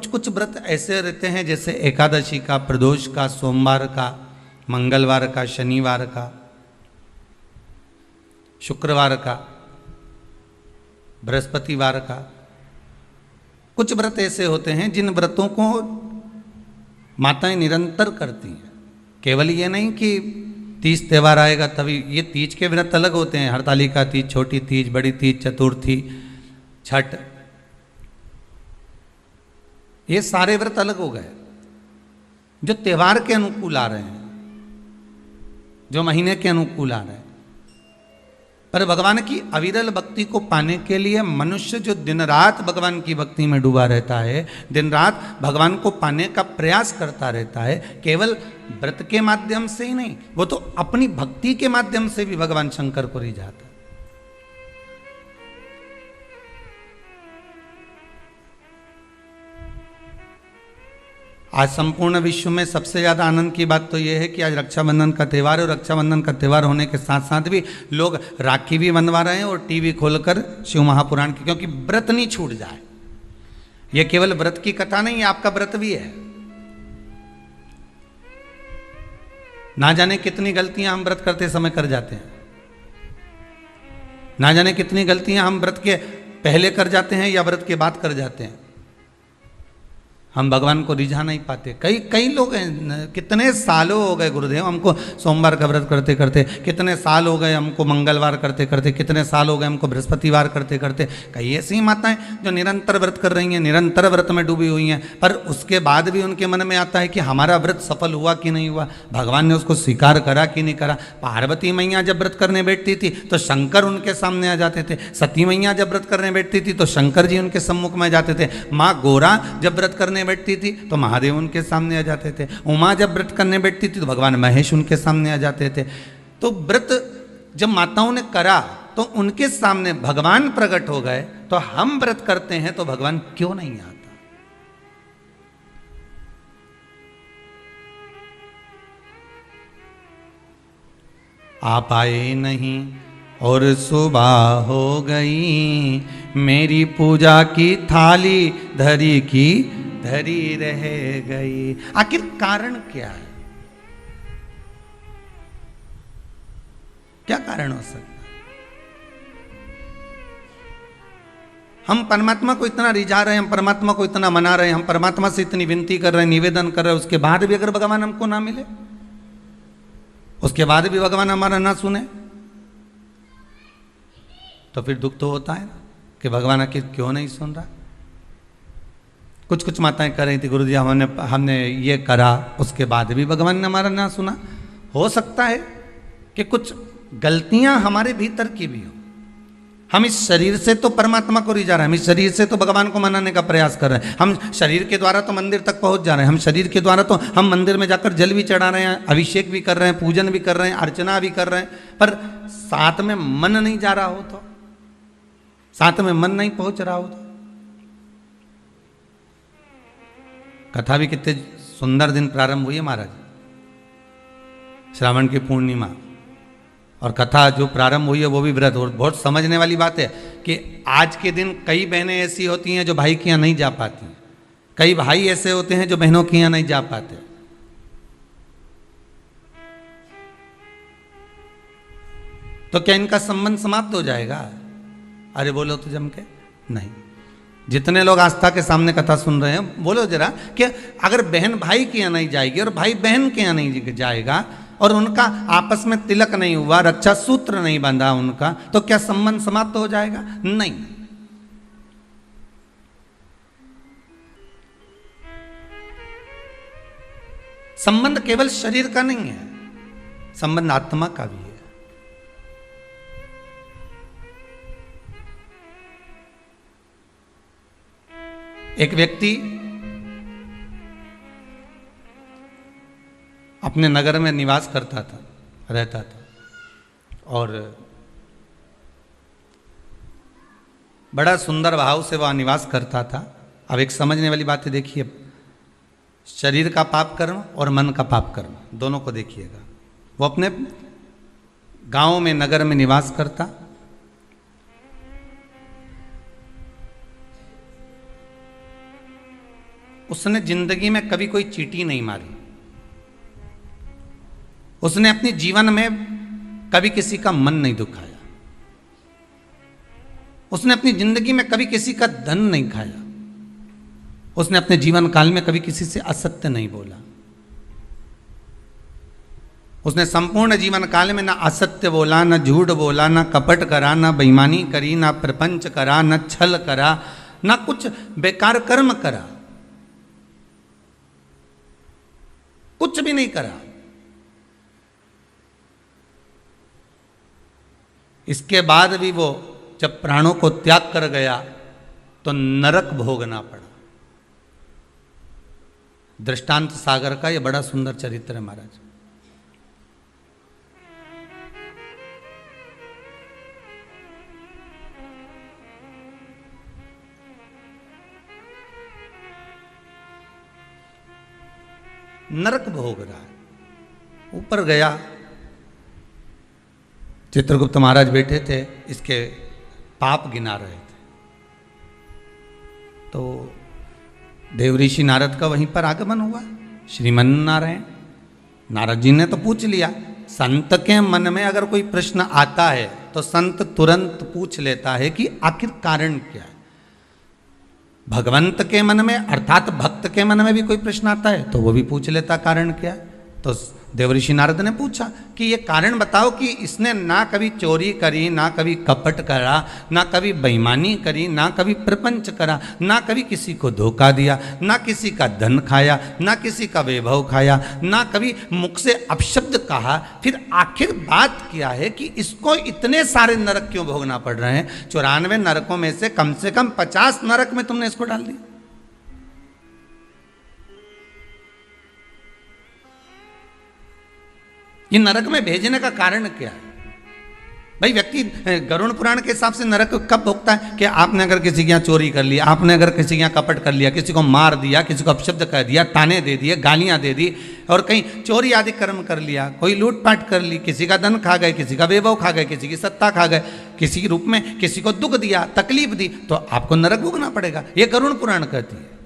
कुछ व्रत ऐसे रहते हैं जैसे एकादशी का, प्रदोष का, सोमवार का, मंगलवार का, शनिवार का, शुक्रवार का, बृहस्पतिवार का। कुछ व्रत ऐसे होते हैं जिन व्रतों को माताएं निरंतर करती हैं। केवल ये नहीं कि तीज त्यौहार आएगा तभी, ये तीज के व्रत अलग होते हैं। हरतालिका तीज, छोटी तीज, बड़ी तीज, चतुर्थी, छठ, ये सारे व्रत अलग हो गए जो त्यौहार के अनुकूल आ रहे हैं, जो महीने के अनुकूल आ रहे हैं। पर भगवान की अविरल भक्ति को पाने के लिए मनुष्य जो दिन रात भगवान की भक्ति में डूबा रहता है, दिन रात भगवान को पाने का प्रयास करता रहता है, केवल व्रत के माध्यम से ही नहीं, वो तो अपनी भक्ति के माध्यम से भी भगवान शंकर को रिझाता है। आज संपूर्ण विश्व में सबसे ज़्यादा आनंद की बात तो यह है कि आज रक्षाबंधन का त्यौहार है, और रक्षाबंधन का त्यौहार होने के साथ साथ भी लोग राखी भी बनवा रहे हैं और टीवी खोलकर शिव महापुराण की, क्योंकि व्रत नहीं छूट जाए। यह केवल व्रत की कथा नहीं है, आपका व्रत भी है। ना जाने कितनी गलतियां हम व्रत करते समय कर जाते हैं, ना जाने कितनी गलतियां हम व्रत के पहले कर जाते हैं या व्रत के बाद कर जाते हैं। हम भगवान को रिझा नहीं पाते। कई लोग हैं, कितने सालों हो गए गुरुदेव हमको सोमवार का व्रत करते करते, कितने साल हो गए हमको मंगलवार करते करते, कितने साल हो गए हमको बृहस्पतिवार करते करते। कई ऐसी माताएं जो निरंतर व्रत कर रही हैं, निरंतर व्रत में डूबी हुई हैं, पर उसके बाद भी उनके मन में आता है कि हमारा व्रत सफल हुआ कि नहीं हुआ, भगवान ने उसको स्वीकार करा कि नहीं करा। पार्वती मैया जब व्रत करने बैठती थी तो शंकर उनके सामने आ जाते थे, सती मैया जब व्रत करने बैठती थी तो शंकर जी उनके सम्मुख में जाते थे, माँ गोरा जब व्रत करने बैठती थी तो महादेव उनके सामने आ जाते थे, उमा जब व्रत करने बैठती थी तो भगवान महेश उनके सामने आ जाते थे। तो व्रत जब माताओं ने करा तो उनके सामने भगवान प्रकट हो गए। तो हम व्रत करते हैं तो भगवान क्यों नहीं आता? आप आए नहीं और सुबह हो गई, मेरी पूजा की थाली धरी की धरी रह गई। आखिर कारण क्या है? क्या कारण हो सकता है? हम परमात्मा को इतना रिझा रहे हैं, हम परमात्मा को इतना मना रहे हैं, हम परमात्मा से इतनी विनती कर रहे हैं, निवेदन कर रहे हैं, उसके बाद भी अगर भगवान हमको ना मिले, उसके बाद भी भगवान हमारा ना सुने, तो फिर दुख तो होता है ना कि भगवान आखिर क्यों नहीं सुन रहा। कुछ माताएं कर रही थी, गुरुजी हमने ये करा, उसके बाद भी भगवान ने हमारा ना सुना। हो सकता है कि कुछ गलतियां हमारे भीतर की भी हो। हम इस शरीर से तो परमात्मा को रिझा रहे हैं, हम इस शरीर से तो भगवान को मनाने का प्रयास कर रहे हैं, हम शरीर के द्वारा तो मंदिर तक पहुंच जा रहे हैं, हम शरीर के द्वारा तो हम मंदिर में जाकर जल भी चढ़ा रहे हैं, अभिषेक भी कर रहे हैं, पूजन भी कर रहे हैं, अर्चना भी कर रहे हैं, पर साथ में मन नहीं जा रहा हो तो, साथ में मन नहीं पहुंच रहा हो तो। कथा भी कितने सुंदर दिन प्रारंभ हुई है महाराज, श्रावण की पूर्णिमा, और कथा जो प्रारंभ हुई है वो भी व्रत। और बहुत समझने वाली बात है कि आज के दिन कई बहनें ऐसी होती हैं जो भाई के यहाँ नहीं जा पाती, कई भाई ऐसे होते हैं जो बहनों के यहाँ नहीं जा पाते। तो क्या इनका संबंध समाप्त हो जाएगा? अरे बोलो तो जम के नहीं। जितने लोग आस्था के सामने कथा सुन रहे हैं, बोलो जरा कि अगर बहन भाई के यहाँ नहीं जाएगी और भाई बहन के यहाँ नहीं जाएगा और उनका आपस में तिलक नहीं हुआ, रक्षा सूत्र नहीं बंधा उनका, तो क्या संबंध समाप्त हो जाएगा? नहीं। संबंध केवल शरीर का नहीं है, संबंध आत्मा का भी है। एक व्यक्ति अपने नगर में निवास करता था, रहता था, और बड़ा सुंदर भाव से वह निवास करता था। अब एक समझने वाली बात है, देखिए, शरीर का पाप कर्म और मन का पाप कर्म दोनों को देखिएगा। वो अपने गांव में, नगर में निवास करता, उसने जिंदगी में कभी कोई चींटी नहीं मारी, उसने अपने जीवन में कभी किसी का मन नहीं दुखाया, उसने अपनी जिंदगी में कभी किसी का धन नहीं खाया, उसने अपने जीवन काल में कभी किसी से असत्य नहीं बोला, उसने संपूर्ण जीवन काल में ना असत्य बोला, ना झूठ बोला, ना कपट करा, ना बेईमानी करी, ना प्रपंच करा, ना छल करा, ना कुछ बेकार कर्म करा, कुछ भी नहीं करा। इसके बाद भी वो जब प्राणों को त्याग कर गया तो नरक भोगना पड़ा। दृष्टांत सागर का यह बड़ा सुंदर चरित्र है महाराज। नरक भोग रहा है, ऊपर गया, चित्रगुप्त महाराज बैठे थे, इसके पाप गिना रहे थे, तो देवऋषि नारद का वहीं पर आगमन हुआ। श्रीमन नारायण, नारद जी ने तो पूछ लिया। संत के मन में अगर कोई प्रश्न आता है तो संत तुरंत पूछ लेता है कि आखिर कारण क्या है। भगवंत के मन में अर्थात भक्त के मन में भी कोई प्रश्न आता है तो वो भी पूछ लेता कारण क्या है। तो देवऋषि नारद ने पूछा कि ये कारण बताओ कि इसने ना कभी चोरी करी, ना कभी कपट करा, ना कभी बेईमानी करी, ना कभी प्रपंच करा, ना कभी किसी को धोखा दिया, ना किसी का धन खाया, ना किसी का वैभव खाया, ना कभी मुख से अपशब्द कहा। फिर आखिर बात क्या है कि इसको इतने सारे नरक क्यों भोगना पड़ रहे हैं? 94 नरकों में से कम 50 नरक में तुमने इसको डाल दिया। ये नरक में भेजने का कारण क्या है? भाई व्यक्ति गरुड़ पुराण के हिसाब से नरक कब भोगता है कि आपने अगर किसी के यहाँ चोरी कर लिया, आपने अगर किसी के यहाँ कपट कर लिया, किसी को मार दिया, किसी को अपशब्द कह दिया, ताने दे दिए, गालियां दे दी, और कहीं चोरी आदि कर्म कर लिया, कोई लूटपाट कर ली, किसी का धन खा गए, किसी का वैभव खा गए, किसी की सत्ता खा गए, किसी के रूप में किसी को दुख दिया, तकलीफ दी, तो आपको नरक भोगना पड़ेगा। ये गरुड़ पुराण कहती है।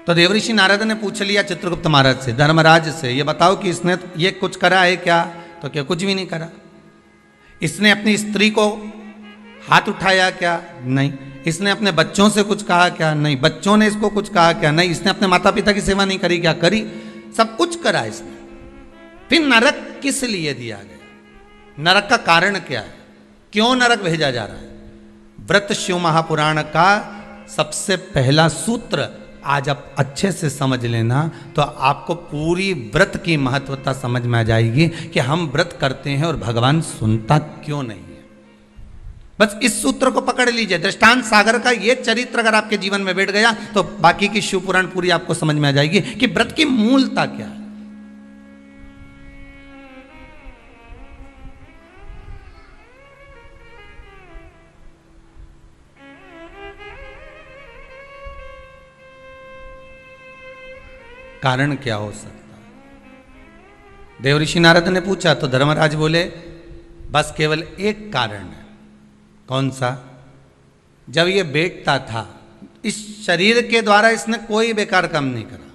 तो देवऋषि नारद ने पूछ लिया चित्रगुप्त महाराज से, धर्मराज से, ये बताओ कि इसने ये कुछ करा है क्या? तो क्या कुछ भी नहीं करा। इसने अपनी स्त्री को हाथ उठाया क्या? नहीं। इसने अपने बच्चों से कुछ कहा क्या? नहीं। बच्चों ने इसको कुछ कहा क्या? नहीं। इसने अपने माता पिता की सेवा नहीं करी क्या? करी। सब कुछ करा इसने। फिर नरक किस लिए दिया गया? नरक का कारण क्या है? क्यों नरक भेजा जा रहा है? व्रत शिव महापुराण का सबसे पहला सूत्र आज आप अच्छे से समझ लेना तो आपको पूरी व्रत की महत्वता समझ में आ जाएगी कि हम व्रत करते हैं और भगवान सुनता क्यों नहीं है। बस इस सूत्र को पकड़ लीजिए। दृष्टांत सागर का ये चरित्र अगर आपके जीवन में बैठ गया तो बाकी की शिव पुराण पूरी आपको समझ में आ जाएगी कि व्रत की मूलता क्या है। कारण क्या हो सकता है? देवऋषि नारद ने पूछा तो धर्मराज बोले बस केवल एक कारण है। कौन सा? जब ये बैठता था इस शरीर के द्वारा इसने कोई बेकार काम नहीं करा।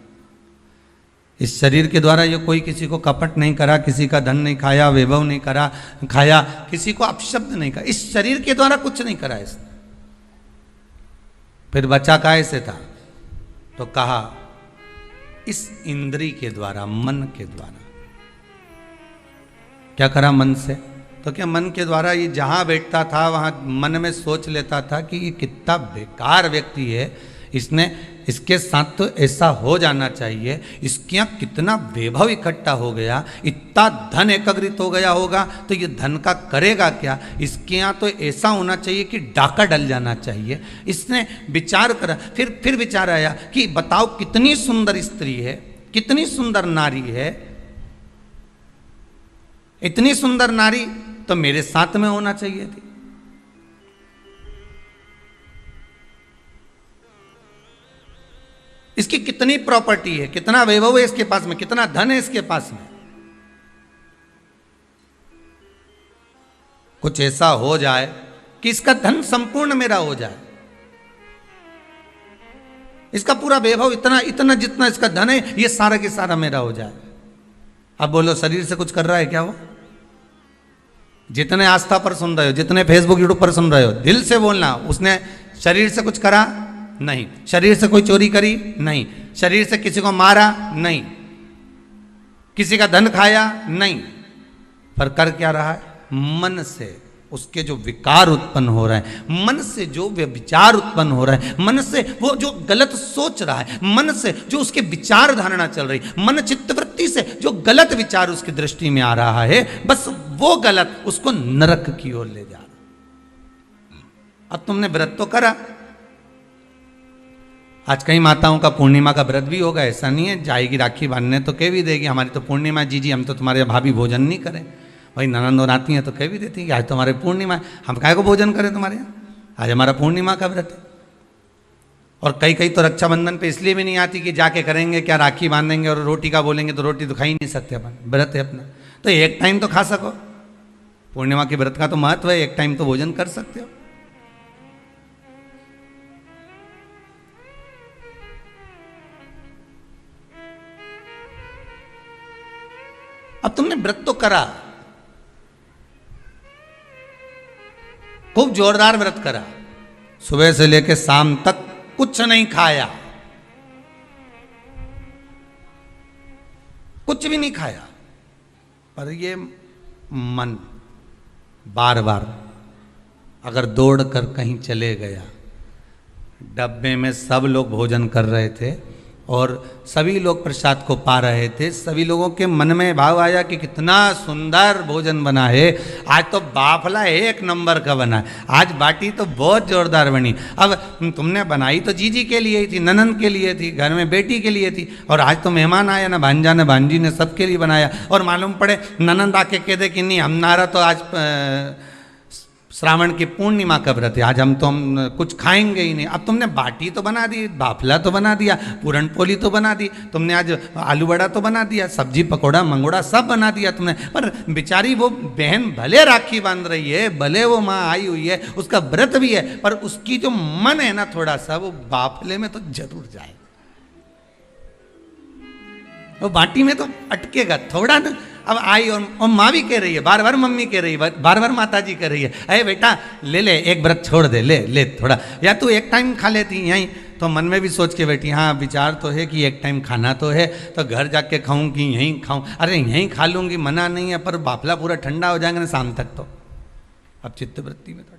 इस शरीर के द्वारा ये कोई किसी को कपट नहीं करा, किसी का धन नहीं खाया, वैभव नहीं करा खाया, किसी को अपशब्द नहीं करा। इस शरीर के द्वारा कुछ नहीं करा इसने। फिर बचा काय से था? तो कहा इस इंद्री के द्वारा, मन के द्वारा। क्या करा मन से? तो क्या मन के द्वारा ये जहां बैठता था वहां मन में सोच लेता था कि ये कितना बेकार व्यक्ति है, इसने इसके साथ तो ऐसा हो जाना चाहिए, इसके यहाँ कितना वैभव इकट्ठा हो गया, इतना धन एकत्रित हो गया होगा तो ये धन का करेगा क्या, इसके यहाँ तो ऐसा होना चाहिए कि डाका डल जाना चाहिए। इसने विचार करा। फिर विचार आया कि बताओ कितनी सुंदर स्त्री है, कितनी सुंदर नारी है, इतनी सुंदर नारी तो मेरे साथ में होना चाहिए थी। इसकी कितनी प्रॉपर्टी है, कितना वैभव है इसके पास में, कितना धन है इसके पास में। कुछ ऐसा हो जाए कि इसका धन संपूर्ण मेरा हो जाए, इसका पूरा वैभव इतना इतना जितना इसका धन है ये सारा के सारा मेरा हो जाए। अब बोलो शरीर से कुछ कर रहा है क्या वो? जितने आस्था पर सुन रहे हो, जितने फेसबुक यूट्यूब पर सुन रहे हो, दिल से बोलना, उसने शरीर से कुछ करा नहीं, शरीर से कोई चोरी करी नहीं, शरीर से किसी को मारा नहीं, किसी का धन खाया नहीं, पर कर क्या रहा है? मन से उसके जो विकार उत्पन्न हो रहे हैं, मन से जो विचार उत्पन्न हो रहा है, मन से वो जो गलत सोच रहा है, मन से जो उसके विचार धारणा चल रही, मन चित्तवृत्ति से जो गलत विचार उसकी दृष्टि में आ रहा है, बस वो गलत उसको नरक की ओर ले जा रहा। अब तुमने व्रत तो करा, आज कई माताओं का पूर्णिमा का व्रत भी होगा, ऐसा नहीं है, जाएगी राखी बांधने तो कह भी देगी हमारी तो पूर्णिमा जी हम तो तुम्हारे भाभी भोजन नहीं करें। भाई ननंद और आती हैं तो कह भी देती हैं कि आज तुम्हारे पूर्णिमा है, हम काहे को भोजन करें तुम्हारे यहाँ, आज हमारा पूर्णिमा का व्रत है। और कई कई तो रक्षाबंधन पे इसलिए भी नहीं आती कि जाके करेंगे क्या, राखी बांधेंगे और रोटी का बोलेंगे तो रोटी तो खा ही नहीं सकते अपन, व्रत है अपना, तो एक टाइम तो खा सको। पूर्णिमा के व्रत का तो महत्व है, एक टाइम तो भोजन कर सकते हो। अब तुमने व्रत तो करा, खूब जोरदार व्रत करा, सुबह से लेकर शाम तक कुछ नहीं खाया, कुछ भी नहीं खाया, पर ये मन बार बार अगर दौड़ कर कहीं चले गया, डब्बे में सब लोग भोजन कर रहे थे और सभी लोग प्रसाद को पा रहे थे, सभी लोगों के मन में भाव आया कि कितना सुंदर भोजन बना है, आज तो बाफला एक नंबर का बना है, आज बाटी तो बहुत जोरदार बनी। अब तुमने बनाई तो जीजी के लिए ही थी, ननंद के लिए थी, घर में बेटी के लिए थी, और आज तो मेहमान आया ना, भांजा ने भांजी ने सबके लिए बनाया, और मालूम पड़े ननंद आके कह दे कि नहीं हमारा तो आज श्रावण की पूर्णिमा का व्रत है, आज हम कुछ खाएंगे ही नहीं। अब तुमने बाटी तो बना दी, बाफला तो बना दिया, पूरन पोली तो बना दी, तुमने आज आलू बड़ा तो बना दिया, सब्जी पकौड़ा मंगोड़ा सब बना दिया तुमने, पर बेचारी वो बहन भले राखी बांध रही है, भले वो माँ आई हुई है, उसका व्रत भी है, पर उसकी जो मन है ना थोड़ा सा वो बाफले में तो जरूर जाए, वो बाटी में तो अटकेगा थोड़ा ना। अब आई और माँ भी कह रही है, बार बार मम्मी कह रही है, बार बार माता जी कह रही है, अरे बेटा ले ले एक व्रत छोड़ दे, ले ले थोड़ा, या तू एक टाइम खा लेती यहीं, तो मन में भी सोच के बैठी, हाँ विचार तो है कि एक टाइम खाना तो है, तो घर जाके खाऊं कि यहीं खाऊं, अरे यहीं खा लूंगी मना नहीं है, पर बाफला पूरा ठंडा हो जाएगा ना शाम तक तो। अब चित्तवृत्ति में तो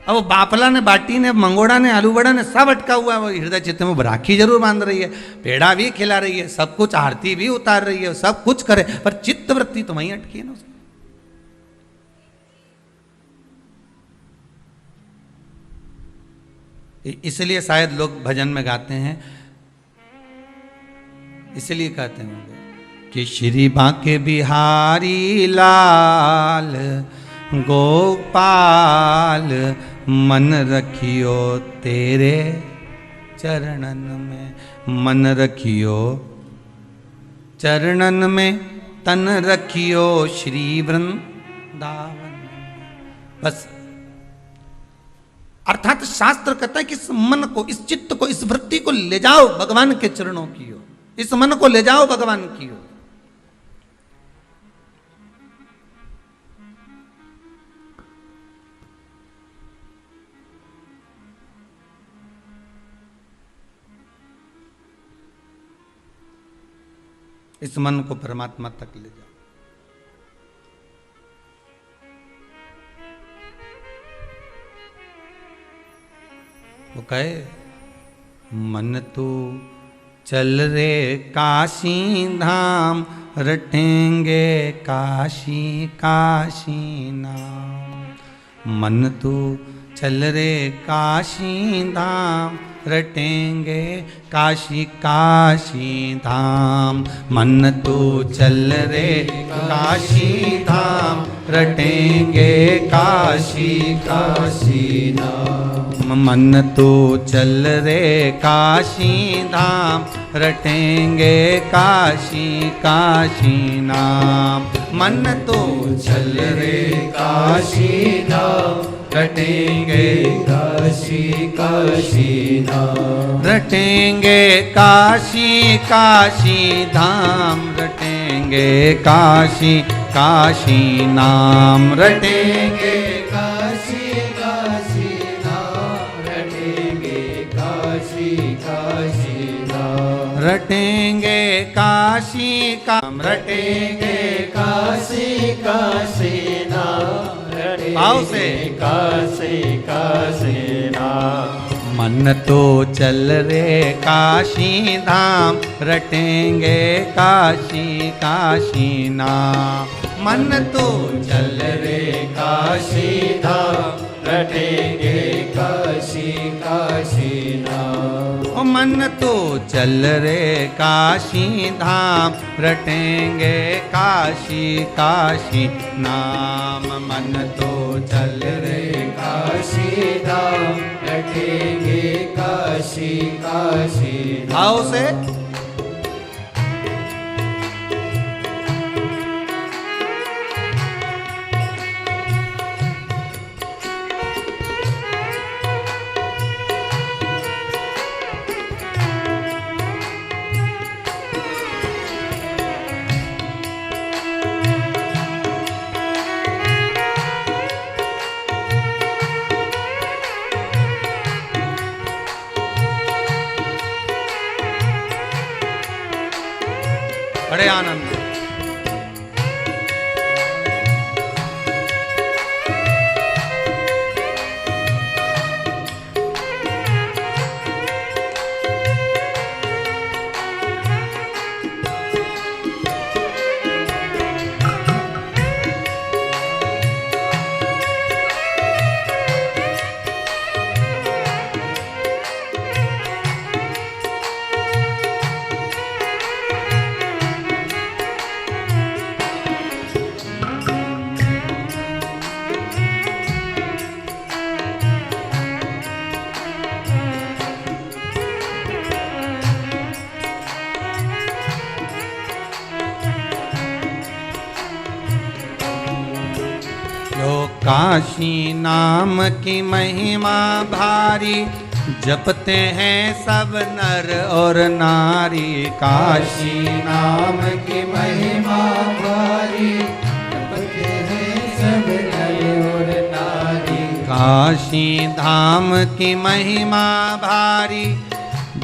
अब वो बाफला ने, बाटी ने, मंगोड़ा ने, आलू बड़ा ने सब अटका हुआ है, वो हृदय चित्त में राखी जरूर बांध रही है, पेड़ा भी खिला रही है, सब कुछ आरती भी उतार रही है, सब कुछ करे, पर चित्त वृत्ति तो वहीं अटकी है ना उसकी। इसलिए शायद लोग भजन में गाते हैं, इसलिए कहते होंगे कि श्री बांके बिहारी लाल गोपाल मन रखियो तेरे चरणन में, मन रखियो चरणन में, तन रखियो श्री वृंदावन। बस अर्थात शास्त्र कहता है कि इस मन को, इस चित्त को, इस वृत्ति को ले जाओ भगवान के चरणों की ओर, इस मन को ले जाओ भगवान की ओर। इस मन को परमात्मा तक ले जाओ। वो कहे मन तू चल रे काशी धाम, रटेंगे काशी काशी नाम। मन तू चल रे काशी धाम, रटेंगे काशी काशी धाम। मन तो चल रे काशी धाम, रटेंगे काशी काशी धाम। मन तो चल रे काशी धाम, रटेंगे काशी काशी नाम। मन तो चल रे काशी धाम, रटेंगे काशी काशी धाम। रटेंगे काशी काशी धाम, रटेंगे काशी काशी नाम। रटेंगे काशी काशी नाम, रटेंगे काशी काशी नाम। रटेंगे काशी काम, रटेंगे काशी काशी नाम। भाव से काशी काशी नाम। मन तो चल रे काशी धाम, रटेंगे काशी काशी नाम। मन तो चल रे काशी धाम, रटेंगे काशी काशी नाम। मन तो चल रे काशी धाम, रटेंगे काशी काशी नाम। मन तो चल रे काशी धाम, रटेंगे काशी काशी भाव से बड़े आनंद। काशी नाम की महिमा भारी, जपते हैं सब नर और नारी। काशी नाम की महिमा भारी, जपते हैं सब नर और नारी। काशी धाम की महिमा भारी,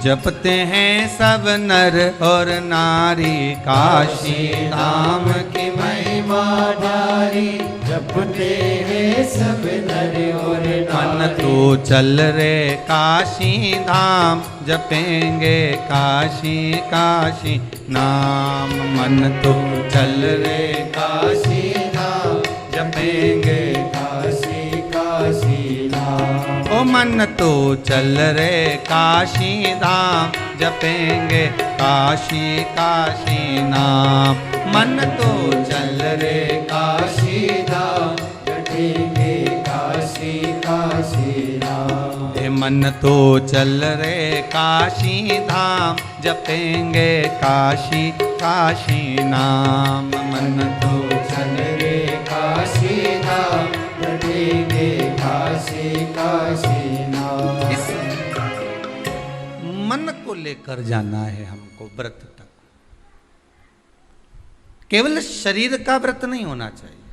जपते हैं सब नर और नारी। काशी धाम की महिमा भारी, जपते हैं सब नर और नारी। मन तो चल रे काशी धाम, जपेंगे काशी काशी नाम। मन तो चल रे काशी धाम, जपेंगे काशी काशी नाम। ओ मन तो चल रे काशी धाम, जपेंगे काशी काशी नाम। मन तो चल रे काशी धाम, जपेंगे काशी काशी नाम। ए मन तो चल रे काशी धाम, जपेंगे काशी काशी नाम। मन तो चल रे काशी धाम, जपेंगे काशी काशी नाम। इस मन को लेकर जाना है हमको व्रत तक। केवल शरीर का व्रत नहीं होना चाहिए।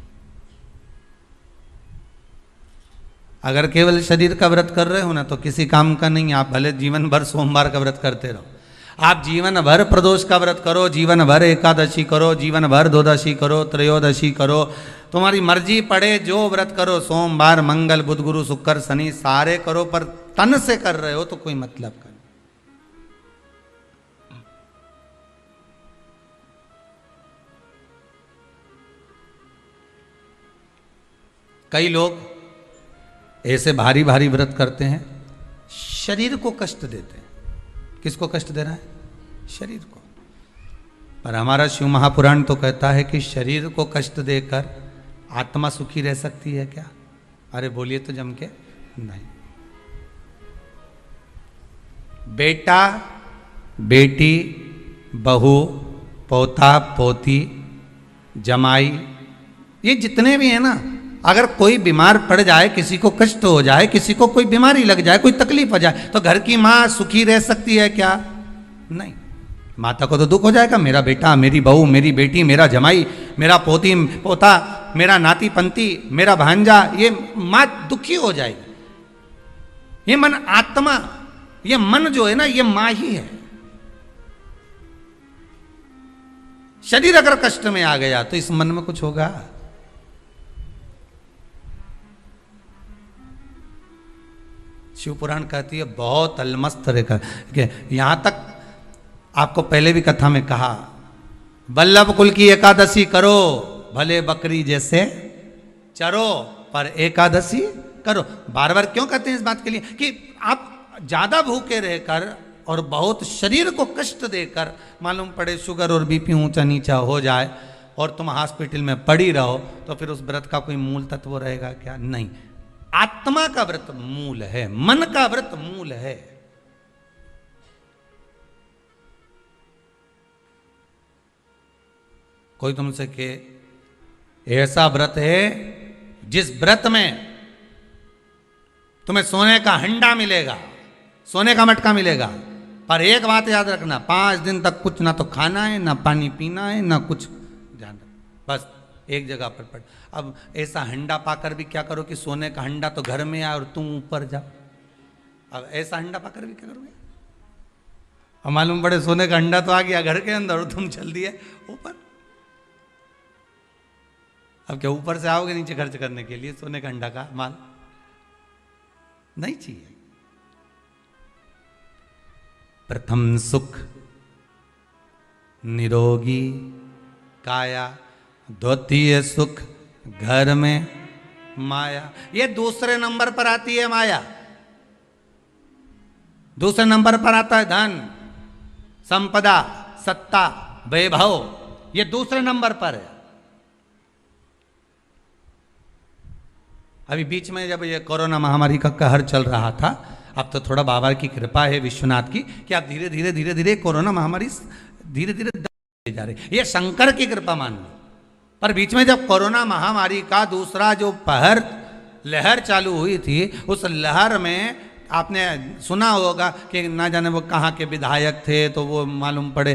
अगर केवल शरीर का व्रत कर रहे हो ना तो किसी काम का नहीं। आप भले जीवन भर सोमवार का व्रत करते रहो, आप जीवन भर प्रदोष का व्रत करो, जीवन भर एकादशी करो, जीवन भर द्वादशी करो, त्रयोदशी करो, तुम्हारी मर्जी पड़े जो व्रत करो। सोमवार मंगल बुध गुरु शुक्र शनि सारे करो, पर तन से कर रहे हो तो कोई मतलब का नहीं। कई लोग ऐसे भारी भारी व्रत करते हैं, शरीर को कष्ट देते हैं। किसको कष्ट दे रहा है? शरीर को। पर हमारा शिव महापुराण तो कहता है कि शरीर को कष्ट देकर आत्मा सुखी रह सकती है क्या? अरे बोलिए तो जम के, नहीं। बेटा, बेटी, बहू, पोता, पोती, जमाई, ये जितने भी हैं ना, अगर कोई बीमार पड़ जाए, किसी को कष्ट हो जाए, किसी को कोई बीमारी लग जाए, कोई तकलीफ हो जाए, तो घर की माँ सुखी रह सकती है क्या? नहीं। माता को तो दुख हो जाएगा, मेरा बेटा, मेरी बहू, मेरी बेटी, मेरा जमाई, मेरा पोती पोता, मेरा नाती पंती, मेरा भांजा, ये माँ दुखी हो जाएगी। ये मन आत्मा, ये मन जो है ना, ये माँ ही है। शरीर अगर कष्ट में आ गया तो इस मन में कुछ होगा? शिव पुराण कहती है बहुत अलमस्त रेखा। यहां तक आपको पहले भी कथा में कहा, वल्लभ कुल की एकादशी करो, भले बकरी जैसे चरो, पर एकादशी करो। बार बार क्यों कहते हैं इस बात के लिए? कि आप ज्यादा भूखे रहकर और बहुत शरीर को कष्ट देकर, मालूम पड़े शुगर और बीपी ऊंचा नीचा हो जाए और तुम हॉस्पिटल में पड़ी रहो, तो फिर उस व्रत का कोई मूल तत्व रहेगा क्या? नहीं। आत्मा का व्रत मूल है, मन का व्रत मूल है। कोई तुमसे के ऐसा व्रत है जिस व्रत में तुम्हें सोने का हंडा मिलेगा, सोने का मटका मिलेगा, पर एक बात याद रखना, 5 दिन तक कुछ ना तो खाना है, ना पानी पीना है, ना कुछ ध्यान, बस एक जगह पर पड़। अब ऐसा हंडा पाकर भी क्या करो कि सोने का हंडा तो घर में आए और तुम ऊपर जाओ। अब ऐसा हंडा पाकर भी क्या करोगे? अब मालूम पड़े सोने का हंडा तो आ गया घर के अंदर और तुम चल दिए ऊपर। अब क्या ऊपर से आओगे नीचे खर्च करने के लिए सोने का हंडा का माल? नहीं चाहिए। प्रथम सुख निरोगी काया, द्वितीय सुख घर में माया। ये दूसरे नंबर पर आती है माया। दूसरे नंबर पर आता है धन, संपदा, सत्ता, वैभव, ये दूसरे नंबर पर है। अभी बीच में जब ये कोरोना महामारी का कहर चल रहा था, अब तो थोड़ा बाबा की कृपा है विश्वनाथ की कि आप धीरे धीरे धीरे धीरे कोरोना महामारी धीरे धीरे जा रही। ये शंकर की कृपा मान लो। पर बीच में जब कोरोना महामारी का दूसरा जो लहर चालू हुई थी, उस लहर में आपने सुना होगा कि ना जाने वो कहाँ के विधायक थे, तो वो मालूम पड़े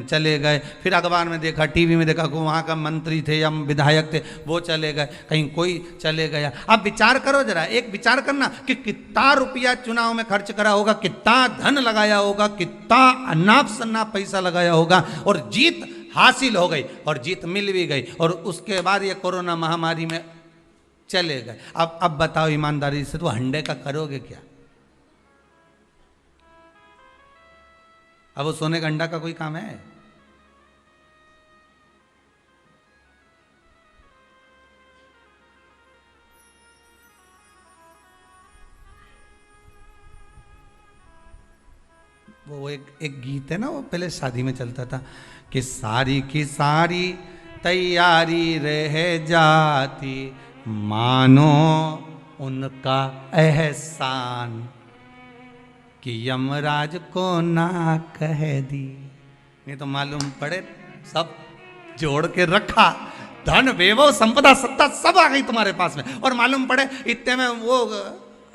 चले गए। फिर अखबार में देखा, टीवी में देखा कि वहाँ का मंत्री थे या विधायक थे, वो चले गए, कहीं कोई चले गया। अब विचार करो जरा, एक विचार करना कि कितना रुपया चुनाव में खर्च करा होगा, कितना धन लगाया होगा, कितना अनाप शनाप पैसा लगाया होगा, और जीत हासिल हो गई और जीत मिल भी गई, और उसके बाद ये कोरोना महामारी में चले गए। अब बताओ ईमानदारी से, तो हंडे का करोगे क्या? अब वो सोने का अंडा का कोई काम है? वो एक गीत है ना, वो पहले शादी में चलता था कि सारी की सारी तैयारी रह जाती, मानो उनका एहसान कि यमराज को ना कह दी। नहीं तो मालूम पड़े सब जोड़ के रखा, धन वैभव संपदा सत्ता सब आ गई तुम्हारे पास में, और मालूम पड़े इतने में वो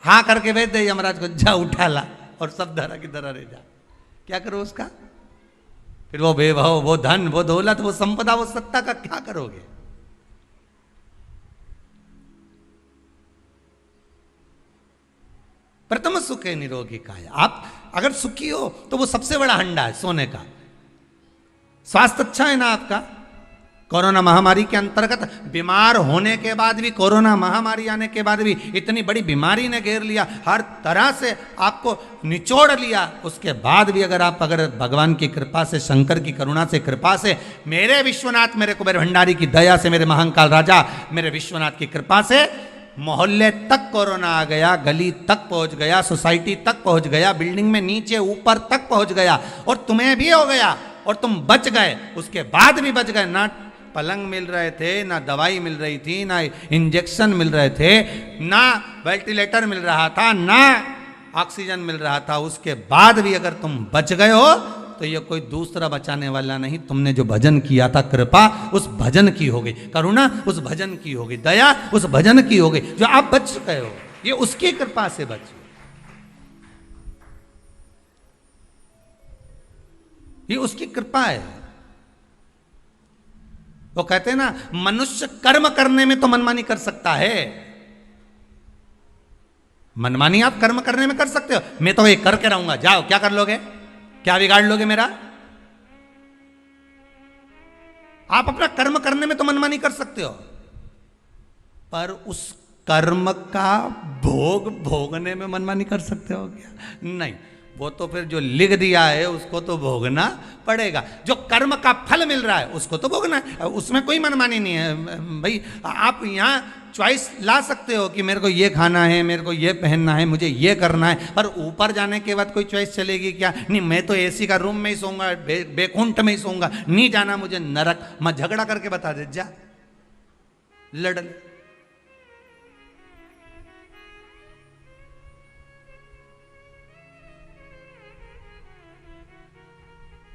हाँ करके भेज दे यमराज को, जा उठा ला, और सब धरा की तरह रह जा। क्या करो उसका? फिर वो वैभव, वो धन, वो दौलत, वो संपदा, वो सत्ता का क्या करोगे? प्रथम सुख है निरोगी काया। आप अगर सुखी हो तो वो सबसे बड़ा हंडा है सोने का। स्वास्थ्य अच्छा है ना आपका? कोरोना महामारी के अंतर्गत बीमार होने के बाद भी, कोरोना महामारी आने के बाद भी, इतनी बड़ी बीमारी ने घेर लिया, हर तरह से आपको निचोड़ लिया, उसके बाद भी अगर भगवान की कृपा से, शंकर की करुणा से, कृपा से, मेरे विश्वनाथ, मेरे कुबेर भंडारी की दया से, मेरे महाकाल राजा, मेरे विश्वनाथ की कृपा से मोहल्ले तक कोरोना आ गया, गली तक पहुंच गया, सोसाइटी तक पहुंच गया, बिल्डिंग में नीचे ऊपर तक पहुंच गया, और तुम्हें भी हो गया और तुम बच गए, उसके बाद भी बच गए। ना पलंग मिल रहे थे, ना दवाई मिल रही थी, ना इंजेक्शन मिल रहे थे, ना वेंटिलेटर मिल रहा था, ना ऑक्सीजन मिल रहा था, उसके बाद भी अगर तुम बच गए हो तो ये कोई दूसरा बचाने वाला नहीं, तुमने जो भजन किया था, कृपा उस भजन की हो गई, करुणा उस भजन की हो गई, दया उस भजन की हो गई, जो आप बच गए हो, ये उसकी कृपा से बचे। ये उसकी कृपा है। वो कहते हैं ना, मनुष्य कर्म करने में तो मनमानी कर सकता है। मनमानी आप कर्म करने में कर सकते हो, मैं तो ये करके रहूंगा, जाओ क्या कर लोगे, क्या बिगाड़ लोगे मेरा। आप अपना कर्म करने में तो मनमानी कर सकते हो, पर उस कर्म का भोग भोगने में मनमानी कर सकते हो क्या? नहीं, वो तो फिर जो लिख दिया है उसको तो भोगना पड़ेगा। जो कर्म का फल मिल रहा है उसको तो भोगना है, उसमें कोई मनमानी नहीं है भाई। आप यहाँ चॉइस ला सकते हो कि मेरे को ये खाना है, मेरे को ये पहनना है, मुझे ये करना है, पर ऊपर जाने के बाद कोई चॉइस चलेगी क्या? नहीं, मैं तो एसी का रूम में ही सोऊंगा, बेकुंठ में ही सोऊंगा, नहीं जाना मुझे नरक। मैं झगड़ा करके बता दे, जा लड़।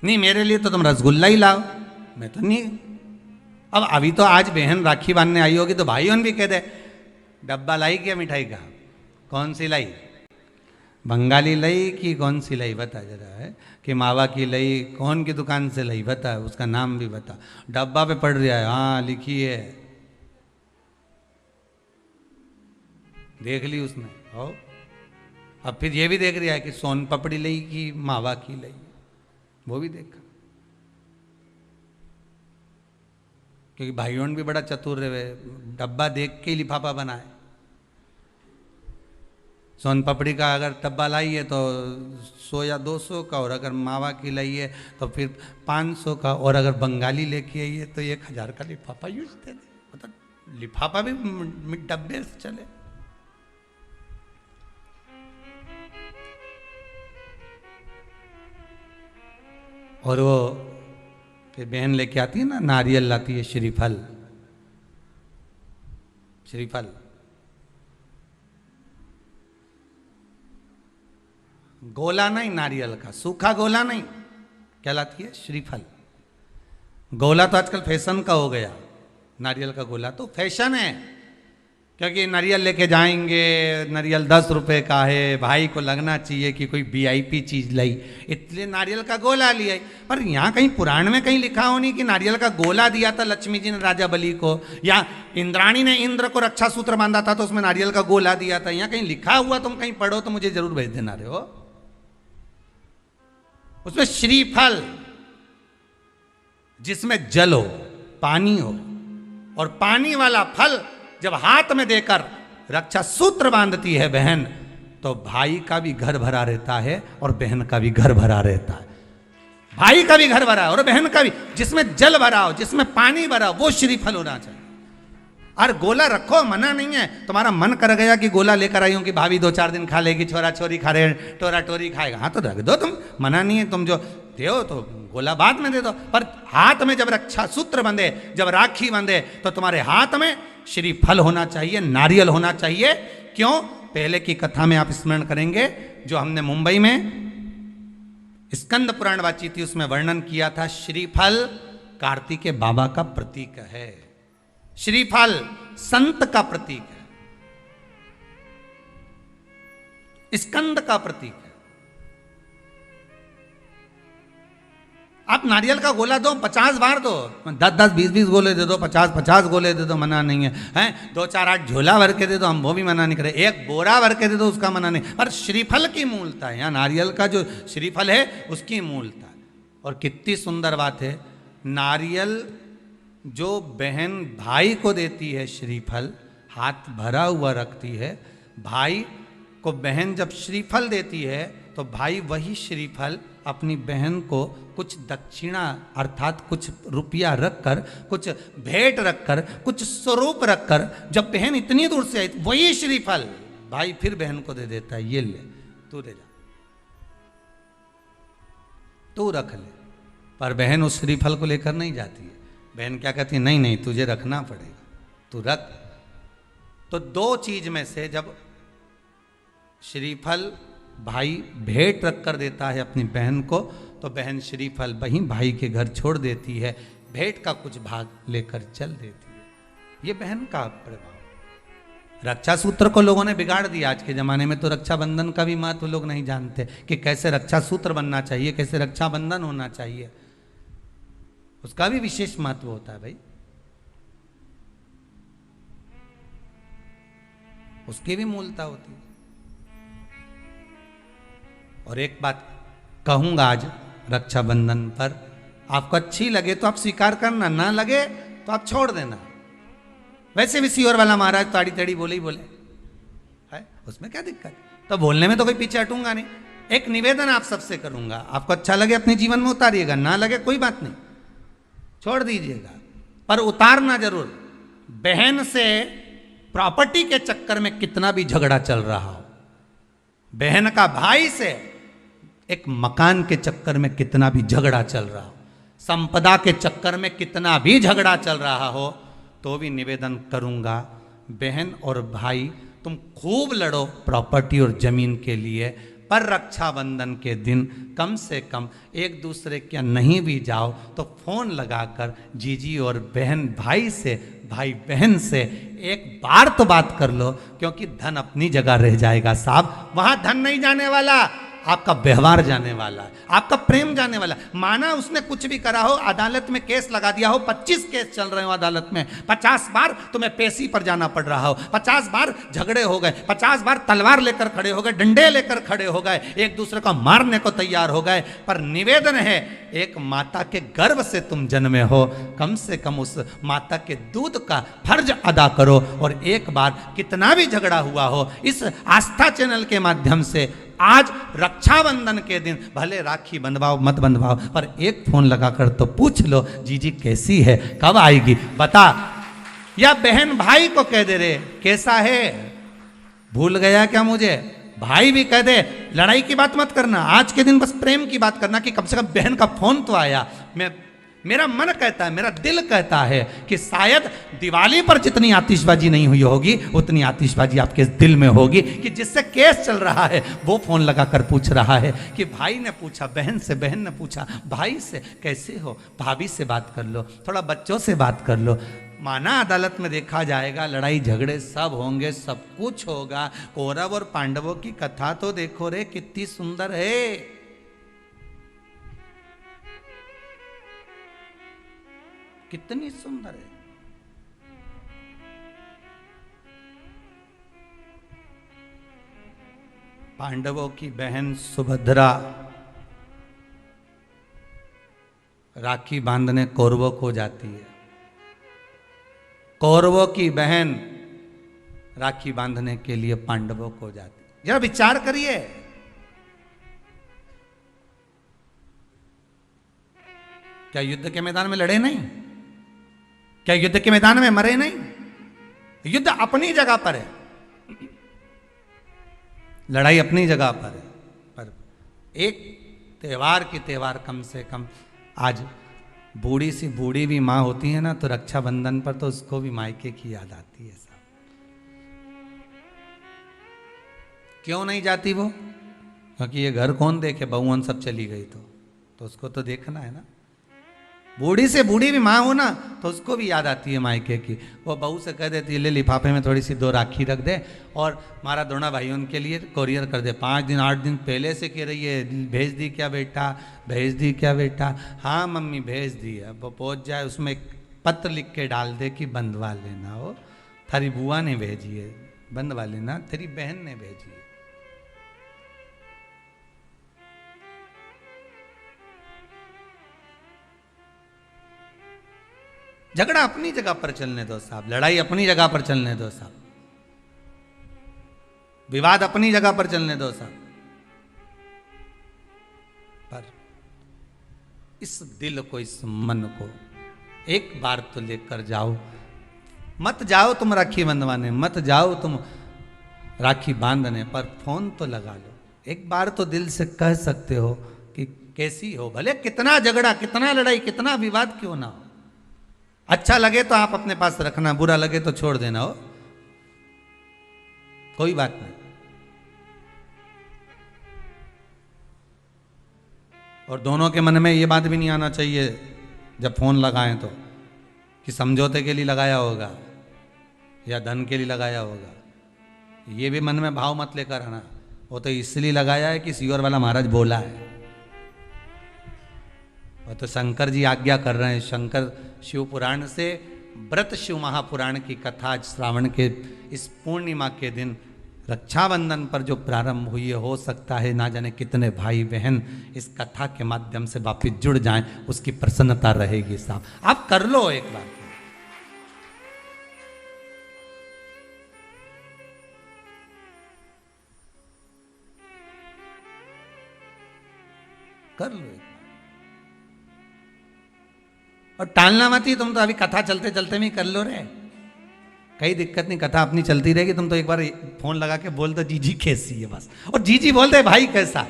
नहीं, मेरे लिए तो तुम रसगुल्ला ही लाओ, मैं तो नहीं। अब अभी तो आज बहन राखी बांधने आई होगी तो भाई उन भी कह दे, डब्बा लाई क्या मिठाई का, कौन सी लाई, बंगाली लाई कि कौन सी लाई, बता जरा है कि मावा की लाई, कौन की दुकान से लाई, बता, उसका नाम भी बता। डब्बा पे पड़ रहा है, हाँ लिखी है, देख ली उसने। हो, अब फिर ये भी देख रहा है कि सोन पपड़ी लाई कि मावा की लाई, वो भी देखा। क्योंकि भाइयों भी बड़ा चतुर रहे, डब्बा देख के लिफाफा बनाए। सोन पपड़ी का अगर डब्बा लाई है तो 100 या 200 का, और अगर मावा की लाई है तो फिर 500 का, और अगर बंगाली लेके आई है तो 1000 का लिफाफा यूज दे दे। मतलब लिफाफा भी डब्बे से चले। और वो फिर बहन लेके आती है ना, नारियल लाती है, श्रीफल, श्रीफल गोला नहीं, नारियल का सूखा गोला नहीं, क्या लाती है, श्रीफल। गोला तो आजकल फैशन का हो गया, नारियल का गोला तो फैशन है, क्योंकि नारियल लेके जाएंगे, नारियल 10 रुपए का है, भाई को लगना चाहिए कि कोई वीआईपी चीज लाई, इसलिए नारियल का गोला लिया। पर यहाँ कहीं पुराण में कहीं लिखा हो नहीं कि नारियल का गोला दिया था लक्ष्मी जी ने राजा बलि को, या इंद्राणी ने इंद्र को रक्षा सूत्र बांधा था तो उसमें नारियल का गोला दिया था। यहाँ कहीं लिखा हुआ तुम कहीं पढ़ो तो मुझे जरूर भेज देना रहे हो। उसमें श्रीफल, जिसमें जल हो, पानी हो, और पानी वाला फल जब हाथ में देकर रक्षा सूत्र बांधती है बहन, तो भाई का भी घर भरा रहता है और बहन का भी घर भरा रहता है। भाई का भी घर भरा और बहन का भी, जिसमें जल भरा हो, जिसमें पानी भरा हो, वो श्रीफल होना चाहिए। और गोला रखो, मना नहीं है। तुम्हारा मन कर गया कि गोला लेकर आई हूं कि भाभी 2-4 दिन खा लेगी, छोरा छोरी खा रहे, टोरा टोरी खाएगा, हाँ तो रख दो तुम, मना नहीं है। तुम जो दो तो गोला बाद में दे दो, पर हाथ में जब रक्षा सूत्र बंधे, जब राखी बंधे, तो तुम्हारे हाथ में श्रीफल होना चाहिए, नारियल होना चाहिए। क्यों? पहले की कथा में आप स्मरण करेंगे, जो हमने मुंबई में स्कंद पुराण वाची थी, उसमें वर्णन किया था। श्रीफल कार्तिकेय बाबा का प्रतीक है, श्रीफल संत का प्रतीक है, स्कंद का प्रतीक है। आप नारियल का गोला दो, 50 बार दो, 10-10, 20-20 गोले दे दो, 50-50 गोले दे दो, मना नहीं है, हैं 2-4-8 झोला भर के दे दो, हम वो भी मना नहीं करे, 1 बोरा भर के दे दो, उसका मना नहीं। पर श्रीफल की मूलता है, यहाँ नारियल का जो श्रीफल है उसकी मूलता है। और कितनी सुंदर बात है, नारियल जो बहन भाई को देती है, श्रीफल हाथ भरा हुआ रखती है, भाई को बहन जब श्रीफल देती है तो भाई वही श्रीफल अपनी बहन को कुछ दक्षिणा अर्थात कुछ रुपया रखकर, कुछ भेंट रखकर, कुछ स्वरूप रखकर, जब बहन इतनी दूर से आई वही श्रीफल भाई फिर बहन को दे देता है, ये ले तू दे जा, तू रख ले। पर बहन उस श्रीफल को लेकर नहीं जाती है। बहन क्या कहती है, नहीं नहीं तुझे रखना पड़ेगा, तू रख। तो दो चीज में से जब श्रीफल भाई भेंट रख कर देता है अपनी बहन को, तो बहन श्रीफल वहीं भाई के घर छोड़ देती है, भेंट का कुछ भाग लेकर चल देती है। ये बहन का प्रभाव। रक्षा सूत्र को लोगों ने बिगाड़ दिया आज के जमाने में, तो रक्षाबंधन का भी महत्व लोग नहीं जानते कि कैसे रक्षा सूत्र बनना चाहिए, कैसे रक्षाबंधन होना चाहिए, उसका भी विशेष महत्व होता है भाई, उसकी भी मूलता होती है। और एक बात कहूंगा आज रक्षाबंधन पर, आपको अच्छी लगे तो आप स्वीकार करना, ना लगे तो आप छोड़ देना। वैसे भी सीहोर वाला महाराज ताड़ी तड़ी बोले ही बोले है, उसमें क्या दिक्कत, तो बोलने में तो कोई पीछे हटूंगा नहीं। एक निवेदन आप सबसे करूंगा, आपको अच्छा लगे अपने जीवन में उतारिएगा, ना लगे कोई बात नहीं, छोड़ दीजिएगा, पर उतारना जरूर। बहन से प्रॉपर्टी के चक्कर में कितना भी झगड़ा चल रहा हो, बहन का भाई से एक मकान के चक्कर में कितना भी झगड़ा चल रहा हो, संपदा के चक्कर में कितना भी झगड़ा चल रहा हो, तो भी निवेदन करूंगा, बहन और भाई तुम खूब लड़ो प्रॉपर्टी और जमीन के लिए, पर रक्षाबंधन के दिन कम से कम एक दूसरे के नहीं भी जाओ तो फोन लगाकर जीजी और बहन भाई से, भाई बहन से एक बार तो बात कर लो, क्योंकि धन अपनी जगह रह जाएगा साहब, वहां धन नहीं जाने वाला, आपका व्यवहार जाने वाला है, आपका प्रेम जाने वाला। माना उसने कुछ भी करा हो, अदालत में केस लगा दिया हो, 25 केस चल रहे हो अदालत में, 50 बार तुम्हें पेशी पर जाना पड़ रहा हो, 50 बार झगड़े हो गए, 50 बार तलवार लेकर खड़े हो गए, डंडे लेकर खड़े हो गए, एक दूसरे को मारने को तैयार हो गए, पर निवेदन है एक माता के गर्भ से तुम जन्मे हो, कम से कम उस माता के दूध का फर्ज अदा करो। और एक बार कितना भी झगड़ा हुआ हो, इस आस्था चैनल के माध्यम से आज रक्षाबंधन के दिन भले राखी बंधवाओ मत बंधवाओ, पर एक फोन लगाकर तो पूछ लो जीजी कैसी है, कब आएगी बता, या बहन भाई को कह दे रे कैसा है, भूल गया क्या मुझे, भाई भी कह दे लड़ाई की बात मत करना, आज के दिन बस प्रेम की बात करना कि कम से कम बहन का फोन तो आया। मेरा मन कहता है, मेरा दिल कहता है कि शायद दिवाली पर जितनी आतिशबाजी नहीं हुई होगी उतनी आतिशबाजी आपके दिल में होगी, कि जिससे केस चल रहा है वो फोन लगाकर पूछ रहा है कि भाई ने पूछा बहन से, बहन ने पूछा भाई से कैसे हो, भाभी से बात कर लो, थोड़ा बच्चों से बात कर लो। माना अदालत में देखा जाएगा, लड़ाई झगड़े सब होंगे, सब कुछ होगा, कौरव और पांडवों की कथा तो देखो रे कितनी सुंदर है, कितनी सुंदर है। पांडवों की बहन सुभद्रा राखी बांधने कौरवों को जाती है, कौरवों की बहन राखी बांधने के लिए पांडवों को जाती है। जरा विचार करिए, क्या युद्ध के मैदान में लड़े नहीं, क्या युद्ध के मैदान में मरे नहीं, युद्ध अपनी जगह पर है, लड़ाई अपनी जगह पर है, पर एक त्योहार की त्योहार कम से कम आज बूढ़ी सी बूढ़ी भी माँ होती है ना, तो रक्षाबंधन पर तो उसको भी मायके की याद आती है साहब। क्यों नहीं जाती वो, क्योंकि ये घर कौन देखे, बहुवन सब चली गई तो उसको तो देखना है ना। बूढ़ी से बूढ़ी भी माँ हो ना तो उसको भी याद आती है मायके की, वो बहू से कह देती है ले लिफाफे में थोड़ी सी 2 राखी रख दे और हमारा दोनों भाइयों के लिए कोरियर कर दे, 5 दिन 8 दिन पहले से कह रही है भेज दी क्या बेटा, भेज दी क्या बेटा, हाँ मम्मी भेज दी है, वो पहुँच जाए उसमें एक पत्र लिख के डाल दे कि बंधवा लेना, हो थारी बुआ ने भेजी है बंधवा लेना, तेरी बहन ने भेजी है। झगड़ा अपनी जगह पर चलने दो साहब, लड़ाई अपनी जगह पर चलने दो साहब, विवाद अपनी जगह पर चलने दो साहब, पर इस दिल को, इस मन को एक बार तो लेकर जाओ। मत जाओ तुम राखी बंधवाने, मत जाओ तुम राखी बांधने, पर फोन तो लगा लो। एक बार तो दिल से कह सकते हो कि कैसी हो, भले कितना झगड़ा, कितना लड़ाई, कितना विवाद क्यों ना हो। अच्छा लगे तो आप अपने पास रखना, बुरा लगे तो छोड़ देना, हो कोई बात नहीं। और दोनों के मन में ये बात भी नहीं आना चाहिए जब फोन लगाएं तो कि समझौते के लिए लगाया होगा या धन के लिए लगाया होगा। ये भी मन में भाव मत लेकर आना, वो तो इसलिए लगाया है कि सीवर वाला महाराज बोला है। वो तो शंकर जी आज्ञा कर रहे हैं। शंकर शिव पुराण से व्रत शिव महापुराण की कथा आज श्रावण के इस पूर्णिमा के दिन रक्षाबंधन पर जो प्रारंभ हुई है, हो सकता है ना जाने कितने भाई बहन इस कथा के माध्यम से वापिस जुड़ जाएं, उसकी प्रसन्नता रहेगी साहब। आप कर लो एक बार, कर लो। और टालना मत ही, तुम तो अभी कथा चलते चलते में कर लो रे, कई दिक्कत नहीं, कथा अपनी चलती रहेगी। तुम तो एक बार फोन लगा के बोल दो जीजी कैसी है बस, और जीजी बोल दे भाई कैसा।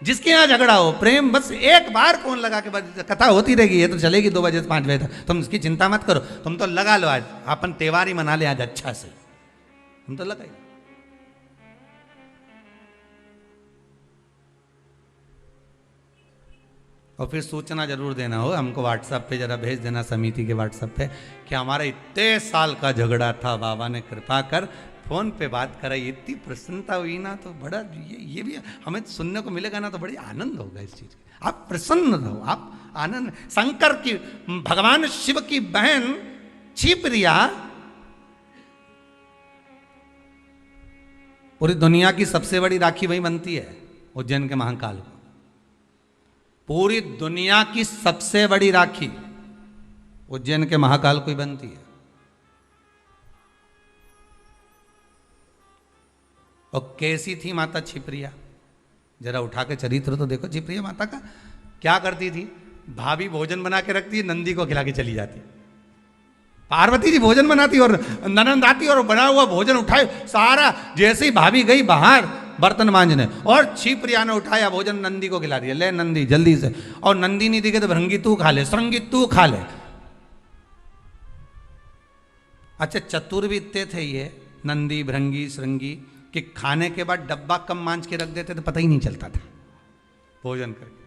जिसके यहाँ झगड़ा हो, प्रेम, बस एक बार फोन लगा के बस कथा होती रहेगी। ये तो चलेगी 2 बजे से 5 बजे तक, तुम इसकी चिंता मत करो। तुम तो लगा लो, आज अपन त्योहार ही मना ले आज अच्छा से, तुम तो लगाई। और फिर सूचना जरूर देना हो हमको, व्हाट्सएप पे जरा भेज देना, समिति के व्हाट्सएप पे, कि हमारा इतने साल का झगड़ा था, बाबा ने कृपा कर फोन पे बात कराई। इतनी प्रसन्नता हुई ना, तो बड़ा ये भी हमें सुनने को मिलेगा ना, तो बड़ी आनंद होगा इस चीज का। आप प्रसन्न रहो, आप आनंद। शंकर की, भगवान शिव की बहन छिप्रिया पूरी दुनिया की सबसे बड़ी राखी वही बनती है, उज्जैन के महाकाल को। पूरी दुनिया की सबसे बड़ी राखी उज्जैन के महाकाल को ही बनती है। और कैसी थी माता छिप्रिया, जरा उठा के चरित्र तो देखो छिप्रिया माता का। क्या करती थी, भाभी भोजन बना के रखती, नंदी को खिला के चली जाती। पार्वती जी भोजन बनाती और ननंद आती और बना हुआ भोजन उठाए सारा, जैसे ही भाभी गई बाहर बर्तन मांजने, और छिप्रिया ने उठाया भोजन नंदी को खिला दिया, ले नंदी जल्दी से। और नंदी नहीं दिखे तो भृंगी तू खा ले, श्रृंगी तू खा ले। अच्छा, चतुर भी इतने थे ये नंदी, भृंगी, श्रृंगी, कि खाने के बाद डब्बा कम मांझ के रख देते तो पता ही नहीं चलता था भोजन करके।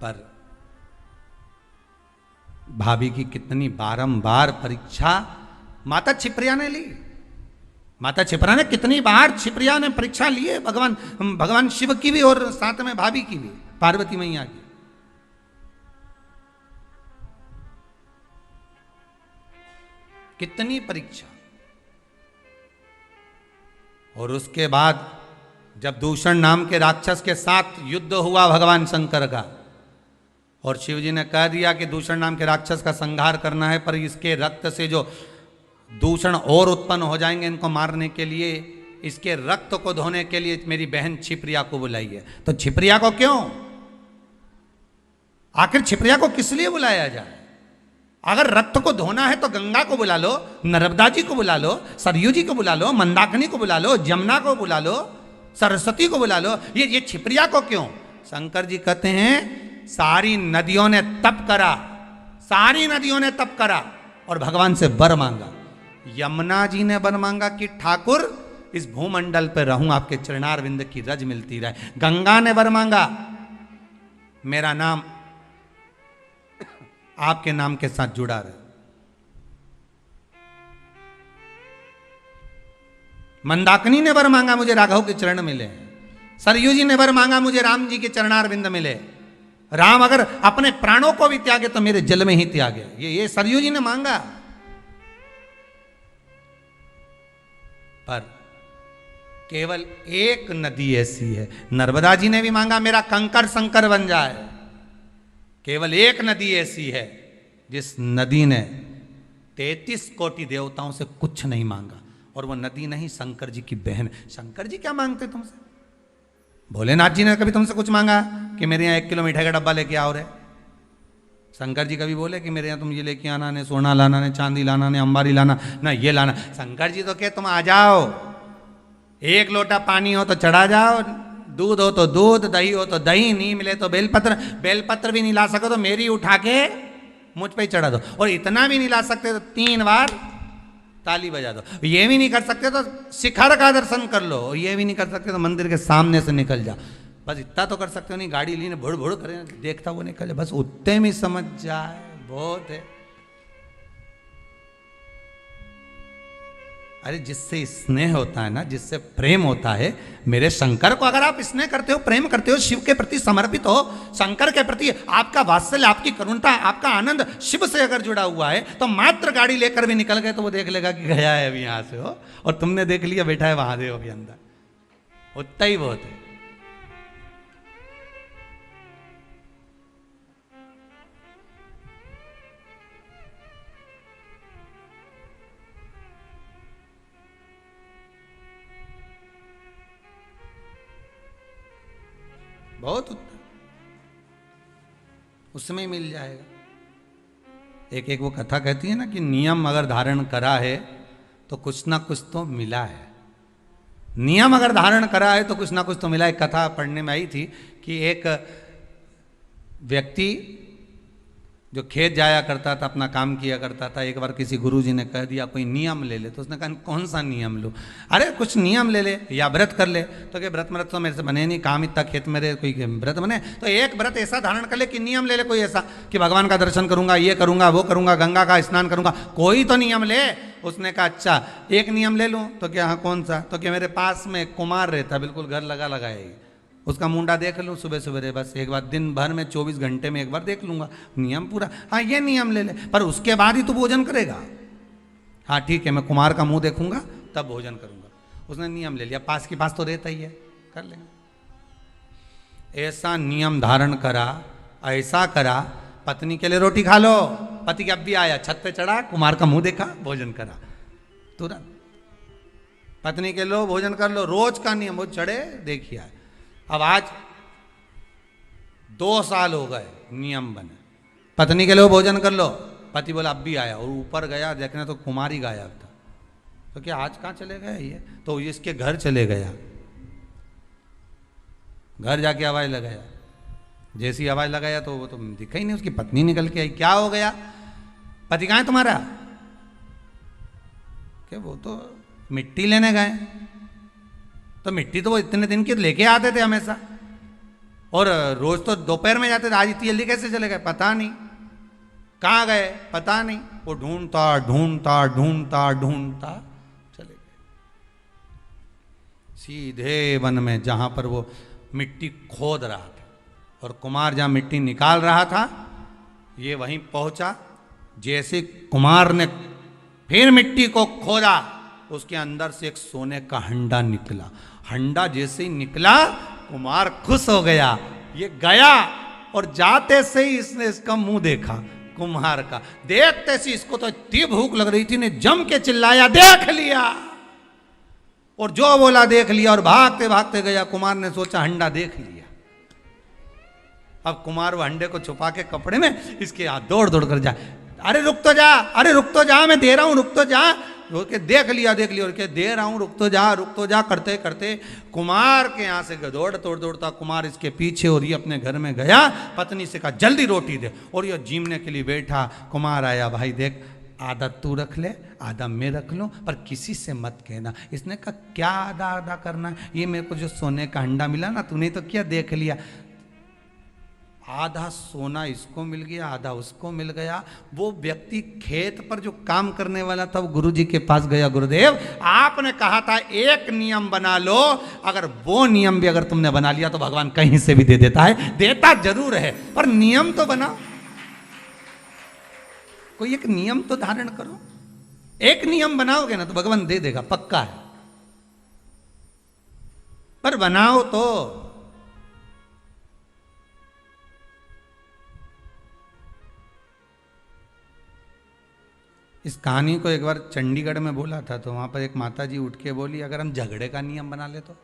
पर भाभी की कितनी बारंबार परीक्षा माता छिप्रिया ने ली। माता छिप्रिया ने कितनी बार छिप्रिया ने परीक्षा ली है, भगवान शिव की भी और साथ में भाभी की भी, पार्वती मैया की। कितनी परीक्षा। और उसके बाद जब दूषण नाम के राक्षस के साथ युद्ध हुआ भगवान शंकर का, और शिव जी ने कह दिया कि दूषण नाम के राक्षस का संहार करना है, पर इसके रक्त से जो दूषण और उत्पन्न हो जाएंगे, इनको मारने के लिए, इसके रक्त को धोने के लिए मेरी बहन छिप्रिया को बुलाइए। तो छिप्रिया को क्यों, आखिर छिप्रिया को किस लिए बुलाया जाए? अगर रक्त को धोना है तो गंगा को बुला लो, नर्मदा जी को बुला लो, सरयू जी को बुला लो, मंदाकिनी को बुला लो, जमुना को बुला लो, सरस्वती को बुला लो, ये छिप्रिया को क्यों? शंकर जी कहते हैं सारी नदियों ने तप करा, सारी नदियों ने तप करा और भगवान से वर मांगा। यमुना जी ने वर मांगा कि ठाकुर इस भूमंडल पर रहूं, आपके चरणार विंद की रज मिलती रहे। गंगा ने वर मांगा मेरा नाम आपके नाम के साथ जुड़ा रहे। मंदाकिनी ने वर मांगा मुझे राघव के चरण मिले। सरयू जी ने वर मांगा मुझे राम जी के चरणार विंद मिले। राम अगर अपने प्राणों को भी त्यागे तो मेरे जल में ही त्यागे, ये सरयू जी ने मांगा। पर केवल एक नदी ऐसी है, नर्मदा जी ने भी मांगा मेरा कंकर संकर बन जाए। केवल एक नदी ऐसी है जिस नदी ने 33 कोटि देवताओं से कुछ नहीं मांगा, और वो नदी नहीं, शंकर जी की बहन। शंकर जी क्या मांगते तुमसे? भोलेनाथ जी ने कभी तुमसे कुछ मांगा कि मेरे यहाँ 1 किलो मिठाई का डब्बा लेके आओ रे? शंकर जी कभी बोले कि मेरे यहाँ तुम ये लेके आना, ने सोना लाना, ने चांदी लाना, ने अंबारी लाना, ना ये लाना? शंकर जी तो कहे तुम आ जाओ, 1 लोटा पानी हो तो चढ़ा जाओ, दूध हो तो दूध, दही हो तो दही, नहीं मिले तो बेलपत्र, बेलपत्र भी नहीं ला सको तो मेरी उठा के मुझ पे ही चढ़ा दो, और इतना भी नहीं ला सकते तो 3 बार ताली बजा दो। ये भी नहीं कर सकते तो शिखर का दर्शन कर लो, ये भी नहीं कर सकते तो मंदिर के सामने से निकल जाओ। बस इतना तो कर सकते हो, नहीं गाड़ी ली भुड़ भुड़ करे, देखता वो निकल जाए, बस उतने में समझ जाए बहुत है। अरे जिससे स्नेह होता है ना, जिससे प्रेम होता है, मेरे शंकर को अगर आप स्नेह करते हो, प्रेम करते हो, शिव के प्रति समर्पित हो, शंकर के प्रति आपका वात्सल्य, आपकी करुणता, आपका आनंद शिव से अगर जुड़ा हुआ है, तो मात्र गाड़ी लेकर भी निकल गए तो वो देख लेगा कि गया है अभी यहां से हो, और तुमने देख लिया बैठा है महादेव अभी अंदर, उतना ही बहुत है। बहुत उत्तर उसमें मिल जाएगा। एक एक वो कथा कहती है ना कि नियम अगर धारण करा है तो कुछ ना कुछ तो मिला है। नियम अगर धारण करा है तो कुछ ना कुछ तो मिला है। कथा पढ़ने में आई थी कि एक व्यक्ति जो खेत जाया करता था, अपना काम किया करता था, एक बार किसी गुरुजी ने कह दिया कोई नियम ले ले, तो उसने कहा कौन सा नियम लूँ? अरे कुछ नियम ले ले या व्रत कर ले। तो कि व्रत तो मेरे से बने नहीं, काम इतना खेत में रहे, कोई व्रत बने तो एक व्रत ऐसा धारण कर ले कि नियम ले ले कोई ऐसा कि भगवान का दर्शन करूंगा, ये करूंगा, वो करूंगा, गंगा का स्नान करूंगा, कोई तो नियम ले। उसने कहा अच्छा एक नियम ले लूँ। तो क्या हाँ कौन सा? तो क्या मेरे पास में कुमार रहता, बिल्कुल घर लगा लगाए, उसका मुंडा देख लूँ सुबह सवेरे, बस एक बार दिन भर में 24 घंटे में एक बार देख लूंगा, नियम पूरा। हाँ ये नियम ले ले, पर उसके बाद ही तू भोजन करेगा। हाँ ठीक है, मैं कुमार का मुंह देखूंगा तब भोजन करूंगा। उसने नियम ले लिया, पास के पास तो रहता ही है, कर लेंगे। ऐसा नियम धारण करा, ऐसा करा, पत्नी के लिए रोटी खा लो, पति के अब भी आया, छत पे चढ़ा, कुमार का मुंह देखा, भोजन करा तुरंत। पत्नी के लो भोजन कर लो, रोज का नियम, वो चढ़े देखिए। अब आज 2 साल हो गए नियम बने, पत्नी के लिए भोजन कर लो, पति बोला अब भी आया, और ऊपर गया देखने तो कुमार ही गायब था। तो क्या आज कहाँ चले गए ये? तो इसके घर चले गया, घर जाके आवाज लगाया, जैसी आवाज लगाया तो वो तो दिखा ही नहीं, उसकी पत्नी निकल के आई। क्या हो गया? पति कहाँ है तुम्हारा? क्या वो तो मिट्टी लेने गए। तो मिट्टी तो वो इतने दिन की लेके आते थे हमेशा, और रोज तो दोपहर में जाते थे, आज इतनी जल्दी कैसे चले गए? पता नहीं कहाँ गए, पता नहीं। वो ढूंढता ढूंढता ढूंढता ढूंढता चले गए सीधे वन में, जहां पर वो मिट्टी खोद रहा था, और कुमार जहां मिट्टी निकाल रहा था, ये वहीं पहुंचा। जैसे कुमार ने फिर मिट्टी को खोदा, उसके अंदर से एक सोने का हंडा निकला। हंडा जैसे ही निकला, कुमार खुश हो गया, ये गया, और जाते से ही इसने इसका मुंह देखा कुम्हार का। देखते से इसको तो इतनी भूख लग रही थी, ने जम के चिल्लाया देख लिया, और जो बोला देख लिया, और भागते भागते गया। कुमार ने सोचा हंडा देख लिया। अब कुमार वो हंडे को छुपा के कपड़े में इसके हाथ दौड़ दौड़ कर जाए, अरे रुक तो जा, अरे रुक तो जा, मैं दे रहा हूं, रुक तो जा। के देख लिया और के दे रहा हूं, रुक तो जा करते करते कुमार के यहाँ से दौड़ता कुमार इसके पीछे, और ये अपने घर में गया। पत्नी से कहा जल्दी रोटी दे, और ये जीमने के लिए बैठा। कुमार आया, भाई देख आधा तू रख ले, आधा मैं रख लूं, पर किसी से मत कहना। इसने कहा क्या आधा आधा करना, ये मेरे को जो सोने का अंडा मिला ना, तूने तो क्या देख लिया, आधा सोना इसको मिल गया, आधा उसको मिल गया। वो व्यक्ति खेत पर जो काम करने वाला था, वो गुरुजी के पास गया, गुरुदेव आपने कहा था एक नियम बना लो, अगर वो नियम भी अगर तुमने बना लिया तो भगवान कहीं से भी दे देता है। देता जरूर है, पर नियम तो बनाओ, कोई एक नियम तो धारण करो। एक नियम बनाओगे ना तो भगवान दे देगा, पक्का है, पर बनाओ तो। इस कहानी को एक बार चंडीगढ़ में बोला था, तो वहां पर एक माता जी उठ के बोली, अगर हम झगड़े का नियम बना ले तो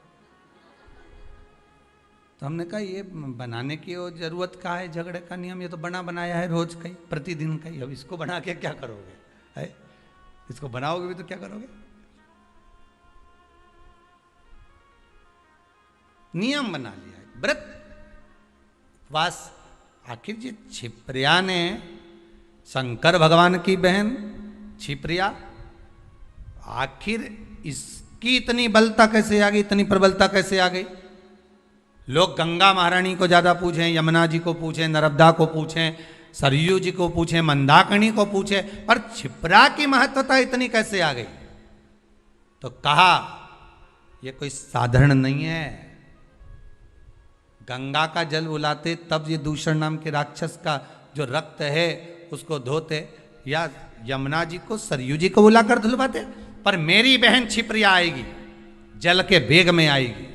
हमने कहा ये बनाने की वो जरूरत का है झगड़े का नियम, ये तो बना बनाया है रोज का ही, प्रतिदिन का ही, अब इसको बना के क्या करोगे है? इसको बनाओगे भी तो क्या करोगे? नियम बना लिया है, व्रत वास। आखिर ये छिप्रिया ने शंकर भगवान की बहन छिप्रिया, आखिर इसकी इतनी बलता कैसे आ गई, इतनी प्रबलता कैसे आ गई? लोग गंगा महारानी को ज्यादा पूछें, यमुना जी को पूछें, नर्मदा को पूछें, सरयू जी को पूछें, मंदाकिनी को पूछें, पर छिप्रा की महत्वता इतनी कैसे आ गई? तो कहा ये कोई साधारण नहीं है। गंगा का जल उलाते तब ये दूषण नाम के राक्षस का जो रक्त है उसको धोते, या यमुना जी को सरयू जी को बुलाकर धुलवाते, पर मेरी बहन छिप्रिया आएगी, जल के वेग में आएगी,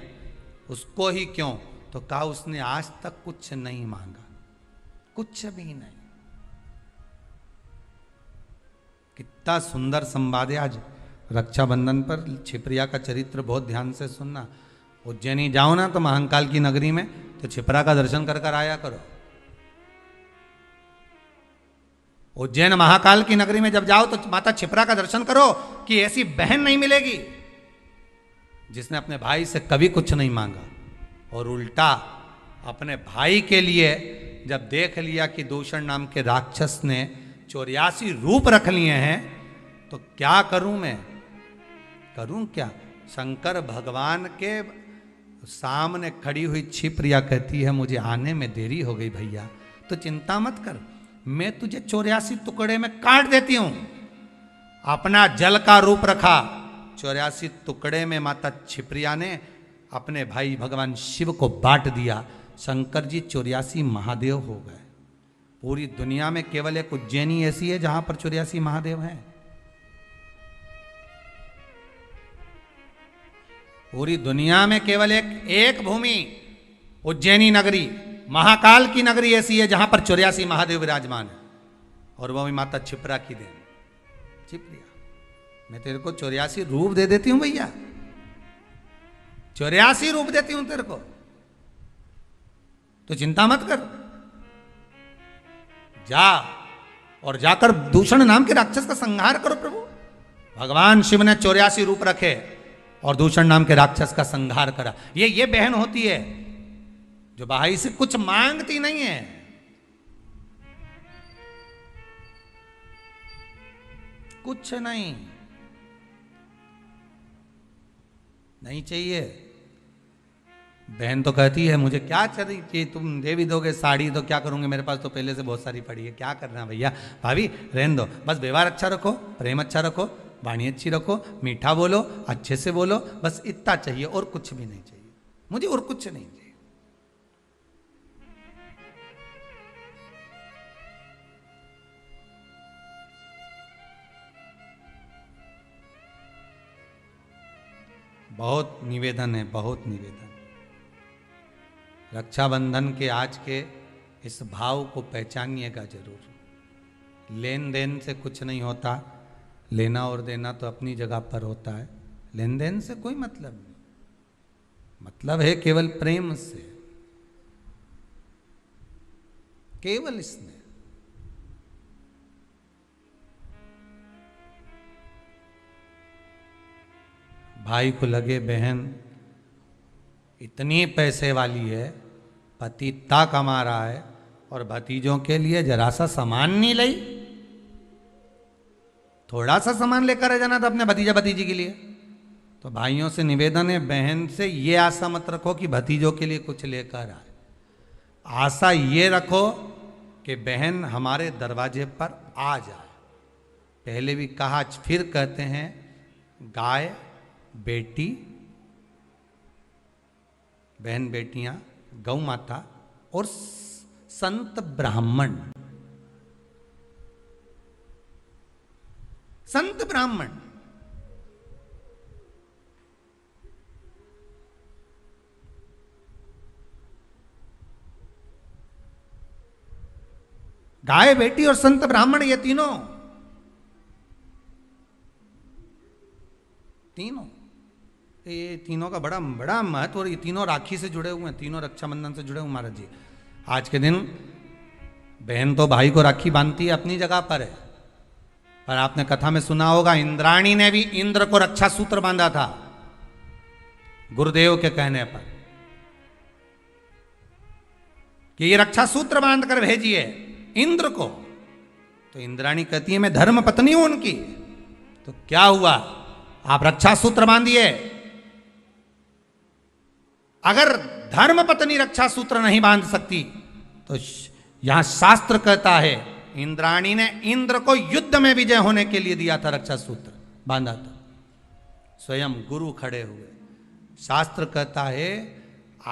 उसको ही क्यों? तो कहा उसने आज तक कुछ नहीं मांगा, कुछ भी नहीं। कितना सुंदर संवाद है। आज रक्षाबंधन पर छिप्रिया का चरित्र बहुत ध्यान से सुनना। उज्जैनी जाओ ना तो महाकाल की नगरी में, तो छिप्रा का दर्शन कर कर आया करो। उज्जैन महाकाल की नगरी में जब जाओ तो माता छिप्रा का दर्शन करो कि ऐसी बहन नहीं मिलेगी जिसने अपने भाई से कभी कुछ नहीं मांगा, और उल्टा अपने भाई के लिए जब देख लिया कि दूषण नाम के राक्षस ने 84 रूप रख लिए हैं, तो क्या करूं मैं, करूं क्या? शंकर भगवान के सामने खड़ी हुई छिप्रिया कहती है, मुझे आने में देरी हो गई भैया, तो चिंता मत कर, मैं तुझे 84 टुकड़े में काट देती हूं। अपना जल का रूप रखा, 84 टुकड़े में माता छिप्रिया ने अपने भाई भगवान शिव को बांट दिया। शंकर जी 84 महादेव हो गए। पूरी दुनिया में केवल एक उज्जैनी ऐसी है जहां पर 84 महादेव हैं। पूरी दुनिया में केवल एक भूमि उज्जैनी नगरी, महाकाल की नगरी ऐसी है जहां पर 84 महादेव विराजमान है, और वो भी माता छिप्रा की देन। छिप्रिया, मैं तेरे को 84 रूप दे देती हूं भैया, 84 रूप देती हूं तेरे को, तो चिंता मत कर, जा और जाकर दूषण नाम के राक्षस का संहार करो। प्रभु भगवान शिव ने 84 रूप रखे और दूषण नाम के राक्षस का संहार करा। ये बहन होती है जो भाई से कुछ मांगती नहीं है। कुछ नहीं चाहिए। बहन तो कहती है मुझे क्या चाहिए, तुम दे भी दोगे, साड़ी तो क्या करूंगे, मेरे पास तो पहले से बहुत सारी पड़ी है, क्या करना भैया, भाभी रहने दो, बस व्यवहार अच्छा रखो, प्रेम अच्छा रखो, वाणी अच्छी रखो, मीठा बोलो, अच्छे से बोलो, बस इतना चाहिए, और कुछ भी नहीं चाहिए मुझे, और कुछ नहीं चाहिए। बहुत निवेदन है, बहुत निवेदन। रक्षाबंधन के आज के इस भाव को पहचानिएगा जरूर। लेन देन से कुछ नहीं होता, लेना और देना तो अपनी जगह पर होता है, लेन देन से कोई मतलब नहीं, मतलब है केवल प्रेम से, केवल इसमें। भाई को लगे बहन इतनी पैसे वाली है, पति इतना कमा रहा है, और भतीजों के लिए जरा सा सामान नहीं लाई, थोड़ा सा सामान लेकर आ जाना था अपने भतीजा भतीजी के लिए। तो भाइयों से निवेदन है, बहन से ये आशा मत रखो कि भतीजों के लिए कुछ लेकर आए, आशा ये रखो कि बहन हमारे दरवाजे पर आ जाए। पहले भी कहा, फिर कहते हैं, गाय बेटी, बहन बेटियां, गौ माता और संत ब्राह्मण। संत ब्राह्मण गाय बेटी और संत ब्राह्मण, ये तीनों तीनों, ये तीनों का बड़ा बड़ा महत्व, और ये तीनों राखी से जुड़े हुए हैं, तीनों रक्षाबंधन से जुड़े हुए महाराज जी। आज के दिन बहन तो भाई को राखी बांधती है, अपनी जगह पर है, पर आपने कथा में सुना होगा इंद्राणी ने भी इंद्र को रक्षा सूत्र बांधा था गुरुदेव के कहने पर, कि ये रक्षा सूत्र बांध कर भेजिए इंद्र को। तो इंद्राणी कहती है मैं धर्म पत्नी हूं उनकी। तो क्या हुआ, आप रक्षा सूत्र बांधिए। अगर धर्म पत्नी रक्षा सूत्र नहीं बांध सकती तो यहां शास्त्र कहता है इंद्राणी ने इंद्र को युद्ध में विजय होने के लिए दिया था, रक्षा सूत्र बांधा था, स्वयं गुरु खड़े हुए। शास्त्र कहता है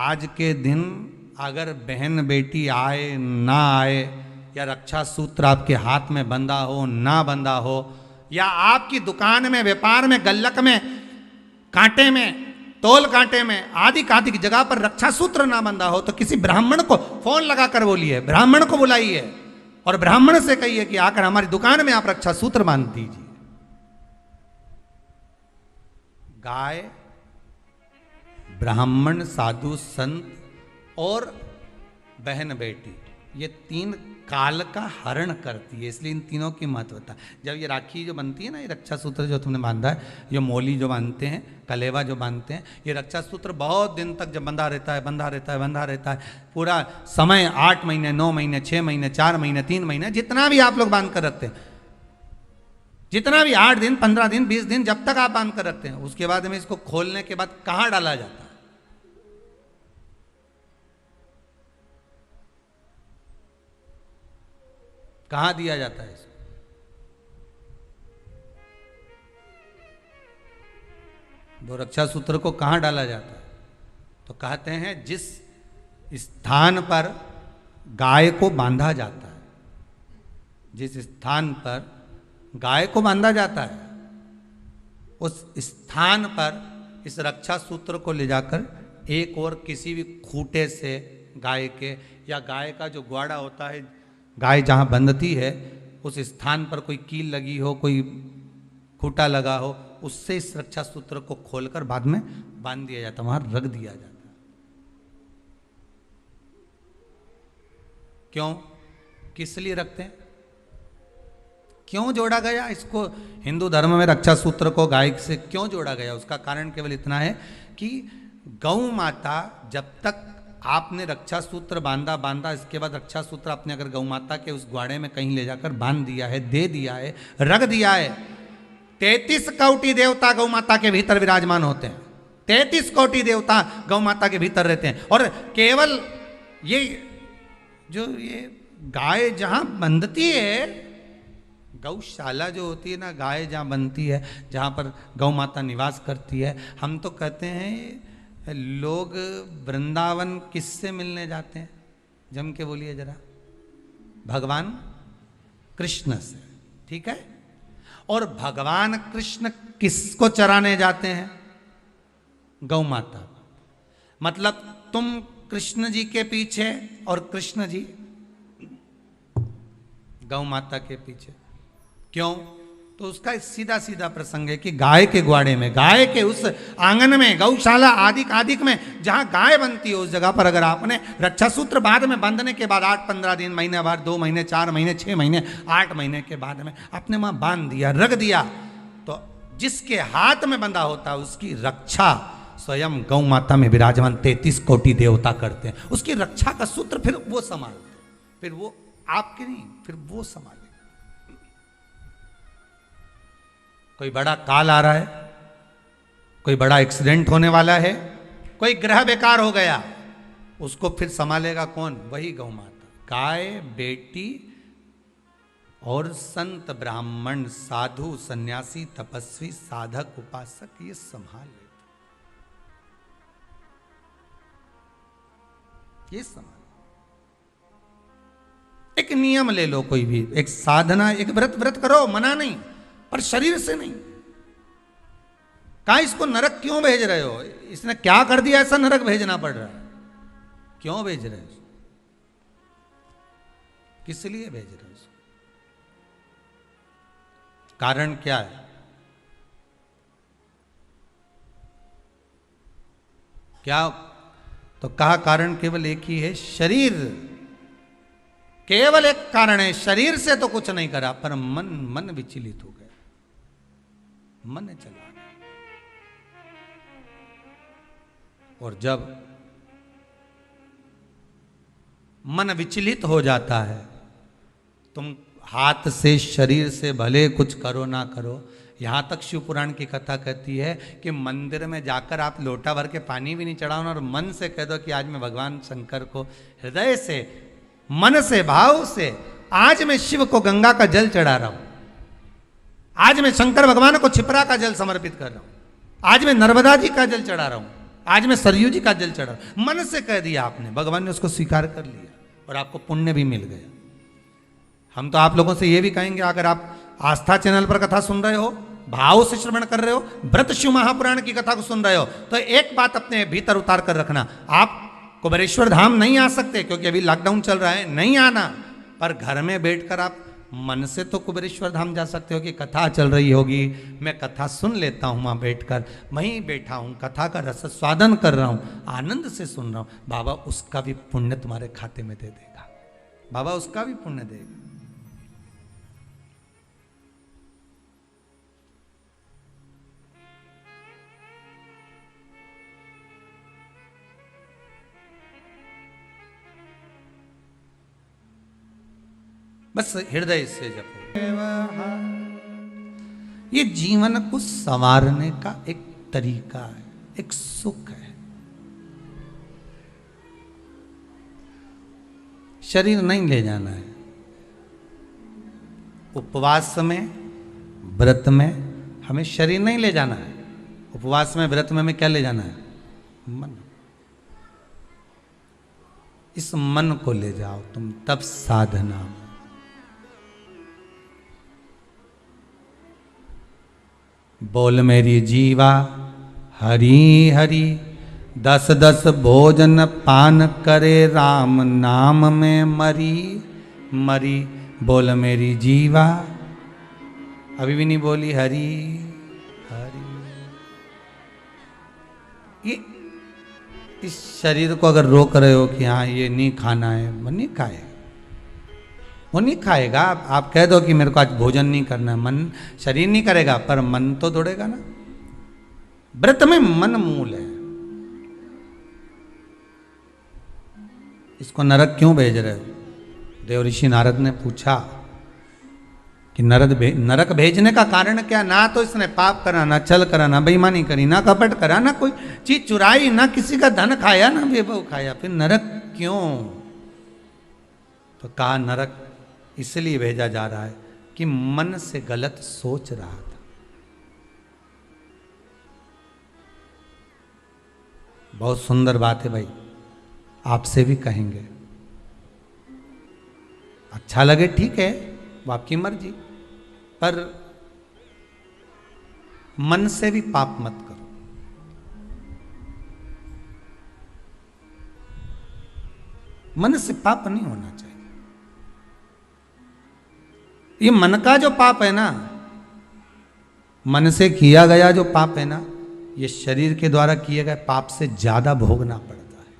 आज के दिन अगर बहन बेटी आए ना आए, या रक्षा सूत्र आपके हाथ में बंधा हो ना बंधा हो, या आपकी दुकान में व्यापार में गल्लक में कांटे में तोल कांटे में आदि आदि की जगह पर रक्षा सूत्र ना बंधा हो, तो किसी ब्राह्मण को फोन लगाकर बोलिए, ब्राह्मण को बुलाइए और ब्राह्मण से कहिए कि आकर हमारी दुकान में आप रक्षा सूत्र बांध दीजिए। गाय, ब्राह्मण, साधु, संत और बहन बेटी, ये तीन काल का हरण करती है, इसलिए इन तीनों की महत्वता। जब ये राखी जो बनती है ना, ये रक्षा सूत्र जो तुमने बांधा है, ये मोली जो बांधते हैं, कलेवा जो बांधते हैं, ये रक्षा सूत्र बहुत दिन तक जब बंधा रहता है, बंधा रहता है, बंधा रहता है, पूरा समय 8 महीने, 9 महीने, 6 महीने, 4 महीने, 3 महीने, जितना भी आप लोग बांध कर रखते हैं, जितना भी 8 दिन, 15 दिन, 20 दिन, जब तक आप बांध कर रखते हैं, उसके बाद में इसको खोलने के बाद कहाँ डाला जाता है? कहां दिया जाता है इसको? वो रक्षा सूत्र को कहां डाला जाता है? तो कहते हैं जिस स्थान पर गाय को बांधा जाता है, जिस स्थान पर गाय को बांधा जाता है, उस स्थान पर इस रक्षा सूत्र को ले जाकर एक और किसी भी खूंटे से गाय के, या गाय का जो ग्वाड़ा होता है, गाय जहाँ बंधती है उस स्थान पर कोई कील लगी हो, कोई खूंटा लगा हो, उससे इस रक्षा सूत्र को खोलकर बाद में बांध दिया जाता, वहां रख दिया जाता। क्यों, किस लिए रखते हैं, क्यों जोड़ा गया इसको हिंदू धर्म में रक्षा सूत्र को गाय से क्यों जोड़ा गया? उसका कारण केवल इतना है कि गौ माता, जब तक आपने रक्षा सूत्र बांधा, इसके बाद रक्षा सूत्र आपने अगर गौ माता के उस ग्वाड़े में कहीं ले जाकर बांध दिया है, दे दिया है, रख दिया है, 33 कोटि देवता गौ माता के भीतर विराजमान होते हैं, 33 कोटि देवता गौ माता के भीतर रहते हैं। और केवल ये जो ये गाय जहां बंधती है, गौशाला जो होती है ना, गाय जहां बनती है, जहां पर गौ माता निवास करती है, हम तो कहते हैं लोग वृंदावन किससे मिलने जाते हैं? जम के बोलिए जरा, भगवान कृष्ण से, ठीक है? और भगवान कृष्ण किसको चराने जाते हैं? गौ माता। मतलब तुम कृष्ण जी के पीछे और कृष्ण जी गौ माता के पीछे। क्यों? तो उसका सीधा सीधा प्रसंग है कि गाय के ग्वाड़े में, गाय के उस आंगन में, गौशाला आदिक में जहां गाय बनती है, उस जगह पर अगर आपने रक्षा सूत्र बाद में बांधने के बाद 8-15 दिन, महीने बाद, 2 महीने, 4 महीने, 6 महीने, 8 महीने के बाद में आपने वहां बांध दिया, रख दिया, तो जिसके हाथ में बंधा होता है उसकी रक्षा स्वयं गौ माता में विराजमान 33 कोटि देवता करते हैं। उसकी रक्षा का सूत्र फिर वो संभालते, फिर वो आपके नहीं, फिर वो संभाले। कोई बड़ा काल आ रहा है, कोई बड़ा एक्सीडेंट होने वाला है, कोई ग्रह बेकार हो गया, उसको फिर संभालेगा कौन? वही गौ माता। गाय, बेटी और संत, ब्राह्मण, साधु, सन्यासी, तपस्वी, साधक, उपासक, ये संभाल लेते, ये संभाल। एक नियम ले लो, कोई भी एक साधना, एक व्रत करो, मना नहीं, पर शरीर से नहीं। कहा इसको नरक क्यों भेज रहे हो? इसने क्या कर दिया ऐसा नरक भेजना पड़ रहा है? क्यों भेज रहे हो? किस लिए भेज रहे हो? कारण क्या है? क्या? तो कहा कारण केवल एक ही है, शरीर। केवल एक कारण है, शरीर से तो कुछ नहीं करा, पर मन विचलित हो गया, मन चला गया। और जब मन विचलित हो जाता है, तुम हाथ से शरीर से भले कुछ करो ना करो, यहां तक शिव पुराण की कथा कहती है कि मंदिर में जाकर आप लोटा भर के पानी भी नहीं चढ़ाओ और मन से कह दो कि आज मैं भगवान शंकर को हृदय से, मन से, भाव से, आज मैं शिव को गंगा का जल चढ़ा रहा हूं, आज मैं शंकर भगवान को छिपरा का जल समर्पित कर रहा हूं, आज मैं नर्मदा जी का जल चढ़ा रहा हूं, आज मैं सरयू जी का जल चढ़ा रहा हूं। मन से कह दिया आपने, भगवान ने उसको स्वीकार कर लिया और आपको पुण्य भी मिल गया। हम तो आप लोगों से ये भी कहेंगे, अगर आप आस्था चैनल पर कथा सुन रहे हो, भाव से श्रवण कर रहे हो, व्रत शिव महापुराण की कथा को सुन रहे हो, तो एक बात अपने भीतर उतार कर रखना, आप कुबेरेश्वर धाम नहीं आ सकते क्योंकि अभी लॉकडाउन चल रहा है, नहीं आना, पर घर में बैठकर आप मन से तो कुबेरेश्वर धाम जा सकते हो कि कथा चल रही होगी, मैं कथा सुन लेता हूँ वहाँ बैठकर, वहीं बैठा हूँ, कथा का रस स्वादन कर रहा हूँ, आनंद से सुन रहा हूँ, बाबा उसका भी पुण्य तुम्हारे खाते में दे देगा, बाबा उसका भी पुण्य देगा। बस हृदय से जपो। ये जीवन को संवारने का एक तरीका है, एक सुख है। शरीर नहीं ले जाना है। उपवास में, व्रत में हमें शरीर नहीं ले जाना है। उपवास में, व्रत में हमें क्या ले जाना है? मन। इस मन को ले जाओ तुम, तब साधना। बोल मेरी जीवा हरि हरि, 10 भोजन पान करे, राम नाम में मरी मरी। बोल मेरी जीवा, अभी भी नहीं बोली हरि हरि। ये इस शरीर को अगर रोक रहे हो कि हाँ ये नहीं खाना है, वो नहीं खाए, वो नहीं खाएगा। आप कह दो कि मेरे को आज भोजन नहीं करना है, मन, शरीर नहीं करेगा पर मन तो दौड़ेगा ना। व्रत में मन मूल है। इसको नरक क्यों भेज रहे हो? देव ऋषि नारद ने पूछा कि नरक भेजने का कारण क्या? ना तो इसने पाप करा, ना छल करा, ना बेईमानी करी, ना कपट करा, ना कोई चीज चुराई, ना किसी का धन खाया, ना वैभव खाया, फिर नरक क्यों? तो कहा नरक इसलिए भेजा जा रहा है कि मन से गलत सोच रहा था। बहुत सुंदर बात है भाई, आपसे भी कहेंगे। अच्छा लगे ठीक है, वो आपकी मर्जी, पर मन से भी पाप मत करो। मन से पाप नहीं होना चाहिए। ये मन का जो पाप है ना, मन से किया गया जो पाप है ना, ये शरीर के द्वारा किए गए पाप से ज्यादा भोगना पड़ता है।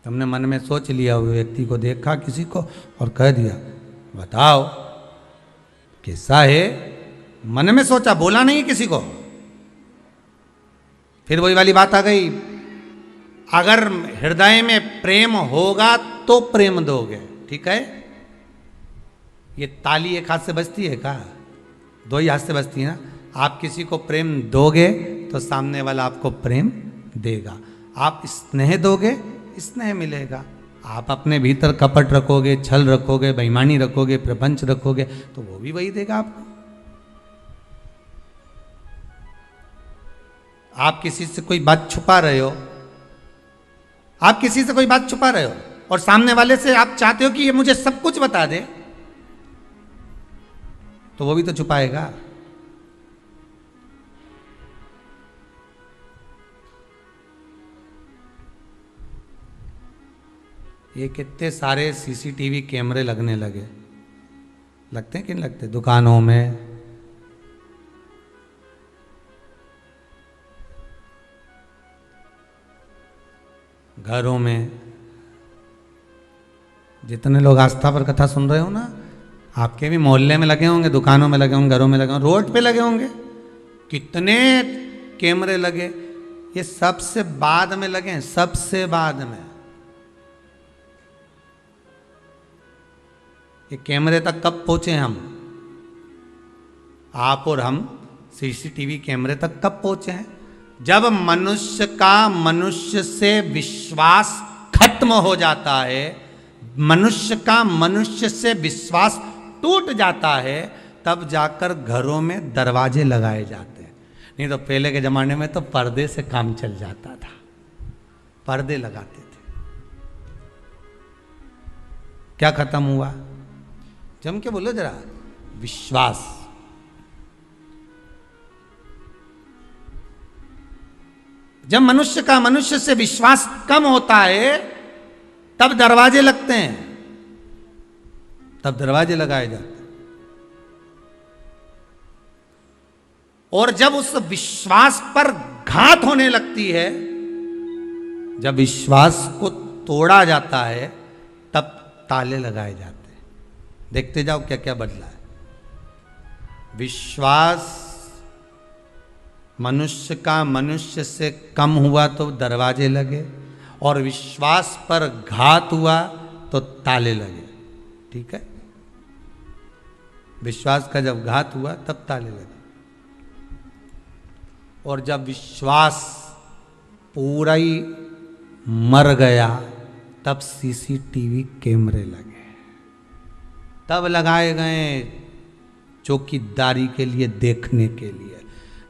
तुमने मन में सोच लिया, हुए व्यक्ति को देखा किसी को और कह दिया बताओ कैसा है, मन में सोचा, बोला नहीं किसी को। फिर वही वाली बात आ गई, अगर हृदय में प्रेम होगा तो प्रेम दोगे, ठीक है? ये ताली एक हाथ से बजती है का? दो ही हाथ से बजती है ना। आप किसी को प्रेम दोगे तो सामने वाला आपको प्रेम देगा। आप स्नेह दोगे, स्नेह मिलेगा। आप अपने भीतर कपट रखोगे, छल रखोगे, बेईमानी रखोगे, प्रपंच रखोगे, तो वो भी वही देगा आपको। आप किसी से कोई बात छुपा रहे हो, आप किसी से कोई बात छुपा रहे हो और सामने वाले से आप चाहते हो कि ये मुझे सब कुछ बता दे, तो वो भी तो छुपाएगा। ये कितने सारे सीसीटीवी कैमरे लगने लगे, लगते हैं कि नहीं लगते? दुकानों में, घरों में, जितने लोग आस्था पर कथा सुन रहे हो ना, आपके भी मोहल्ले में लगे होंगे, दुकानों में लगे होंगे, घरों में लगे होंगे, रोड पे लगे होंगे, कितने कैमरे लगे। ये सबसे बाद में लगे हैं, सबसे बाद में। ये कैमरे तक कब पहुंचे हम, आप और हम सीसीटीवी कैमरे तक कब पहुंचे हैं? जब मनुष्य का मनुष्य से विश्वास खत्म हो जाता है, मनुष्य का मनुष्य से विश्वास टूट जाता है, तब जाकर घरों में दरवाजे लगाए जाते हैं। नहीं तो पहले के जमाने में तो पर्दे से काम चल जाता था, पर्दे लगाते थे। क्या खत्म हुआ? जम के बोलो जरा, विश्वास। जब मनुष्य का मनुष्य से विश्वास कम होता है, तब दरवाजे लगते हैं, तब दरवाजे लगाए जाते हैं। और जब उस विश्वास पर घात होने लगती है, जब विश्वास को तोड़ा जाता है, तब ताले लगाए जाते हैं। देखते जाओ क्या क्या बदला है। विश्वास मनुष्य का मनुष्य से कम हुआ तो दरवाजे लगे, और विश्वास पर घात हुआ तो ताले लगे। ठीक है, विश्वास का जब घात हुआ तब ताले लगे, और जब विश्वास पूरा ही मर गया तब सीसीटीवी कैमरे लगे, तब लगाए गए चौकीदारी के लिए, देखने के लिए।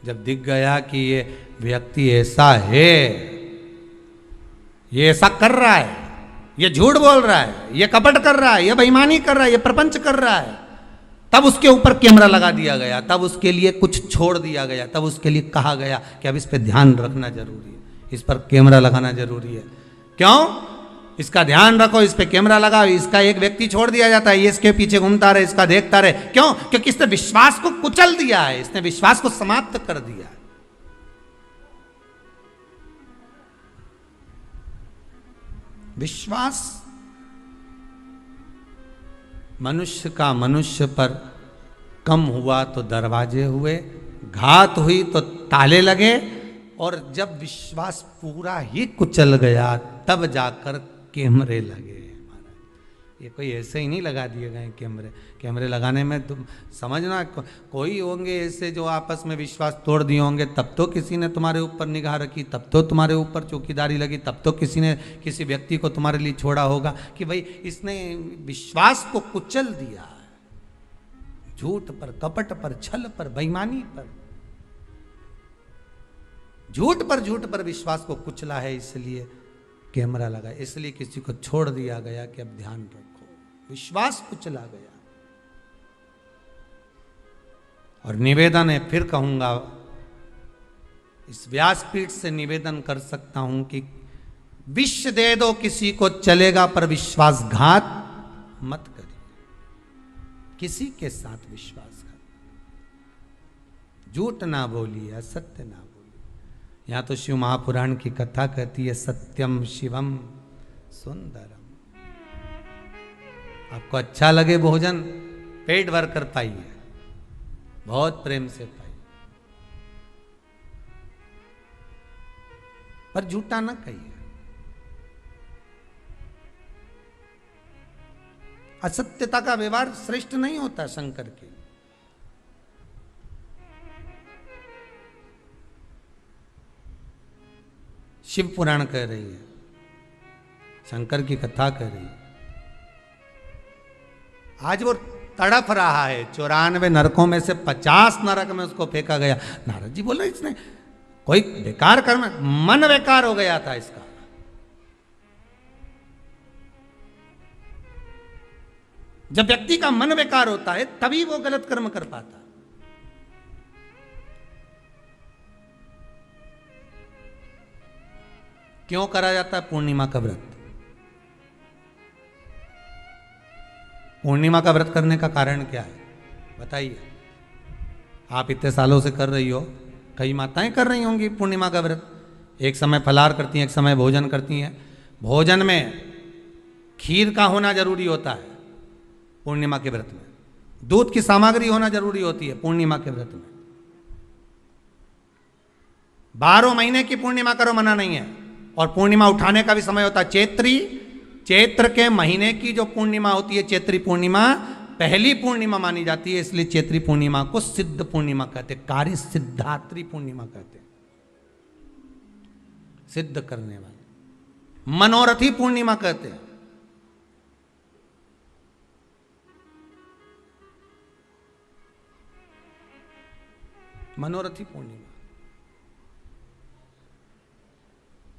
जब दिख गया कि ये व्यक्ति ऐसा है, ये ऐसा कर रहा है, ये झूठ बोल रहा है, ये कपट कर रहा है, ये बेईमानी कर रहा है, ये प्रपंच कर रहा है, तब उसके ऊपर कैमरा लगा दिया गया, तब उसके लिए कुछ छोड़ दिया गया, तब उसके लिए कहा गया कि अब इस पे ध्यान रखना जरूरी है, इस पर कैमरा लगाना जरूरी है। क्यों? इसका ध्यान रखो, इस पे कैमरा लगाओ। इसका एक व्यक्ति छोड़ दिया जाता है, ये इसके पीछे घूमता रहे, इसका देखता रहे। क्यों? क्योंकि इसने विश्वास को कुचल दिया है, इसने विश्वास को समाप्त कर दिया है। विश्वास मनुष्य का मनुष्य पर कम हुआ तो दरवाजे हुए, घात हुई तो ताले लगे, और जब विश्वास पूरा ही कुचल गया तब जाकर कैमरे लगे। ये कोई ऐसे ही नहीं लगा दिए गए कैमरे। कैमरे लगाने में तुम समझना, कोई होंगे ऐसे जो आपस में विश्वास तोड़ दिए होंगे, तब तो किसी ने तुम्हारे ऊपर निगाह रखी, तब तो तुम्हारे ऊपर चौकीदारी लगी, तब तो किसी ने किसी व्यक्ति को तुम्हारे लिए छोड़ा होगा कि भाई इसने विश्वास को कुचल दिया, झूठ पर, कपट पर, छल पर, बेईमानी पर, झूठ पर विश्वास को कुचला है, इसलिए कैमरा लगा, इसलिए किसी को छोड़ दिया गया कि अब ध्यान रखो, विश्वास कुचला गया। और निवेदन है, फिर कहूंगा, इस व्यासपीठ से निवेदन कर सकता हूं कि विष दे दो किसी को चलेगा, पर विश्वासघात मत करिए, किसी के साथ विश्वासघात, झूठ ना बोलिए, असत्य ना बोलिए। यहाँ तो शिव महापुराण की कथा कहती है, सत्यम शिवम सुंदरम। आपको अच्छा लगे भोजन, पेट भर कर पाइए, बहुत प्रेम से पाइए, पर झूठा ना कहिए। असत्यता का व्यवहार श्रेष्ठ नहीं होता शंकर के। शिव पुराण कह रही है, शंकर की कथा कह रही है। आज वो तड़प रहा है, 94 नरकों में से 50 नरक में उसको फेंका गया। नारद जी बोले इसने कोई बेकार कर्म, मन बेकार हो गया था इसका। जब व्यक्ति का मन बेकार होता है तभी वो गलत कर्म कर पाता। क्यों करा जाता है पूर्णिमा का व्रत? पूर्णिमा का व्रत करने का कारण क्या है बताइए? आप इतने सालों से कर रही हो, कई माताएं कर रही होंगी पूर्णिमा का व्रत, एक समय फलाहार करती हैं, एक समय भोजन करती हैं। भोजन में खीर का होना जरूरी होता है पूर्णिमा के व्रत में, दूध की सामग्री होना जरूरी होती है पूर्णिमा के व्रत में। 12 महीने की पूर्णिमा करो मना नहीं है, और पूर्णिमा उठाने का भी समय होता है चैत्री, चैत्र के महीने की जो पूर्णिमा होती है चैत्री पूर्णिमा पहली पूर्णिमा मानी जाती है, इसलिए चैत्री पूर्णिमा को सिद्ध पूर्णिमा कहते हैं, कार्य सिद्धात्री पूर्णिमा कहते हैं, सिद्ध करने वाले, मनोरथी पूर्णिमा कहते हैं। मनोरथी पूर्णिमा,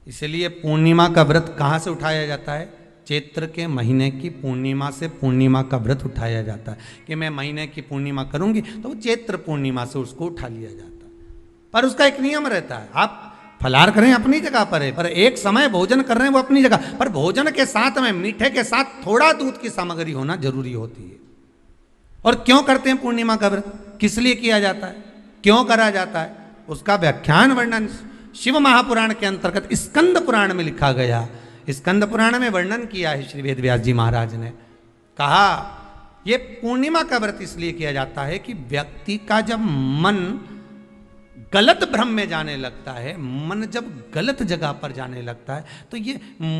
इसलिए पूर्णिमा का व्रत कहां से उठाया जाता है? चैत्र के महीने की पूर्णिमा से पूर्णिमा का व्रत उठाया जाता है कि मैं महीने की पूर्णिमा करूंगी तो वो चैत्र पूर्णिमा से उसको उठा लिया जाता है। पर उसका एक नियम रहता है, आप फलाहार करें अपनी जगह पर है, पर एक समय भोजन कर रहे हैं वो अपनी जगह पर, भोजन के साथ में मीठे के साथ थोड़ा दूध की सामग्री होना जरूरी होती है। और क्यों करते हैं पूर्णिमा का व्रत, किस लिए किया जाता है, क्यों करा जाता है, उसका व्याख्यान वर्णन शिव महापुराण के अंतर्गत स्कंद पुराण में लिखा गया। स्कंद पुराण में वर्णन किया है श्री वेद व्यास जी महाराज ने, कहा ये पूर्णिमा का व्रत इसलिए किया जाता है कि व्यक्ति का जब मन गलत भ्रम में जाने लगता है, मन जब गलत जगह पर जाने लगता है, तो ये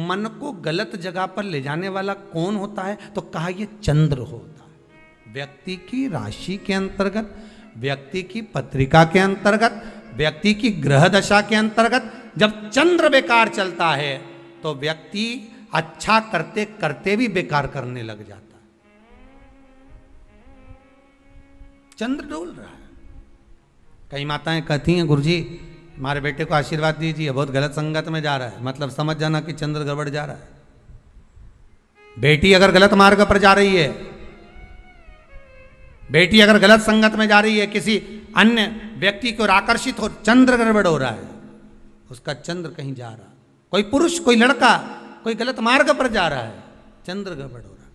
मन को गलत जगह पर ले जाने वाला कौन होता है? तो कहा ये चंद्र होता है। व्यक्ति की राशि के अंतर्गत, व्यक्ति की पत्रिका के अंतर्गत, व्यक्ति की ग्रह दशा के अंतर्गत जब चंद्र बेकार चलता है तो व्यक्ति अच्छा करते करते भी बेकार करने लग जाता है। चंद्र डोल रहा है। कई माताएं कहती हैं गुरुजी हमारे बेटे को आशीर्वाद दीजिए, बहुत गलत संगत में जा रहा है, मतलब समझ जाना कि चंद्र गड़बड़ जा रहा है। बेटी अगर गलत मार्ग पर जा रही है, बेटी अगर गलत संगत में जा रही है, किसी अन्य व्यक्ति को आकर्षित हो, चंद्र गड़बड़ हो रहा है, उसका चंद्र कहीं जा रहा है। कोई पुरुष, कोई लड़का कोई गलत मार्ग पर जा रहा है, चंद्र गड़बड़ हो रहा है।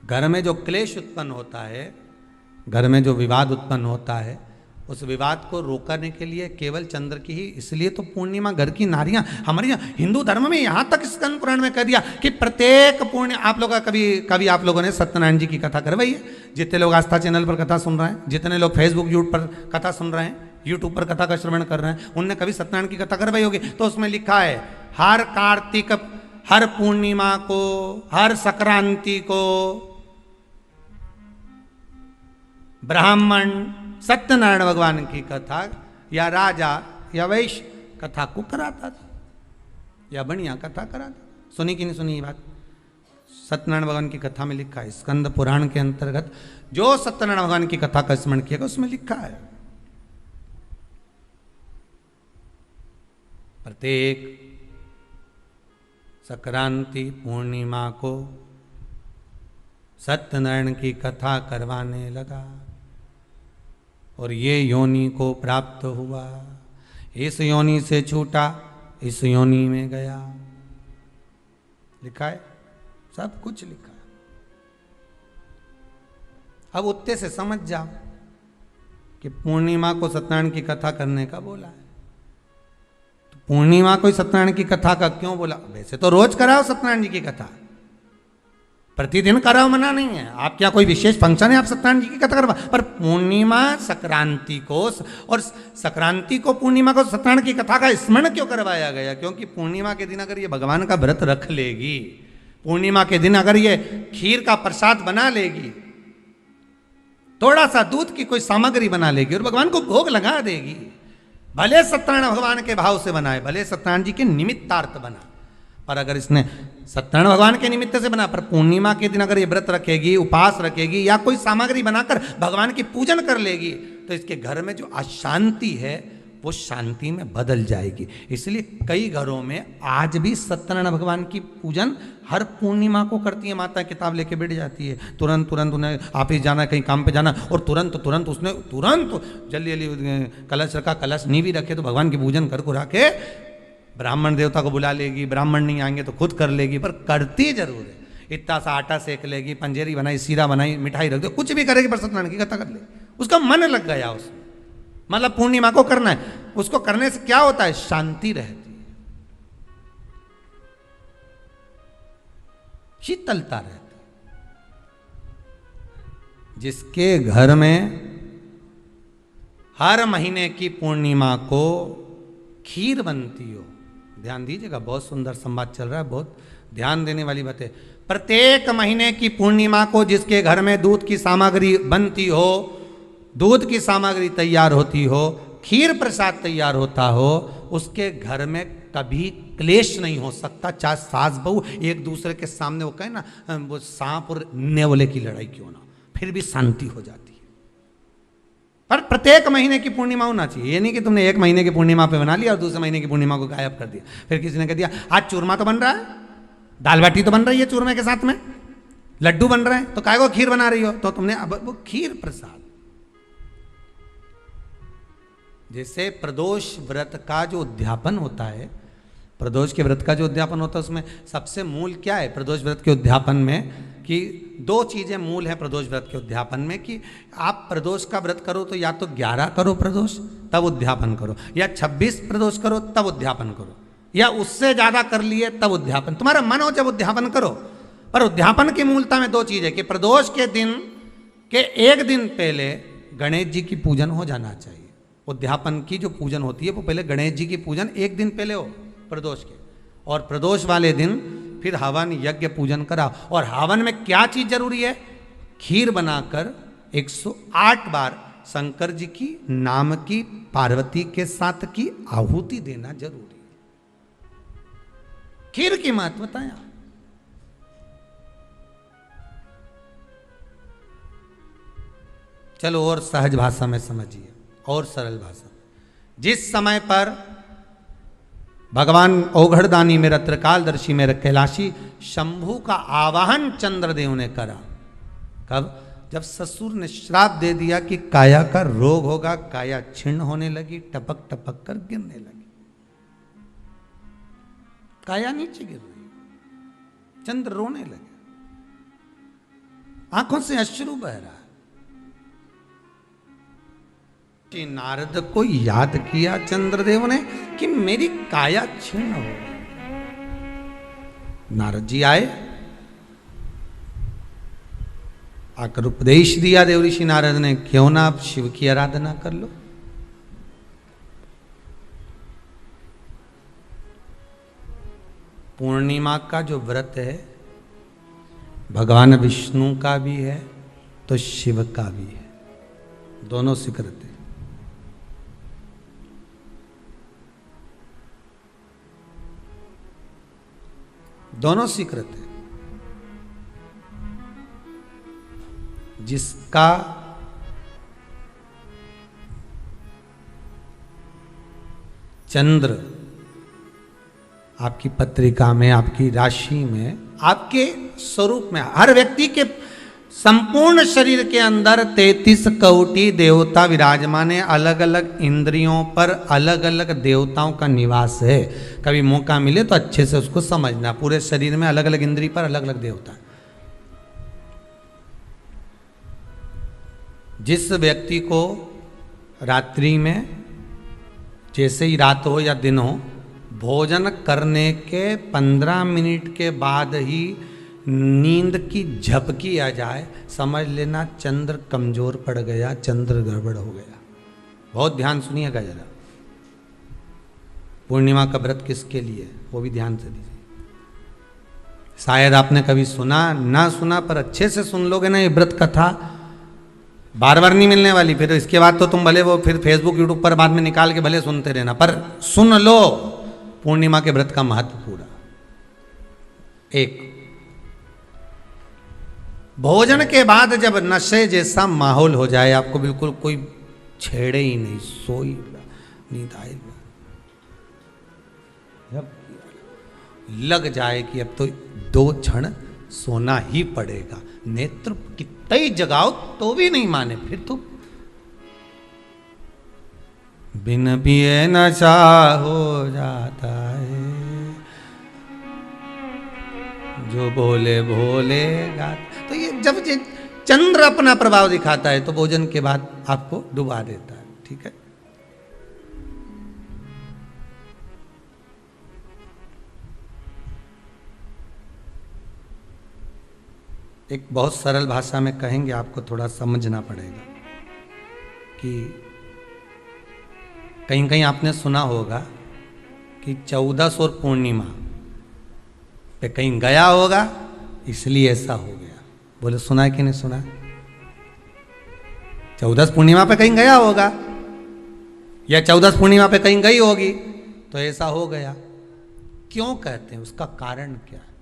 घर में जो क्लेश उत्पन्न होता है, घर में जो विवाद उत्पन्न होता है, उस विवाद को रोकने के लिए केवल चंद्र की ही, इसलिए तो पूर्णिमा घर की नारियां, हमारे यहाँ हिंदू धर्म में यहां तक स्कंद पुराण में कह दिया कि प्रत्येक आप लोग कभी आप लोगों ने सत्यनारायण जी की कथा करवाई है? जितने लोग आस्था चैनल पर कथा सुन रहे हैं, जितने लोग फेसबुक यूट्यूब पर कथा सुन रहे हैं, यूट्यूब पर कथा का श्रवण कर रहे हैं, उनने कभी सत्यनारायण की कथा करवाई होगी। तो उसमें लिखा है हर कार्तिक, हर पूर्णिमा को, हर संक्रांति को ब्राह्मण सत्यनारायण भगवान की कथा या राजा या वैश्य कथा को कराता था, या बढ़िया कथा कराता। सुनी कि नहीं सुनी ये बात? सत्यनारायण भगवान की कथा में लिखा है, स्कंद पुराण के अंतर्गत जो सत्यनारायण भगवान की कथा का स्मरण किया उसमें लिखा है प्रत्येक संक्रांति पूर्णिमा को सत्यनारायण की कथा करवाने लगा और ये योनि को प्राप्त हुआ, इस योनि से छूटा, इस योनि में गया। लिखा है, सब कुछ लिखा है। अब उत्ते से समझ जाओ कि पूर्णिमा को सत्यनारायण की कथा करने का बोला है, तो पूर्णिमा को सत्यनारायण की कथा का क्यों बोला? वैसे तो रोज कराओ सत्यनारायण जी की कथा, प्रतिदिन कराओ, मना नहीं है। आप क्या कोई विशेष फंक्शन है आप सत्यनारायण जी की कथा करवा, पर पूर्णिमा संक्रांति को और संक्रांति को पूर्णिमा को सत्यनारायण की कथा का स्मरण क्यों करवाया गया? क्योंकि पूर्णिमा के दिन अगर ये भगवान का व्रत रख लेगी, पूर्णिमा के दिन अगर ये खीर का प्रसाद बना लेगी, थोड़ा सा दूध की कोई सामग्री बना लेगी और भगवान को भोग लगा देगी, भले सत्यनारायण भगवान के भाव से बनाए, भले सत्यनारायण जी के निमित्तार्थ बना, पर अगर इसने सत्यनारायण भगवान के निमित्त से बना, पर पूर्णिमा के दिन अगर ये व्रत रखेगी, उपास रखेगी या कोई सामग्री बनाकर भगवान की पूजन कर लेगी, तो इसके घर में जो अशांति है वो शांति में बदल जाएगी। इसलिए कई घरों में आज भी सत्यनारायण भगवान की पूजन हर पूर्णिमा को करती है। माता किताब लेके बैठ जाती है, तुरंत उन्हें ऑफिस जाना, कहीं काम पे जाना, और तुरंत उसने जल्दी जल्दी कलश रखा, कलश नहीं भी रखे तो भगवान की पूजन कर को रखे, ब्राह्मण देवता को बुला लेगी, ब्राह्मण नहीं आएंगे तो खुद कर लेगी, पर करती जरूर है। इतना सा आटा सेक लेगी, पंजेरी बनाई, सीरा बनाई, मिठाई रख दो, कुछ भी करेगी, पर सत्यनारायण की कथा कर ले, उसका मन लग गया उसमें, मतलब पूर्णिमा को करना है। उसको करने से क्या होता है? शांति रहती है, शीतलता रहती है। जिसके घर में हर महीने की पूर्णिमा को खीर बनती हो, ध्यान दीजिएगा, बहुत सुंदर संवाद चल रहा है, बहुत ध्यान देने वाली बात है। प्रत्येक महीने की पूर्णिमा को जिसके घर में दूध की सामग्री बनती हो, दूध की सामग्री तैयार होती हो, खीर प्रसाद तैयार होता हो, उसके घर में कभी क्लेश नहीं हो सकता। चाहे सास बहू एक दूसरे के सामने वो कहे ना, वो सांप और नेवले की लड़ाई क्यों ना, फिर भी शांति हो जाती है। पर प्रत्येक महीने की पूर्णिमा होना चाहिए। ये नहीं कि तुमने एक महीने की पूर्णिमा पे बना लिया और दूसरे महीने की पूर्णिमा को गायब कर दिया। फिर किसी ने कह दिया आज चूरमा तो बन रहा है, दाल बाटी तो बन रही है चूरमे के साथ में, लड्डू बन रहे हैं, तो काय को खीर बना रही हो? तो तुमने अब वो खीर प्रसाद। जैसे प्रदोष व्रत का जो उद्यापन होता है, प्रदोष के व्रत का जो उद्यापन होता है, उसमें सबसे मूल क्या है प्रदोष व्रत के उद्यापन में? कि दो चीजें मूल है प्रदोष व्रत के उद्यापन में, कि आप प्रदोष का व्रत करो तो या तो 11 करो प्रदोष तब उद्यापन करो, या 26 प्रदोष करो तब उद्यापन करो, या उससे ज्यादा कर लिए तब उद्यापन। तुम्हारा मन हो जब उद्यापन करो। पर उद्यापन की मूलता में दो चीजें, कि प्रदोष के दिन के एक दिन पहले गणेश जी की पूजन हो जाना चाहिए। उद्यापन की जो पूजन होती है वो पहले गणेश जी की पूजन एक दिन पहले हो प्रदोष के, और प्रदोष वाले दिन फिर हवन यज्ञ पूजन करा। और हवन में क्या चीज जरूरी है? खीर बनाकर 108 बार शंकर जी की नाम की पार्वती के साथ की आहुति देना जरूरी है। खीर की महत्वता है। चलो और सहज भाषा में समझिए, और सरल भाषा। जिस समय पर भगवान औघड़दानी मेरा त्रिकालदर्शी मेरा कैलाशी शंभु का आवाहन चंद्रदेव ने करा, कब? जब ससुर ने श्राप दे दिया कि काया का रोग होगा, काया छिन्न होने लगी, टपक टपक कर गिरने लगी, काया नीचे गिर रही, चंद्र रोने लगे, आंखों से अश्रु बह रहा है। नारद को याद किया चंद्रदेव ने कि मेरी काया छिन्न हो। नारद जी आए, आकर उपदेश दिया देवऋषि नारद ने, क्यों ना आप शिव की आराधना कर लो। पूर्णिमा का जो व्रत है भगवान विष्णु का भी है तो शिव का भी है, दोनों स्वीकृत है। दोनों स्वीकृत है। जिसका चंद्र आपकी पत्रिका में, आपकी राशि में, आपके स्वरूप में, हर व्यक्ति के संपूर्ण शरीर के अंदर 33 कोटि देवता विराजमान है। अलग अलग इंद्रियों पर अलग अलग देवताओं का निवास है। कभी मौका मिले तो अच्छे से उसको समझना। पूरे शरीर में अलग अलग इंद्रिय पर अलग अलग देवता। जिस व्यक्ति को रात्रि में, जैसे ही रात हो या दिन हो, भोजन करने के 15 मिनट के बाद ही नींद की झपकी आ जाए, समझ लेना चंद्र कमजोर पड़ गया, चंद्र गड़बड़ हो गया। बहुत ध्यान सुनिएगा जरा। पूर्णिमा का व्रत किसके लिए है वो भी ध्यान से दीजिए। शायद आपने कभी सुना ना सुना, पर अच्छे से सुन लोगे ना ये व्रत कथा, बार बार नहीं मिलने वाली। फिर इसके बाद तो तुम भले वो फिर फेसबुक यूट्यूब पर बाद में निकाल के भले सुनते रहना, पर सुन लो पूर्णिमा के व्रत का महत्व पूरा। एक, भोजन के बाद जब नशे जैसा माहौल हो जाए, आपको बिल्कुल कोई छेड़े ही नहीं, सोई नींद आएगा, जब लग जाए कि अब तो 2 क्षण सोना ही पड़ेगा, नेत्र कितना ही जगाओ तो भी नहीं माने, फिर तो बिन पिए नशा हो जाता है, जो बोले भोले गाता। तो ये जब चंद्र अपना प्रभाव दिखाता है तो भोजन के बाद आपको डुबा देता है। ठीक है, एक बहुत सरल भाषा में कहेंगे, आपको थोड़ा समझना पड़ेगा कि कहीं कहीं आपने सुना होगा कि 14 और पूर्णिमा पे कहीं गया होगा इसलिए ऐसा हो गया। बोले सुना है कि नहीं सुना? 14 पूर्णिमा पे कहीं गया होगा या 14 पूर्णिमा पे कहीं गई होगी तो ऐसा हो गया। क्यों कहते हैं, उसका कारण क्या है?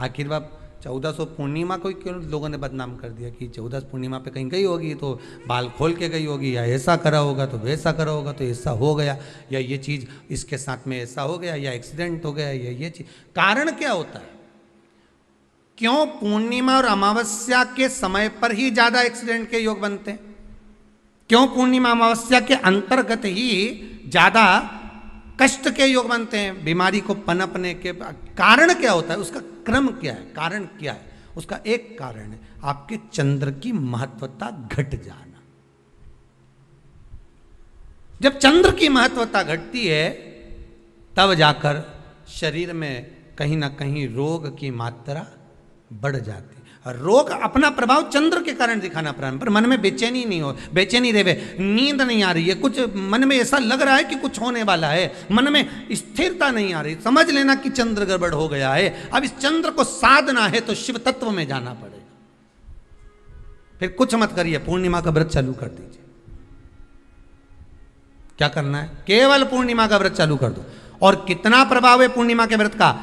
आखिर बात 14 पूर्णिमा को क्यों लोगों ने बदनाम कर दिया कि 14 पूर्णिमा पे कहीं गई होगी तो बाल खोल के गई होगी, या ऐसा करा होगा तो वैसा करा होगा तो ऐसा हो गया, या ये चीज़ इसके साथ में ऐसा हो गया, या एक्सीडेंट हो गया, या ये चीज़। कारण क्या होता है? क्यों पूर्णिमा और अमावस्या के समय पर ही ज़्यादा एक्सीडेंट के योग बनते हैं? क्यों पूर्णिमा अमावस्या के अंतर्गत ही ज़्यादा कष्ट के योग बनते हैं, बीमारी को पनपने के? कारण क्या होता है? उसका क्रम क्या है? कारण क्या है? उसका एक कारण है आपके चंद्र की महत्वता घट जाना। जब चंद्र की महत्वता घटती है तब जाकर शरीर में कहीं ना कहीं रोग की मात्रा बढ़ जाती है। रोग अपना प्रभाव चंद्र के कारण दिखाना प्रारंभ, पर मन में बेचैनी नहीं हो, बेचैनी रहे, नींद नहीं आ रही है, कुछ मन में ऐसा लग रहा है कि कुछ होने वाला है, मन में स्थिरता नहीं आ रही, समझ लेना कि चंद्र गड़बड़ हो गया है। अब इस चंद्र को साधना है तो शिव तत्व में जाना पड़ेगा। फिर कुछ मत करिए, पूर्णिमा का व्रत चालू कर दीजिए। क्या करना है? केवल पूर्णिमा का व्रत चालू कर दो। और कितना प्रभाव है पूर्णिमा के व्रत का?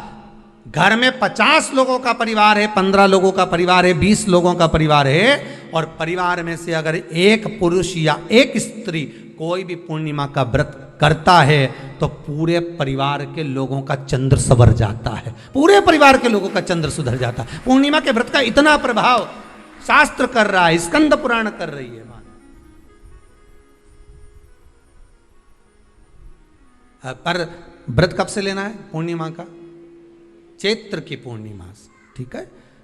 घर में 50 लोगों का परिवार है, 15 लोगों का परिवार है, 20 लोगों का परिवार है, और परिवार में से अगर एक पुरुष या एक स्त्री कोई भी पूर्णिमा का व्रत करता है तो पूरे परिवार के लोगों का चंद्र संवर जाता है, पूरे परिवार के लोगों का चंद्र सुधर जाता है। पूर्णिमा के व्रत का इतना प्रभाव शास्त्र कर रहा है, स्कंद पुराण कर रही है। पर व्रत कब से लेना है? पूर्णिमा का, चैत्र की पूर्णिमा से, ठीक है?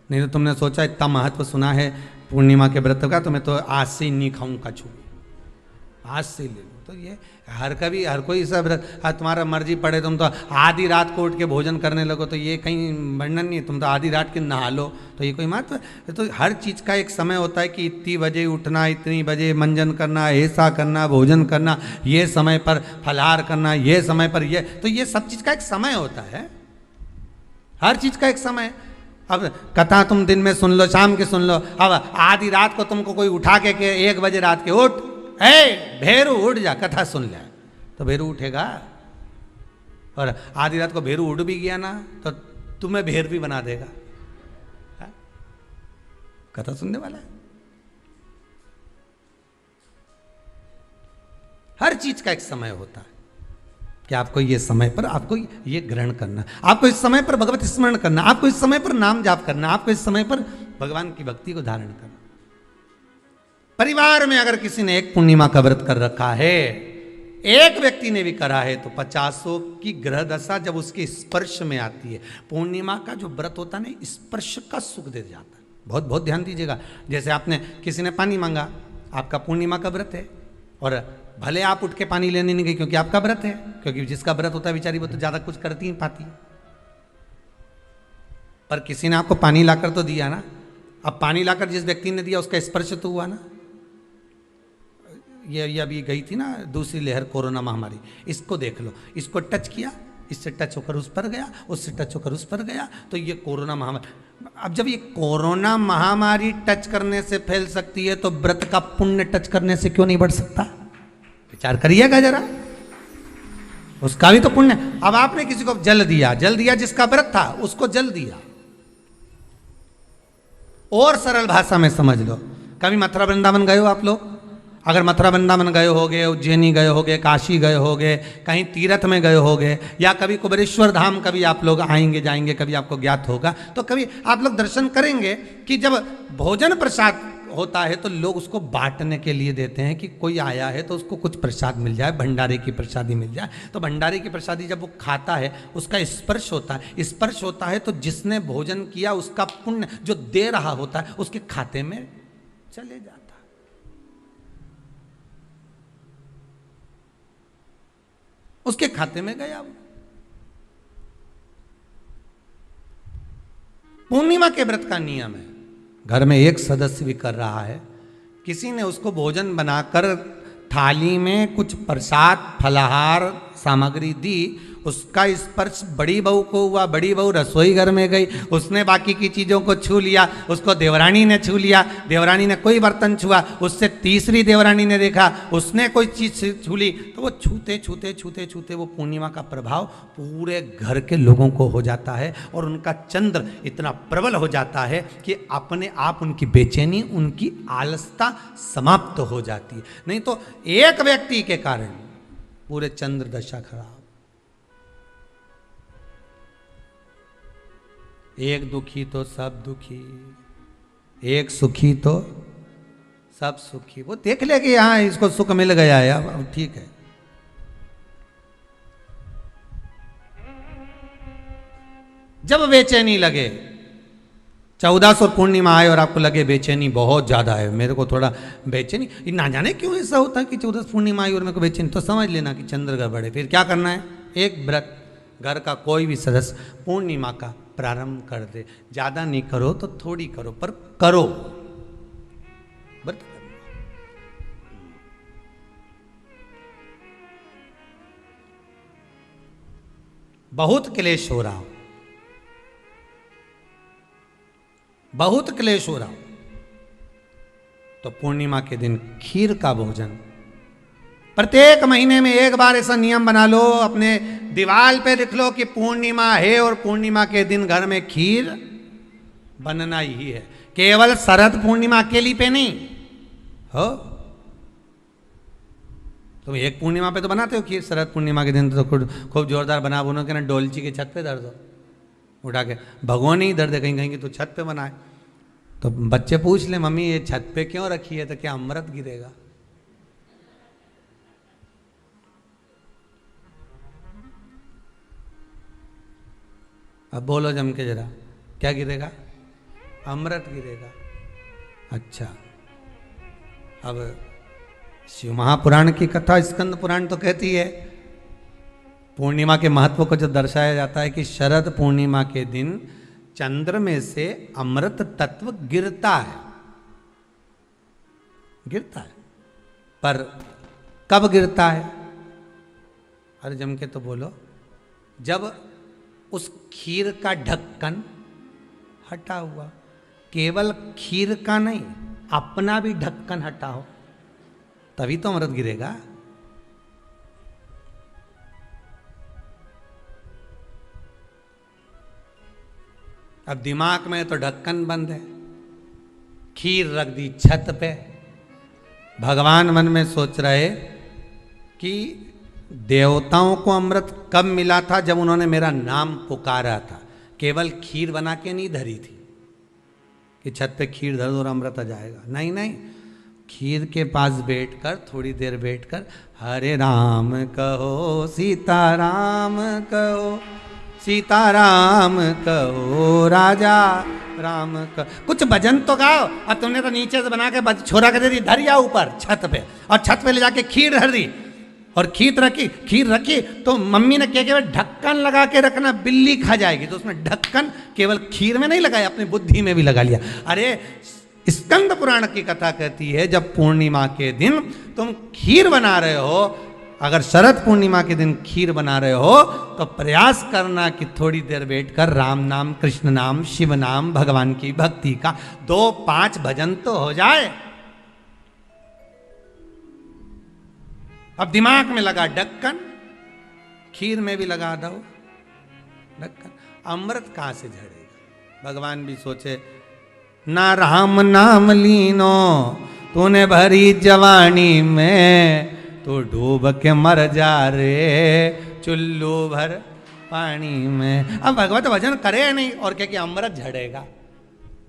नहीं तो तुमने सोचा इतना महत्व सुना है पूर्णिमा के व्रत का तो मैं तो आज से ही नहीं खाऊं कछू, आज से ले लो। तो ये हर कोई सब व्रत, तुम्हारा मर्जी पड़े, तुम तो आधी रात को उठ के भोजन करने लगो तो ये कहीं वर्णन नहीं। तुम तो आधी रात के नहा लो तो ये कोई महत्व? तो हर चीज़ का एक समय होता है कि इतनी बजे उठना, इतनी बजे मंजन करना, ऐसा करना, भोजन करना, ये समय पर फलाहार करना, ये समय पर ये, तो ये सब चीज़ का एक समय होता है, हर चीज का एक समय। अब कथा तुम दिन में सुन लो, शाम के सुन लो, अब आधी रात को तुमको कोई उठा के 1 बजे रात के उठ, भेरू उठ जा, कथा सुन ले, तो भेरू उठेगा? और आधी रात को भेरू उठ भी गया ना तो तुम्हें भेर भी बना देगा। हा? कथा सुनने वाला है। हर चीज का एक समय होता है कि आपको ये समय पर आपको ये ग्रहण करना, आपको इस समय पर भगवत स्मरण करना, आपको इस समय पर नाम जाप करना, आपको इस समय पर भगवान की भक्ति को धारण करना। परिवार में अगर किसी ने एक पूर्णिमा का व्रत कर रखा है, एक व्यक्ति ने भी करा है, तो 50 की ग्रह दशा जब उसके स्पर्श में आती है, पूर्णिमा का जो व्रत होता है ना, स्पर्श का सुख दे जाता है। बहुत बहुत ध्यान दीजिएगा। जैसे आपने किसी ने पानी मांगा, आपका पूर्णिमा का व्रत है, और भले आप उठ के पानी लेने नहीं गए क्योंकि आपका व्रत है, क्योंकि जिसका व्रत होता है बेचारी वो तो ज्यादा कुछ करती नहीं पाती, पर किसी ने आपको पानी लाकर तो दिया ना। अब पानी लाकर जिस व्यक्ति ने दिया उसका स्पर्श तो हुआ ना। ये अभी गई थी ना दूसरी लहर कोरोना महामारी, इसको देख लो, इसको टच किया, इससे टच होकर उस पर गया, उससे टच होकर उस पर गया, तो ये कोरोना महामारी। अब जब ये कोरोना महामारी टच करने से फैल सकती है तो व्रत का पुण्य टच करने से क्यों नहीं बढ़ सकता? विचार करिएगा जरा, उसका भी तो पुण्य। अब आपने किसी को जल दिया, जिसका व्रत था उसको जल दिया। और सरल भाषा में समझ लो, कभी मथुरा वृंदावन गए हो आप लोग? अगर मथुरा वृंदावन गए होगे, उज्जैनी गए होगे, काशी गए होगे, कहीं तीर्थ में गए होगे, या कभी कुबेरेश्वर धाम कभी आप लोग आएंगे जाएंगे, कभी आपको ज्ञात होगा, तो कभी आप लोग दर्शन करेंगे कि जब भोजन प्रसाद होता है तो लोग उसको बांटने के लिए देते हैं कि कोई आया है तो उसको कुछ प्रसाद मिल जाए, भंडारे की प्रसादी मिल जाए। तो भंडारे की प्रसादी जब वो खाता है उसका स्पर्श होता है, स्पर्श होता है तो जिसने भोजन किया उसका पुण्य जो दे रहा होता है उसके खाते में चले जाता है। उसके खाते में गया वो। पूर्णिमा के व्रत का नियम है, घर में एक सदस्य भी कर रहा है, किसी ने उसको भोजन बनाकर थाली में कुछ प्रसाद फलाहार सामग्री दी, उसका स्पर्श बड़ी बहू को हुआ, बड़ी बहू रसोई घर में गई, उसने बाकी की चीज़ों को छू लिया, उसको देवरानी ने छू लिया, देवरानी ने कोई बर्तन छुआ, उससे तीसरी देवरानी ने देखा, उसने कोई चीज़ छू ली, तो वो छूते छूते छूते छूते वो पूर्णिमा का प्रभाव पूरे घर के लोगों को हो जाता है और उनका चंद्र इतना प्रबल हो जाता है कि अपने आप उनकी बेचैनी, उनकी आलसता समाप्त हो जाती है। नहीं तो एक व्यक्ति के कारण पूरे चंद्र दशा खराब। एक दुखी तो सब दुखी, एक सुखी तो सब सुखी। वो देख ले कि हाँ इसको सुख मिल गया है, अब ठीक है। जब बेचैनी लगे, 14 और पूर्णिमा आए और आपको लगे बेचैनी बहुत ज्यादा है, मेरे को थोड़ा बेचैनी, ना जाने क्यों ऐसा होता है कि 14 पूर्णिमा आई और मेरे को बेचैनी, तो समझ लेना कि चंद्र गड़बड़ है। फिर क्या करना है, एक व्रत घर का कोई भी सदस्य पूर्णिमा का प्रारंभ कर दे। ज्यादा नहीं करो तो थोड़ी करो, पर करो, व्रत करना। बहुत क्लेश हो रहा हो, बहुत क्लेश हो रहा हो, तो पूर्णिमा के दिन खीर का भोजन प्रत्येक महीने में एक बार ऐसा नियम बना लो, अपने दीवार पे लिख लो कि पूर्णिमा है और पूर्णिमा के दिन घर में खीर बनना ही है। केवल शरद पूर्णिमा अकेली पे नहीं हो, तुम एक पूर्णिमा पे तो बनाते हो खीर, शरद पूर्णिमा के दिन तो खूब जोरदार बना बुनो के ना डोलची के छत पे धर दो, उठा के भगवान ही धर दे, कहीं कहीं की तो छत पे बनाए। तो बच्चे पूछ ले मम्मी ये छत पे क्यों रखी है, तो क्या अमृत गिरेगा। अब बोलो जम के जरा, क्या गिरेगा, अमृत गिरेगा। अच्छा, अब शिव महापुराण की कथा स्कंद पुराण तो कहती है, पूर्णिमा के महत्व को जो दर्शाया जाता है कि शरद पूर्णिमा के दिन चंद्र में से अमृत तत्व गिरता है, गिरता है। पर कब गिरता है, अरे जम के तो बोलो, जब उस खीर का ढक्कन हटा हुआ, केवल खीर का नहीं अपना भी ढक्कन हटा हो, तभी तो अमृत गिरेगा। अब दिमाग में तो ढक्कन बंद है, खीर रख दी छत पे, भगवान मन में सोच रहे कि देवताओं को अमृत कब मिला था, जब उन्होंने मेरा नाम पुकारा था। केवल खीर बना के नहीं धरी थी कि छत पे खीर धर दो और अमृत आ जाएगा, नहीं नहीं, खीर के पास बैठकर थोड़ी देर बैठकर हरे राम कहो सीताराम कहो, सीताराम कहो राजा राम कहो, कुछ भजन तो गाओ। और तुमने तो नीचे से बना के छोरा कर दे दी, धर या ऊपर छत पे, और छत पे ले जाके खीर धर दी और खीर रखी तो मम्मी ने क्या केवल ढक्कन लगा के रखना, बिल्ली खा जाएगी, तो उसमें ढक्कन केवल खीर में नहीं लगाया, अपनी बुद्धि में भी लगा लिया। अरे स्कंद पुराण की कथा कहती है जब पूर्णिमा के दिन तुम खीर बना रहे हो, अगर शरद पूर्णिमा के दिन खीर बना रहे हो तो प्रयास करना कि थोड़ी देर बैठकर राम नाम, कृष्ण नाम, शिव नाम, भगवान की भक्ति का 2-5 भजन तो हो जाए। अब दिमाग में लगा ढक्कन, खीर में भी लगा दो ढक्कन, अमृत कहां से झड़ेगा। भगवान भी सोचे, ना राम नाम लीनो तूने भरी जवानी में, तो डूब के मर जा रे चुल्लू भर पानी में। अब भगवत भजन करे नहीं और क्या कि अमृत झड़ेगा,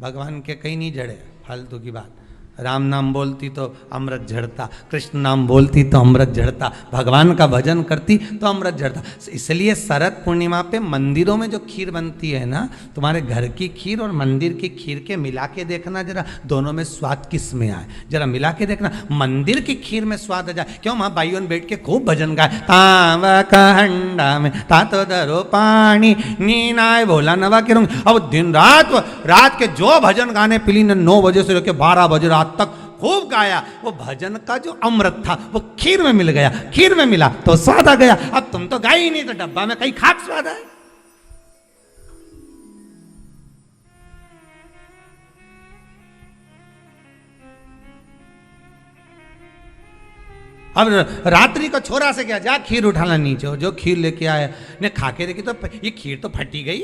भगवान के कहीं नहीं झड़े, फालतू की बात। राम नाम बोलती तो अमृत झड़ता, कृष्ण नाम बोलती तो अमृत झड़ता, भगवान का भजन करती तो अमृत झड़ता। इसलिए शरद पूर्णिमा पे मंदिरों में जो खीर बनती है ना, तुम्हारे घर की खीर और मंदिर की खीर के मिला के देखना जरा, दोनों में स्वाद किस में आए, जरा मिला के देखना। मंदिर की खीर में स्वाद आ जाए, क्यों वहाँ भाइयों बैठ के खूब भजन गाए, तावा का हंडा में तातो दरो पानी नीनाए भोला नवा के रंग। अब दिन रात के जो भजन गाने पिली ने 9 बजे से लेकर 12 बजे रात तक खूब गाया, वो भजन का जो अमृत था वो खीर में मिल गया, खीर में मिला तो स्वाद आ गया। अब तुम तो गाई ही नहीं, तो डब्बा में कहीं खाक स्वाद है। अब रात्रि का छोरा से क्या, जा खीर उठाना नीचे, जो खीर लेके आया ने खा के देखी तो ये खीर तो फटी गई,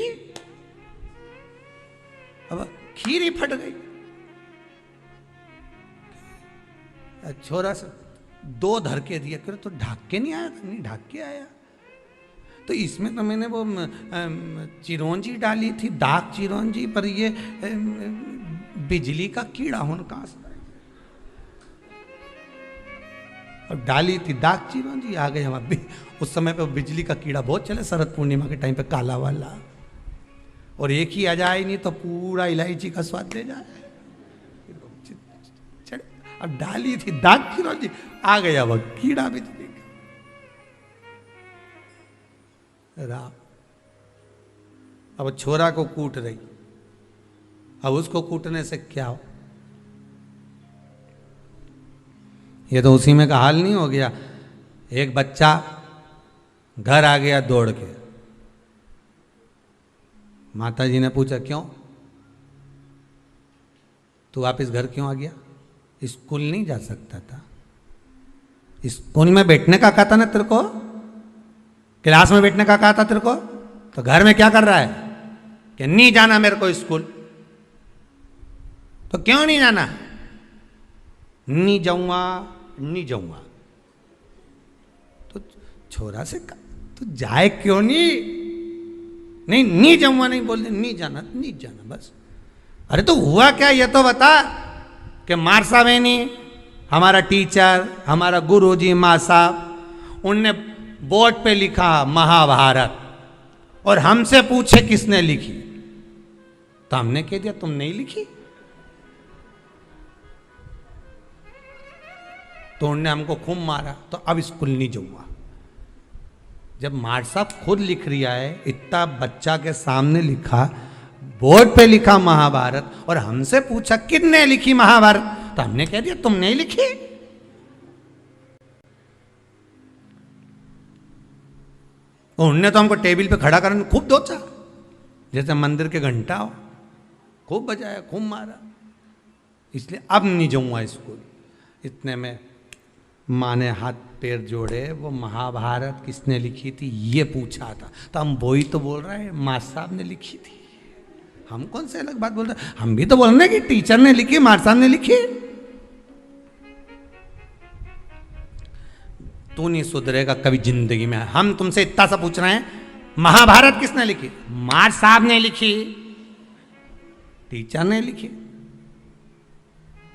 अब खीर ही फट गई। छोरा से 2 धर के दिया, कर तो ढाक के नहीं आया था, नहीं ढाक के आया, तो इसमें तो मैंने वो चिरौंजी डाली थी, दाग चिरौंजी, पर ये बिजली का कीड़ा होने का और डाली थी दाग चिरौंजी, आ गए हम। उस समय पे बिजली का कीड़ा बहुत चले, शरद पूर्णिमा के टाइम पे काला वाला, और एक ही आ जाए नहीं तो पूरा इलायची का स्वाद ले जाए। अब डाली थी दाग चिरौंजी, आ गया वह कीड़ा बिजली का। राम अब छोरा को कूट रही, अब उसको कूटने से क्या हो, ये तो उसी में का हाल नहीं हो गया। एक बच्चा घर आ गया दौड़ के, माता जी ने पूछा क्यों तू वापिस घर क्यों आ गया, स्कूल नहीं जा सकता था, स्कूल में बैठने का कहा था ना तेरे को, क्लास में बैठने का कहा था तेरे को, तो घर में क्या कर रहा है कि नहीं जाना मेरे को स्कूल, तो क्यों नहीं जाना, नहीं जाऊंगा नहीं जाऊंगा। तो छोरा से कहा तो जाए क्यों नहीं जाऊंगा, नहीं बोल, नहीं जाना बस। अरे तो हुआ क्या ये तो बता, कि मार साहब है नहीं, हमारा टीचर, हमारा गुरुजी माँ साहब, उनने बोर्ड पे लिखा महाभारत, और हमसे पूछे किसने लिखी, तो हमने कह दिया तुम नहीं लिखी, तो उनने हमको खूब मारा, तो अब स्कूल नहीं जाऊंगा। जब मार साहब खुद लिख रिया है, इतना बच्चा के सामने लिखा, बोर्ड पे लिखा महाभारत, और हमसे पूछा किसने लिखी महाभारत, तो हमने कह दिया तुम नहीं लिखी। उनने तो हमको टेबल पे खड़ा करने खूब दोचा, जैसे मंदिर के घंटा हो, खूब बजाया, खूब मारा। इसलिए अब नहीं जाऊंगा स्कूल। इतने में माँ ने हाथ पैर जोड़े, वो महाभारत किसने लिखी थी ये पूछा था, तो हम वही तो बोल रहे हैं माँ साहब ने लिखी थी, हम कौन से अलग बात बोल रहे हैं, हम भी तो बोल रहे हैं कि टीचर ने लिखी, माँ साहब ने लिखी। तू नहीं सुधरेगा कभी जिंदगी में। हम तुमसे इतना सा पूछ रहे हैं महाभारत किसने लिखी, माँ साहब ने लिखी, टीचर ने लिखी।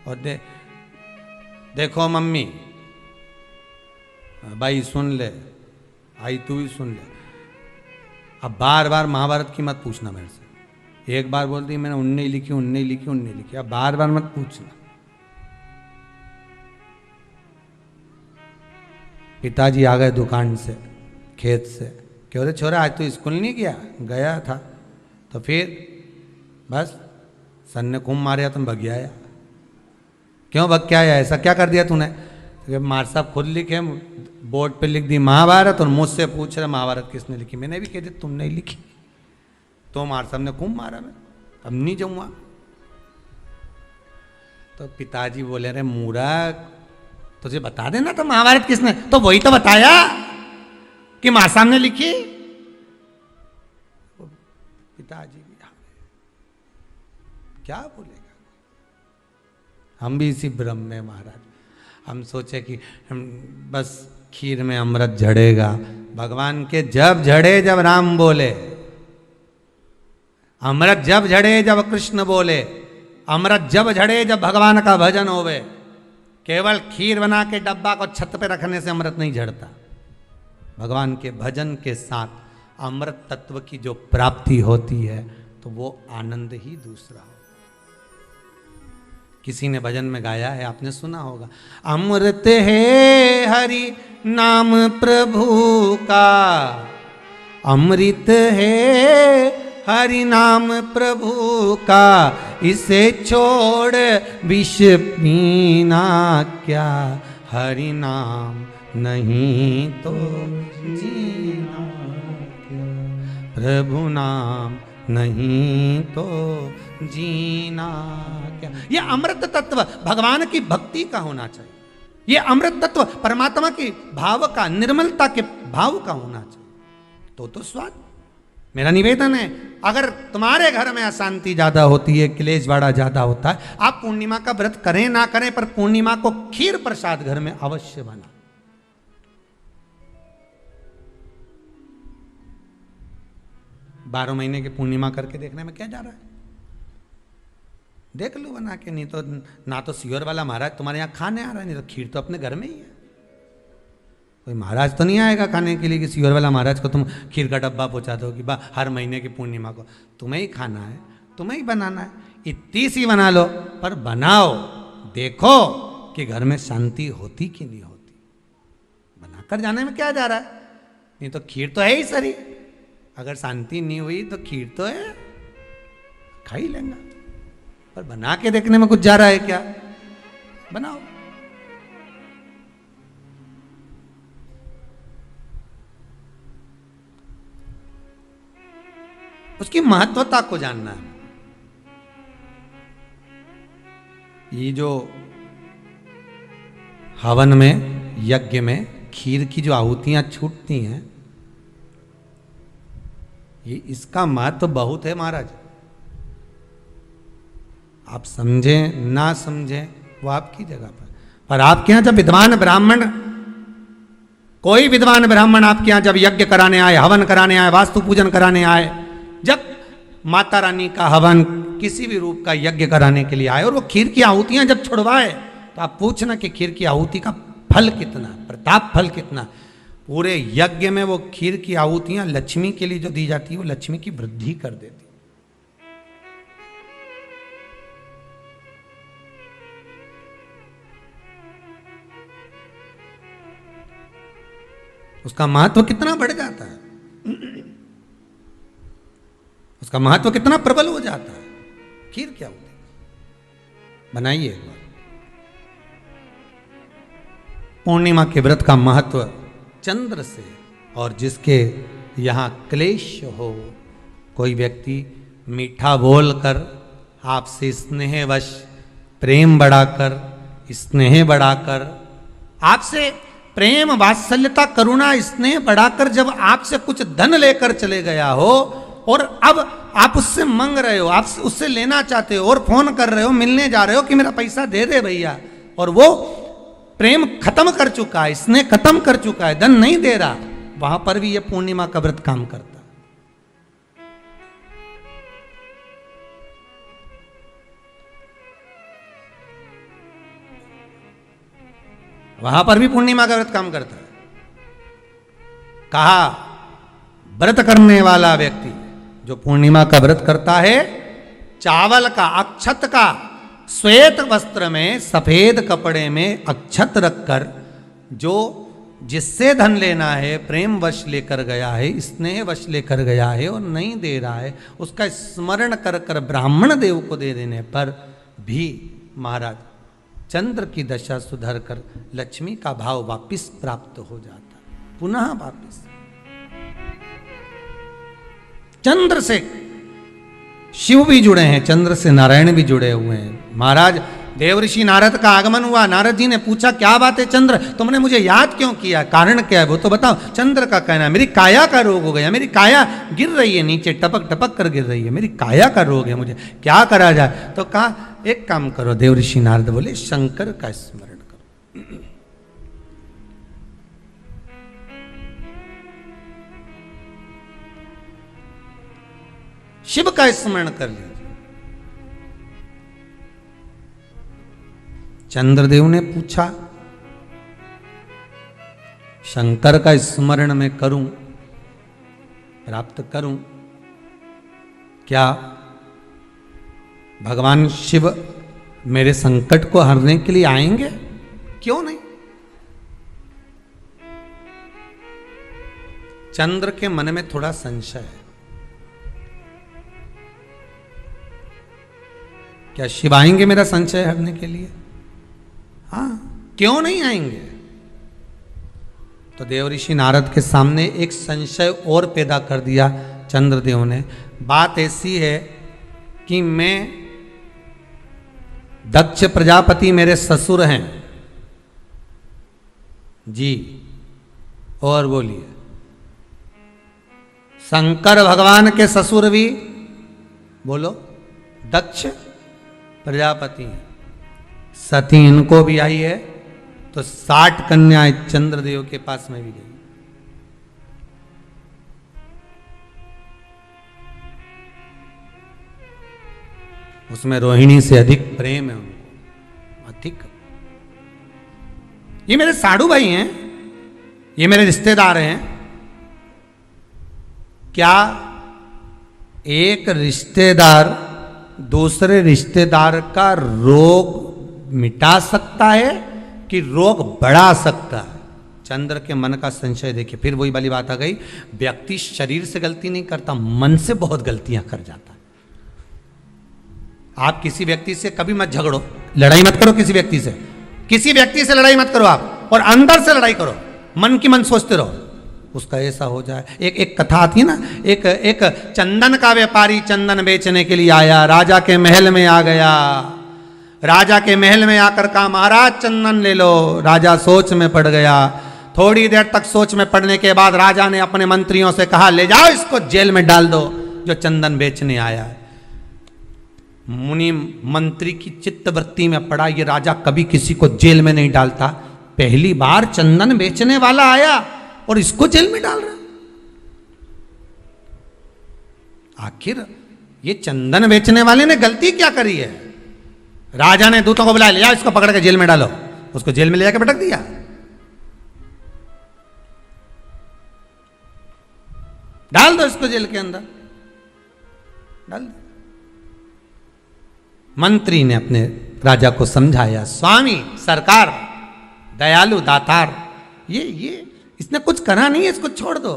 और देखो मम्मी, भाई सुन ले, आई तू भी सुन ले, अब बार बार महाभारत की मत पूछना मेरे से। एक बार बोल दी मैंने उनने लिखी, अब बार बार मत पूछना। पिताजी आ गए दुकान से, खेत से, क्यों रे छोरा आज तू स्कूल नहीं गया था, तो फिर बस सन ने खूब मारा तुम भग आया। क्यों भग के आया, ऐसा क्या कर दिया तूने? तो मार साहब खुद लिखे, बोर्ड पे लिख दी महाभारत, और मुझसे पूछ रहे महाभारत किसने लिखी। मैंने भी कह दिया तुम नहीं लिखी, तो मार साहब ने खूब मारा, मैं अब नहीं जाऊंगा। तो पिताजी बोले रे मूर्ख, तुझे बता देना तो महाभारत किसने, तो वही तो बताया कि माँ साहब ने लिखी। पिताजी भी क्या बोलेगा, हम भी इसी भ्रम में महाराज। हम सोचे कि हम बस खीर में अमृत झड़ेगा, भगवान के जब झड़े जब राम बोले, अमृत जब झड़े जब कृष्ण बोले, अमृत जब झड़े जब भगवान का भजन होवे। केवल खीर बना के डब्बा को छत पे रखने से अमृत नहीं झड़ता। भगवान के भजन के साथ अमृत तत्व की जो प्राप्ति होती है तो वो आनंद ही दूसरा हो। किसी ने भजन में गाया है, आपने सुना होगा, अमृत है हरि नाम प्रभु का, अमृत है हरि नाम प्रभु का, इसे छोड़ विष पीना क्या, हरि नाम नहीं तो जीना क्या, प्रभु नाम नहीं तो जीना क्या। ये अमृत तत्व भगवान की भक्ति का होना चाहिए। ये अमृत तत्व परमात्मा के भाव का, निर्मलता के भाव का होना चाहिए। तो स्वाद। मेरा निवेदन है, अगर तुम्हारे घर में अशांति ज्यादा होती है, क्लेश बड़ा ज्यादा होता है, आप पूर्णिमा का व्रत करें ना करें, पर पूर्णिमा को खीर प्रसाद घर में अवश्य बना। 12 महीने की पूर्णिमा करके देखने में क्या जा रहा है? देख लो बना के। नहीं तो ना तो सियोर वाला महाराज तुम्हारे यहाँ खाने आ रहा है, नहीं तो खीर तो अपने घर में ही है। कोई महाराज तो नहीं आएगा खाने के लिए कि सियोर वाला महाराज को तुम खीर का डब्बा पहुंचा दो कि हर महीने की पूर्णिमा को तुम्हें ही खाना है, तुम्हें ही बनाना है। इतनी सी बना लो, पर बनाओ, देखो कि घर में शांति होती कि नहीं होती। बनाकर जाने में क्या जा रहा है? नहीं तो खीर तो है ही सरी। अगर शांति नहीं हुई तो खीर तो है, खा ही लेंगे। पर बना के देखने में कुछ जा रहा है क्या? बनाओ। उसकी महत्वता को जानना है। ये जो हवन में, यज्ञ में खीर की जो आहुतियां छूटती हैं, ये इसका महत्व बहुत है महाराज। आप समझें ना समझें वो आपकी जगह पर आपके यहां जब विद्वान ब्राह्मण, कोई विद्वान ब्राह्मण आपके यहां जब यज्ञ कराने आए, हवन कराने आए, वास्तु पूजन कराने आए, जब माता रानी का हवन, किसी भी रूप का यज्ञ कराने के लिए आए और वो खीर की आहुतियां जब छुड़वाए, तो आप पूछना कि खीर की आहुति का फल कितना, प्रताप फल कितना। पूरे यज्ञ में वो खीर की आहुतियां लक्ष्मी के लिए जो दी जाती है, वो लक्ष्मी की वृद्धि कर देती। उसका महत्व कितना बढ़ जाता है, उसका महत्व कितना प्रबल हो जाता है। खीर क्या होती है? बनाइए एक बार। पूर्णिमा के व्रत का महत्व चंद्र से, और जिसके यहां क्लेश हो, कोई व्यक्ति मीठा बोलकर आपसे स्नेहवश, प्रेम बढ़ाकर, स्नेह बढ़ाकर, आपसे प्रेम, वात्सल्यता, करुणा, स्नेह बढ़ाकर जब आपसे कुछ धन लेकर चले गया हो, और अब आप उससे मांग रहे हो, आप उससे लेना चाहते हो, और फोन कर रहे हो, मिलने जा रहे हो कि मेरा पैसा दे दे भैया, और वो प्रेम खत्म कर चुका है, स्नेह खत्म कर चुका है, धन नहीं दे रहा, वहां पर भी ये पूर्णिमा का व्रत काम करता है। वहां पर भी पूर्णिमा का व्रत काम करता है। कहा, व्रत करने वाला व्यक्ति जो पूर्णिमा का व्रत करता है, चावल का, अक्षत का, श्वेत वस्त्र में, सफेद कपड़े में अक्षत रखकर, जो जिससे धन लेना है, प्रेम वश लेकर गया है, स्नेह वश लेकर गया है और नहीं दे रहा है, उसका स्मरण कर कर ब्राह्मण देव को दे देने पर भी महाराज चंद्र की दशा सुधर कर लक्ष्मी का भाव वापिस प्राप्त हो जाता है, पुनः वापिस। चंद्र से शिव भी जुड़े हैं, चंद्र से नारायण भी जुड़े हुए हैं। महाराज देवऋषि नारद का आगमन हुआ, नारद जी ने पूछा क्या बात है चंद्र, तुमने मुझे याद क्यों किया, कारण क्या है वो तो बताओ। चंद्र का कहना है मेरी काया का रोग हो गया, मेरी काया गिर रही है नीचे, टपक टपक कर गिर रही है, मेरी काया का रोग है, मुझे क्या करा जाए। तो कहा एक काम करो, देवऋषि नारद बोले शंकर का स्मरण करो। शिव का स्मरण कर लीजिए। चंद्रदेव ने पूछा, शंकर का स्मरण मैं करूं, प्राप्त करूं, क्या भगवान शिव मेरे संकट को हरने के लिए आएंगे? क्यों नहीं? चंद्र के मन में थोड़ा संशय है, क्या शिव आएंगे मेरा संशय हरने के लिए? हाँ, क्यों नहीं आएंगे? तो देव ऋषि नारद के सामने एक संशय और पैदा कर दिया चंद्रदेव ने। बात ऐसी है कि मैं, दक्ष प्रजापति मेरे ससुर हैं जी, और बोलिए, शंकर भगवान के ससुर भी बोलो दक्ष प्रजापति हैं, सती इनको भी आई है, तो 60 कन्याएं चंद्रदेव के पास में भी गई। उसमें रोहिणी से अधिक प्रेम है उनको, अधिक। ये मेरे साधु भाई हैं, ये मेरे रिश्तेदार हैं। क्या एक रिश्तेदार दूसरे रिश्तेदार का रोग मिटा सकता है कि रोग बढ़ा सकता है? चंद्र के मन का संशय देखिए। फिर वही वाली बात आ गई, व्यक्ति शरीर से गलती नहीं करता, मन से बहुत गलतियां कर जाता है। आप किसी व्यक्ति से कभी मत झगड़ो, लड़ाई मत करो किसी व्यक्ति से, किसी व्यक्ति से लड़ाई मत करो आप, और अंदर से लड़ाई करो, मन की मन सोचते रहो उसका ऐसा हो जाए। एक कथा आती है ना, एक चंदन का व्यापारी चंदन बेचने के लिए आया, राजा के महल में आ गया। राजा के महल में आकर कहा, महाराज चंदन ले लो। राजा सोच में पड़ गया। थोड़ी देर तक सोच में पड़ने के बाद राजा ने अपने मंत्रियों से कहा, ले जाओ इसको जेल में डाल दो जो चंदन बेचने आया है। मुनि मंत्री की चित्तवृत्ति में पड़ा, ये राजा कभी किसी को जेल में नहीं डालता, पहली बार चंदन बेचने वाला आया और इसको जेल में डाल रहा। आखिर ये चंदन बेचने वाले ने गलती क्या करी है? राजा ने दूतों को बुलाया, लिया इसको पकड़ के जेल में डालो। उसको जेल में ले जाकर पटक दिया। डाल दो इसको जेल के अंदर, डाल दो। मंत्री ने अपने राजा को समझाया, स्वामी सरकार दयालु दातार, ये इसने कुछ करा नहीं है, इसको छोड़ दो।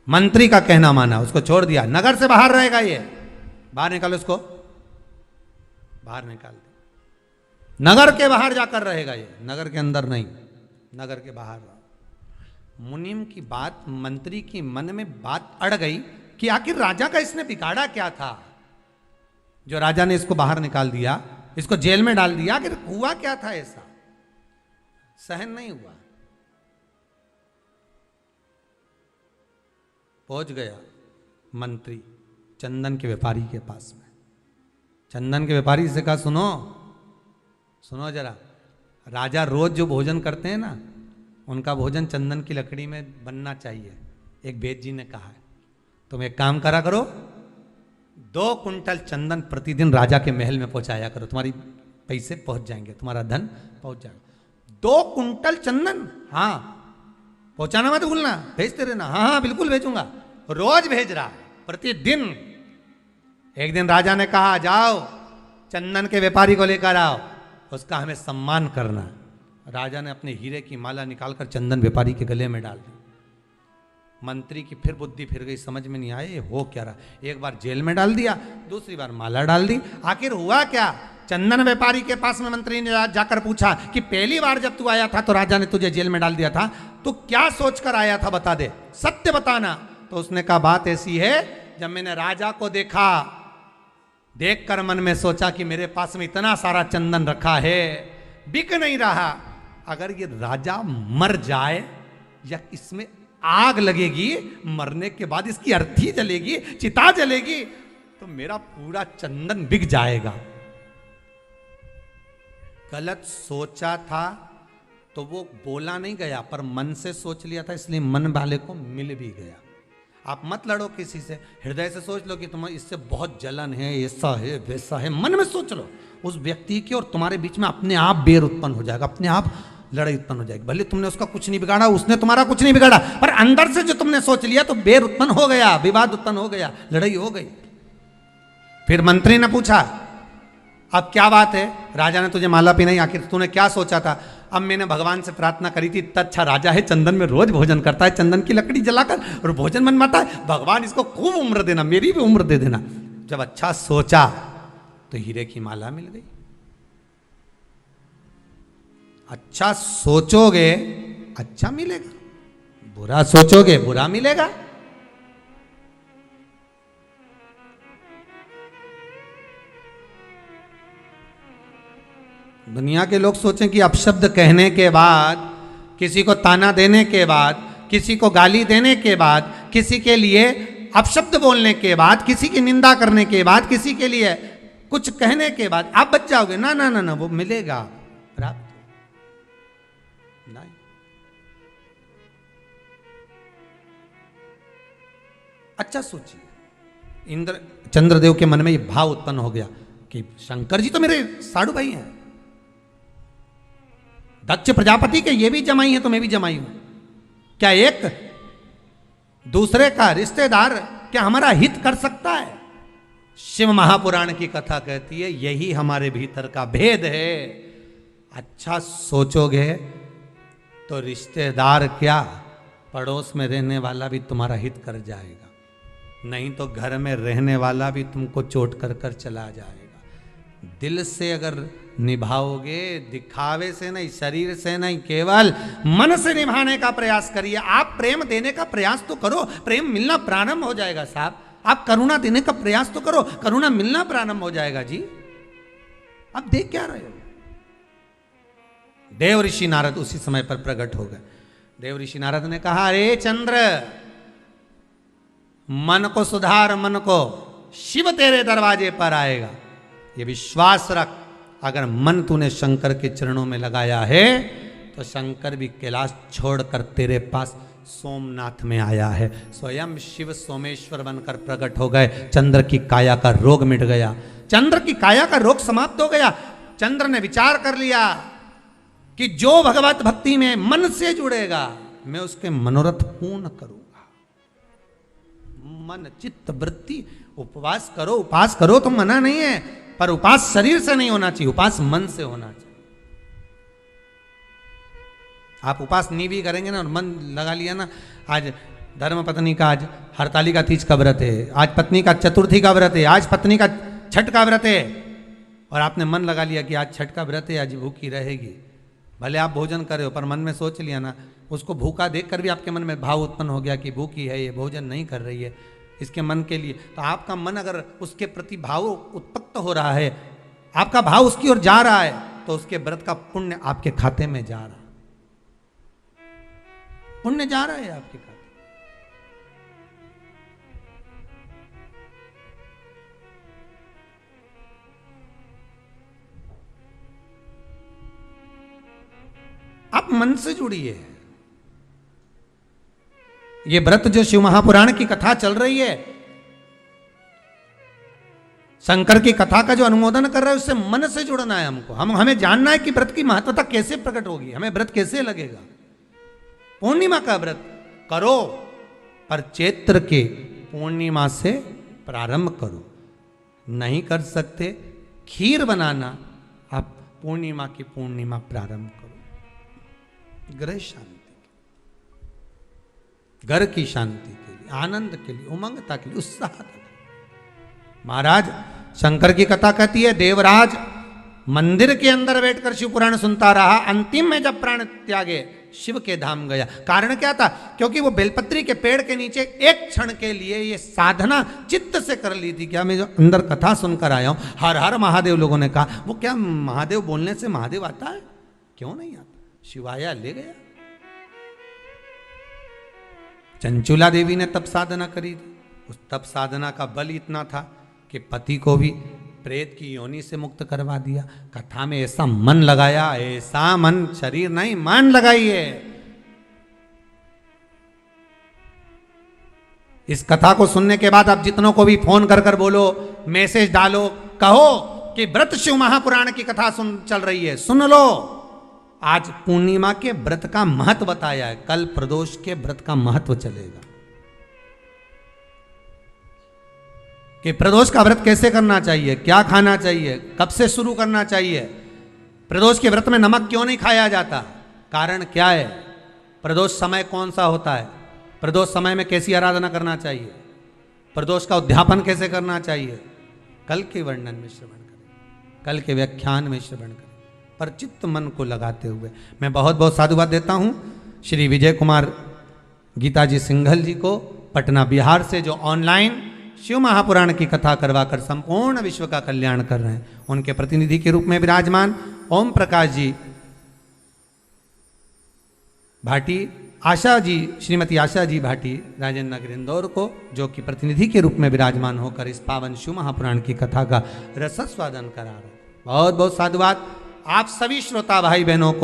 मंत्री का कहना माना, उसको छोड़ दिया। नगर से बाहर रहेगा, ये बाहर निकालो, इसको बाहर निकाल दो। नगर के बाहर जाकर रहेगा ये, नगर के अंदर नहीं, नगर के बाहर। मुनिम की बात, मंत्री की मन में बात अड़ गई कि आखिर राजा का इसने बिगाड़ा क्या था जो राजा ने इसको बाहर निकाल दिया, इसको जेल में डाल दिया। आखिर हुआ क्या था ऐसा? सहन नहीं हुआ। पहुंच गया मंत्री चंदन के व्यापारी के पास में। चंदन के व्यापारी से कहा, सुनो सुनो जरा, राजा रोज जो भोजन करते हैं ना, उनका भोजन चंदन की लकड़ी में बनना चाहिए। एक वेद जी ने कहा है, तुम एक काम करा करो, 2 कुंटल चंदन प्रतिदिन राजा के महल में पहुंचाया करो, तुम्हारी पैसे पहुंच जाएंगे, तुम्हारा धन पहुंच जाएगा। 2 कुंटल चंदन, हाँ पहुंचाना मत भूलना, भेजते रहना। हाँ हाँ बिल्कुल भेजूंगा। रोज भेज रहा, प्रतिदिन। एक दिन राजा ने कहा, जाओ चंदन के व्यापारी को लेकर आओ, उसका हमें सम्मान करना। राजा ने अपने हीरे की माला निकालकर चंदन व्यापारी के गले में डाल दी। मंत्री की फिर बुद्धि फिर गई, समझ में नहीं आए हो क्या रहा। एक बार जेल में डाल दिया, दूसरी बार माला डाल दी। आखिर हुआ क्या? चंदन व्यापारी के पास में मंत्री ने जाकर पूछा कि पहली बार जब तू आया था तो राजा ने तुझे जेल में डाल दिया था, तो क्या सोचकर आया था, बता दे, सत्य बताना। तो उसने कहा, बात ऐसी है, जब मैंने राजा को देखा, देखकर मन में सोचा कि मेरे पास में इतना सारा चंदन रखा है, बिक नहीं रहा, अगर ये राजा मर जाए या इसमें आग लगेगी, मरने के बाद इसकी अर्थी जलेगी, चिता जलेगी, तो मेरा पूरा चंदन बिक जाएगा। गलत सोचा था तो वो बोला नहीं गया, पर मन से सोच लिया था, इसलिए मन वाले को मिल भी गया। आप मत लड़ो किसी से, हृदय से सोच लो कि तुम्हें इससे बहुत जलन है, ऐसा है वैसा है, मन में सोच लो, उस व्यक्ति के और तुम्हारे बीच में अपने आप बैर उत्पन्न हो जाएगा, अपने आप लड़ाई उत्पन्न हो जाएगी। भले तुमने उसका कुछ नहीं बिगाड़ा, उसने तुम्हारा कुछ नहीं बिगाड़ा, पर अंदर से जो तुमने सोच लिया तो बैर उत्पन्न हो गया, विवाद उत्पन्न हो गया, लड़ाई हो गई। फिर मंत्री ने पूछा, अब क्या बात है? राजा ने तुझे माला पहनाई, आखिर तूने क्या सोचा था? अब मैंने भगवान से प्रार्थना करी थी, इतना अच्छा राजा है, चंदन में रोज भोजन करता है, चंदन की लकड़ी जलाकर और भोजन बनवाता है, भगवान इसको खूब उम्र देना, मेरी भी उम्र दे देना। जब अच्छा सोचा तो हीरे की माला मिल गई। अच्छा सोचोगे अच्छा मिलेगा, बुरा सोचोगे बुरा मिलेगा। दुनिया के लोग सोचें कि अपशब्द कहने के बाद, किसी को ताना देने के बाद, किसी को गाली देने के बाद, किसी के लिए अपशब्द बोलने के बाद, किसी की निंदा करने के बाद, किसी के लिए कुछ कहने के बाद आप बच जाओगे। ना ना ना ना, वो मिलेगा प्राप्त नहीं। अच्छा सोचिए, इंद्र चंद्रदेव के मन में ये भाव उत्पन्न हो गया कि शंकर जी तो मेरे साड़ू भाई हैं, दक्ष प्रजापति के ये भी जमाई है तो मैं भी जमाई हूं, क्या एक दूसरे का रिश्तेदार क्या हमारा हित कर सकता है? शिव महापुराण की कथा कहती है यही हमारे भीतर का भेद है। अच्छा सोचोगे तो रिश्तेदार क्या, पड़ोस में रहने वाला भी तुम्हारा हित कर जाएगा, नहीं तो घर में रहने वाला भी तुमको चोट कर कर चला जाएगा। दिल से अगर निभाओगे, दिखावे से नहीं, शरीर से नहीं, केवल मन से निभाने का प्रयास करिए। आप प्रेम देने का प्रयास तो करो, प्रेम मिलना प्रारंभ हो जाएगा साहब। आप करुणा देने का प्रयास तो करो, करुणा मिलना प्रारंभ हो जाएगा जी। आप देख क्या रहे हो? देव ऋषि नारद उसी समय पर प्रकट हो गए। देव ऋषि नारद ने कहा, अरे चंद्र, मन को सुधार, मन को, शिव तेरे दरवाजे पर आएगा। ये विश्वास रख, अगर मन तूने शंकर के चरणों में लगाया है तो शंकर भी कैलाश छोड़कर तेरे पास सोमनाथ में आया है। स्वयं शिव सोमेश्वर बनकर प्रकट हो गए। चंद्र की काया का रोग मिट गया, चंद्र की काया का रोग समाप्त हो गया। चंद्र ने विचार कर लिया कि जो भगवत भक्ति में मन से जुड़ेगा मैं उसके मनोरथ पूर्ण करूंगा। मन चित्त वृत्ति, उपवास करो, उपास करो तो मना नहीं है, पर उपास शरीर से नहीं होना चाहिए, उपास मन से होना चाहिए। आप उपास नहीं भी करेंगे ना और मन लगा लिया ना, आज धर्म पत्नी का आज हरतालिका तीज का व्रत है, आज पत्नी का चतुर्थी का व्रत है, आज पत्नी का छठ का व्रत है, और आपने मन लगा लिया कि आज छठ का व्रत है, आज भूखी रहेगी। भले आप भोजन कर रहे हो पर मन में सोच लिया ना, उसको भूखा देखकर भी आपके मन में भाव उत्पन्न हो गया कि भूखी है, ये भोजन नहीं कर रही है, इसके मन के लिए। तो आपका मन अगर उसके प्रति भाव उत्पन्न हो रहा है, आपका भाव उसकी ओर जा रहा है, तो उसके व्रत का पुण्य आपके खाते में जा रहा है, पुण्य जा रहा है आपके खाते। आप मन से जुड़िए। ये व्रत जो शिव महापुराण की कथा चल रही है, शंकर की कथा का जो अनुमोदन कर रहा है, उससे मन से जुड़ना है हमको। हमें जानना है कि व्रत की महत्वता कैसे प्रकट होगी, हमें व्रत कैसे लगेगा। पूर्णिमा का व्रत करो, पर चैत्र के पूर्णिमा से प्रारंभ करो। नहीं कर सकते, खीर बनाना, आप पूर्णिमा की पूर्णिमा प्रारंभ करो। गृह शांति, घर की शांति के लिए, आनंद के लिए, उमंगता के लिए, उत्साह के लिए। महाराज शंकर की कथा कहती है, देवराज मंदिर के अंदर बैठकर शिव पुराण सुनता रहा, अंतिम में जब प्राण त्यागे शिव के धाम गया। कारण क्या था? क्योंकि वो बेलपत्री के पेड़ के नीचे एक क्षण के लिए ये साधना चित्त से कर ली थी। क्या मैं जो अंदर कथा सुनकर आया हूं, हर हर महादेव लोगों ने कहा, वो क्या महादेव बोलने से महादेव आता है? क्यों नहीं आता? शिवाया ले गया। चंचुला देवी ने तप साधना करी थी, उस तप साधना का बल इतना था कि पति को भी प्रेत की योनि से मुक्त करवा दिया। कथा में ऐसा मन लगाया, ऐसा मन, शरीर नहीं मन लगाइए। इस कथा को सुनने के बाद आप जितनों को भी फोन कर कर बोलो, मैसेज डालो, कहो कि व्रत शिव महापुराण की कथा चल रही है, सुन लो। आज पूर्णिमा के व्रत का महत्व बताया है, कल प्रदोष के व्रत का महत्व चलेगा कि प्रदोष का व्रत कैसे करना चाहिए, क्या खाना चाहिए, कब से शुरू करना चाहिए। प्रदोष के व्रत में नमक क्यों नहीं खाया जाता, कारण क्या है, प्रदोष समय कौन सा होता है, प्रदोष समय में कैसी आराधना करना चाहिए, प्रदोष का उद्यापन कैसे करना चाहिए, कल के वर्णन में श्रवण करें, कल के व्याख्यान में श्रवण करें, पर चित्त मन को लगाते हुए। मैं बहुत बहुत साधुवाद देता हूँ श्री विजय कुमार गीताजी सिंघल जी को, पटना बिहार से, जो ऑनलाइन शिव महापुराण की कथा करवाकर संपूर्ण विश्व का कल्याण कर रहे हैं। उनके प्रतिनिधि के रूप में विराजमान ओम प्रकाश जी भाटी, आशा जी, श्रीमती आशा जी भाटी, राजेंद्र नगर इंदौर को, जो कि प्रतिनिधि के रूप में विराजमान होकर इस पावन शिव महापुराण की कथा का रसस्वादन करा रहे हैं। बहुत बहुत साधुवाद आप सभी श्रोता भाई बहनों को।